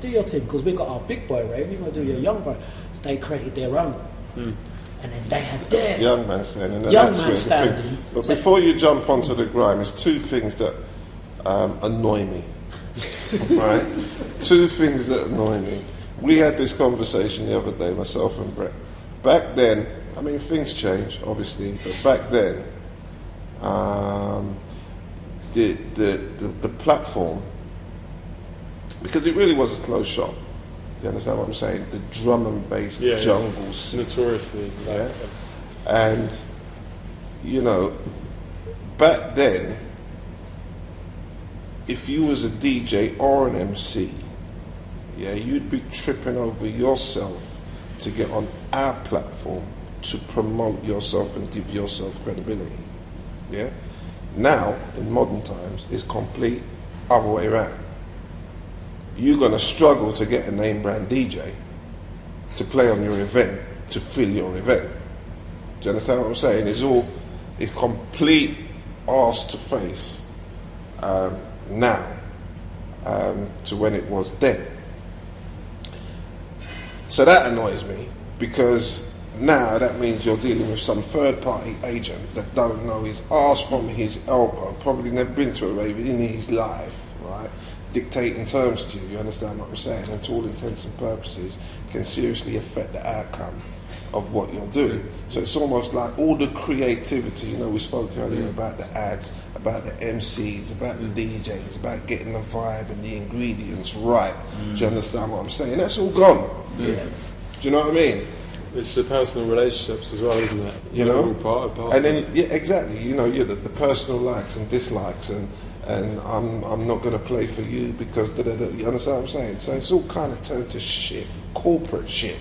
Do your thing, because we got our big boy rave, we're going to do your young boy. So they created their own. And then they have their Young Man Standing. And Young that's Man where Standing. But so, before you jump onto the grime, there's two things that annoy me. Right? Two things that annoy me. We had this conversation the other day, myself and Brett. Back then, I mean, things change, obviously, but back then, the platform, because it really was a closed shop. You understand what I'm saying? The drum and bass jungle scene. Notoriously. Yeah. And, you know, back then, if you was a DJ or an MC, yeah, you'd be tripping over yourself to get on our platform to promote yourself and give yourself credibility. Yeah? Now, in modern times, it's complete other way around. You're going to struggle to get a name brand DJ to play on your event, to fill your event. Do you understand what I'm saying? It's complete arse to face now to when it was then. So that annoys me, because now that means you're dealing with some third party agent that don't know his arse from his elbow, probably never been to a rave in his life, right? Dictating terms to you, you understand what I'm saying, and to all intents and purposes can seriously affect the outcome of what you're doing. So it's almost like all the creativity, you know, we spoke earlier about the ads, about the MCs, about the DJs, about getting the vibe and the ingredients right. Do you understand what I'm saying? That's all gone. Do you know what I mean? It's the personal relationships as well, isn't it? You know, all part and then exactly. You know, the personal likes and dislikes, and I'm not going to play for you because you understand what I'm saying? So it's all kind of turned to shit, corporate shit,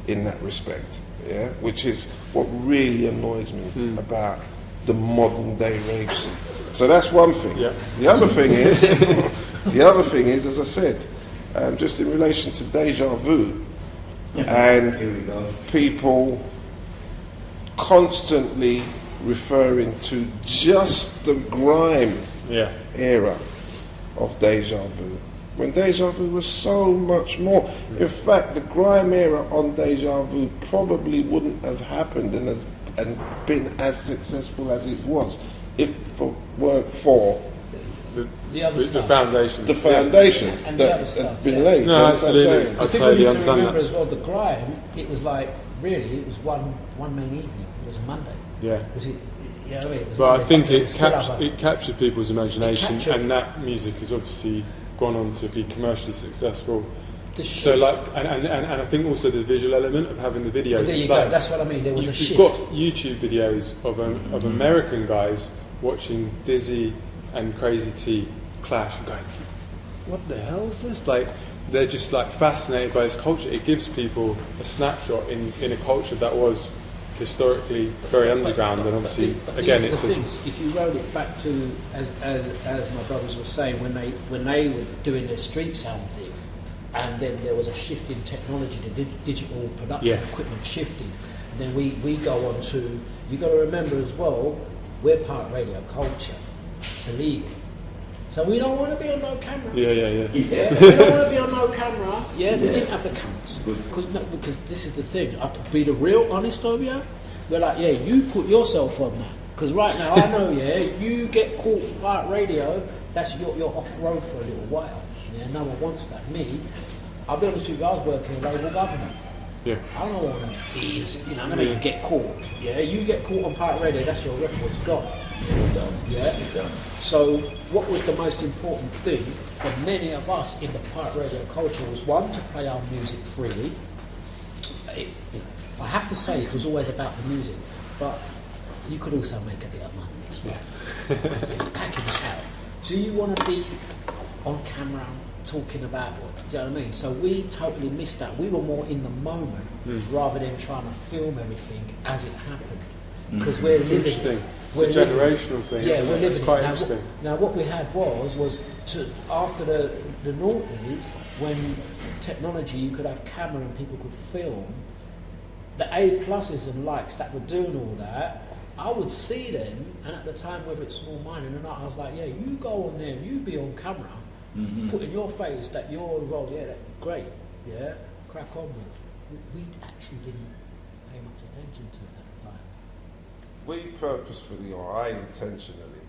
in that respect. Yeah, which is what really annoys me about the modern day rave scene. So that's one thing. Yeah. The other thing is, as I said, just in relation to Deja-Vu. And people constantly referring to just the grime era of Deja-Vu, when Deja-Vu was so much more. In fact, the grime era on Deja-Vu probably wouldn't have happened and been as successful as it was if it weren't for the foundation. The foundation and that had been laid. No, absolutely. I think we need to remember as well, the grime, it was like, really, it was one main evening. It was Monday. Yeah. Was it? Yeah, I mean, it was but Monday, I think but it captured people's imagination, and that music has obviously gone on to be commercially successful. So like, and I think also the visual element of having the videos. But there you go. That's what I mean. There was a shift. You've got YouTube videos of American guys watching Dizzy and Crazy T clash and going, what the hell is this? Like, they're just like fascinated by this culture. It gives people a snapshot in a culture that was historically very underground, and obviously if you roll it back to as my brothers were saying, when they were doing their street sound thing, and then there was a shift in technology, the digital production equipment shifted, and then we go on to, you got to remember as well, we're part radio culture. It's illegal. So we don't want to be on no camera. Yeah. We don't want to be on no camera. We didn't have the cameras. Because this is the thing. To be the real honest of you, we're like, you put yourself on that. Because right now, I know, you get caught for part radio, that's you're off road for a little while. Yeah, no one wants that. Me, I'll be honest with you, I was working in local government. Yeah. I don't know what that is, you know, I'm going to get caught. Yeah, you get caught on pirate radio, that's your record's gone. You're done. Yeah? You're done. So, what was the most important thing for many of us in the pirate radio culture was, one, to play our music freely. I have to say, it was always about the music, but you could also make a bit of money as well. Because if you're packing it out, do you want to be on camera talking about what, do you know what I mean? So we totally missed that. We were more in the moment rather than trying to film everything as it happened. because we're It's living. interesting. We're It's a generational thing. Yeah, isn't we're it? living. It's quite now, interesting. Now, what we had was after the noughties, when technology, you could have camera and people could film. The A+s and likes that were doing all that, I would see them, and at the time, whether it's small mining or not, I was like, yeah, you go on there, you be on camera, put in your face that you're involved. Yeah, that's great. Yeah, crack on with. We actually didn't pay much attention to it at the time. We purposefully, or I intentionally,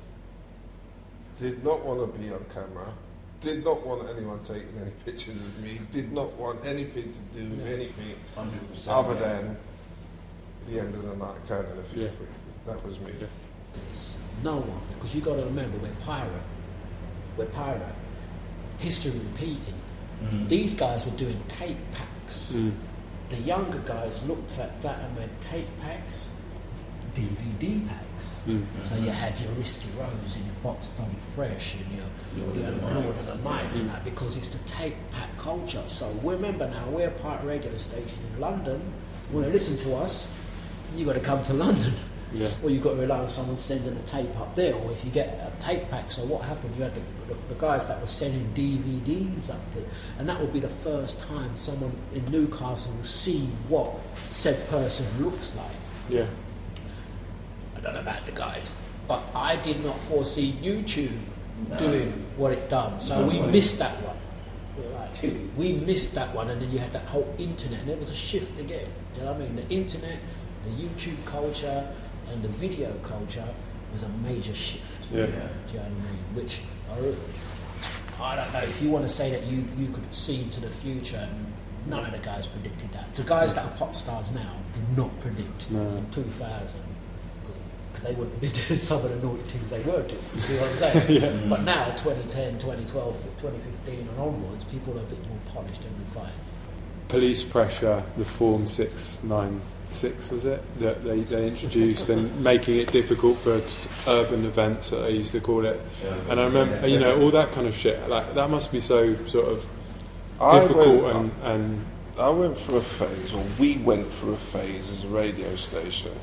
did not want to be on camera, did not want anyone taking any pictures of me, did not want anything to do with anything 100%, other than the end of the night counting a few Yeah. quid. That was me. No one, because you got to remember, we're pirate. History repeating. These guys were doing tape packs. The younger guys looked at that and went, tape packs, DVD packs. So you had your Risky Rose in your Box Bloody Fresh and your Lord of the Mics and that, because it's the tape pack culture. So remember now, we're a pirate radio station in London. You want to listen to us, you got to come to London. Yeah. Or you've got to rely on someone sending a tape up there, or if you get a tape pack. So what happened, you had the guys that were sending DVDs up there, and that would be the first time someone in Newcastle will see what said person looks like. Yeah. I don't know about the guys, but I did not foresee YouTube doing what it done. So we missed that one. We missed that one, and then you had that whole internet, and it was a shift again. Do you know what I mean? The internet, the YouTube culture, and the video culture was a major shift. Yeah. Do you know what I mean? Which I don't know if you want to say that you could see into the future. And none of the guys predicted that. The guys that are pop stars now did not predict in 2000, because they wouldn't have been doing some of the naughty things they were doing. You see what I'm saying? But now, 2010, 2012, 2015 and onwards, people are a bit more polished and refined. Police pressure, the Form 696, was it, that they introduced, and making it difficult for urban events, that they used to call it. And I remember, all that kind of shit, like, that must be so sort of difficult. I went through a phase, or we went through a phase as a radio station,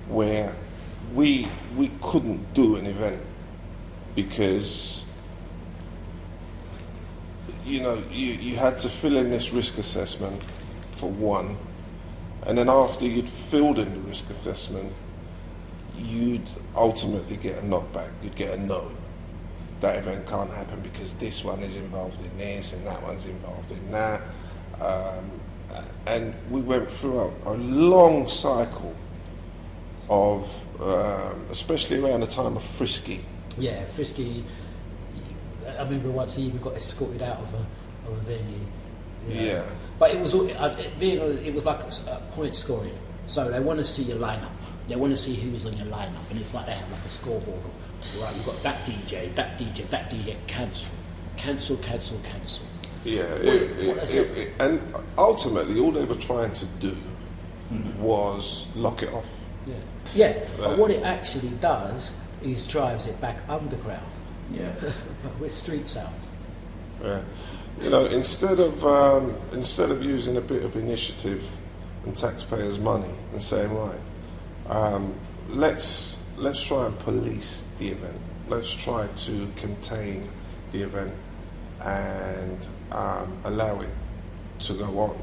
where we couldn't do an event because you had to fill in this risk assessment for one, and then after you'd filled in the risk assessment, you'd ultimately get a knockback. You'd get a no. That event can't happen because this one is involved in this and that one's involved in that. And we went through a long cycle of, especially around the time of Frisky. Yeah, Frisky. I remember once he even got escorted out of a venue. Yeah. But it was like a point scoring. So they want to see your lineup. They want to see who was on your lineup, and it's like they have like a scoreboard. Right, you've got that DJ, cancel. Yeah, and ultimately all they were trying to do was lock it off. Yeah, but what it actually does is drives it back underground. Yeah, with street sounds. Yeah, instead of using a bit of initiative and taxpayers' money and saying, right, let's try and police the event. Let's try to contain the event and allow it to go on.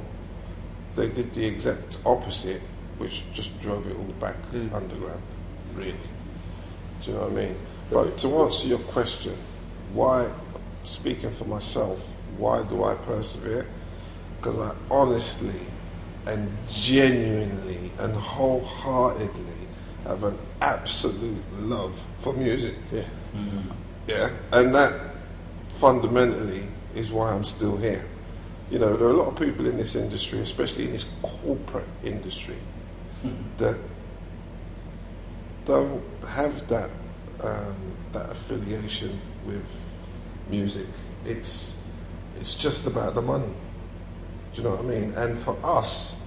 They did the exact opposite, which just drove it all back underground, really. Do you know what I mean? But to answer your question, why, speaking for myself, why do I persevere? Because I honestly and genuinely and wholeheartedly have an absolute love for music. Yeah. Yeah, and that fundamentally is why I'm still here. There are a lot of people in this industry, especially in this corporate industry, that don't have that affiliation with music. It's just about the money. Do you know what I mean? And for us,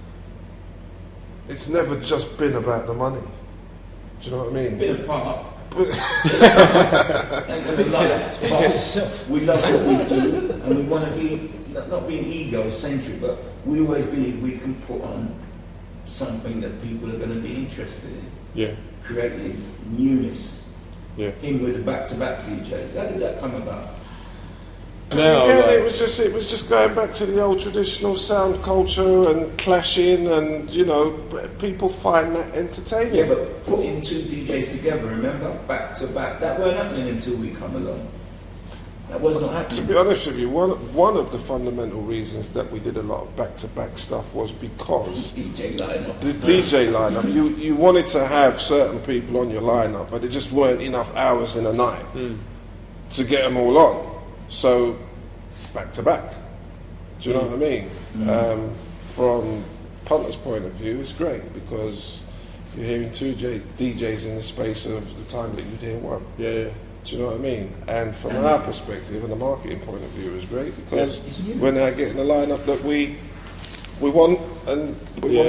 it's never just been about the money. Do you know what I mean? Been a part. We love what we do, and we want to be not being egocentric, but we always believe we can put on something that people are going to be interested in. Yeah. Creative newness. Yeah. In with the back-to-back DJs. How did that come about? No, again, it was just going back to the old traditional sound culture and clashing, and you know, people find that entertaining. Yeah, but putting two DJs together, remember, back to back, that weren't happening until we come along. That was not happening. To be honest with you, one of the fundamental reasons that we did a lot of back-to-back stuff was because DJ lineup. The DJ lineup. You wanted to have certain people on your lineup, but there just weren't enough hours in a night to get them all on. So back to back. Do you know what I mean? From Punter's point of view, it's great because you're hearing two DJs in the space of the time that you'd hear one. Yeah. Do you know what I mean? And from our perspective and the marketing point of view, it's great because we're now getting a lineup that we want and we want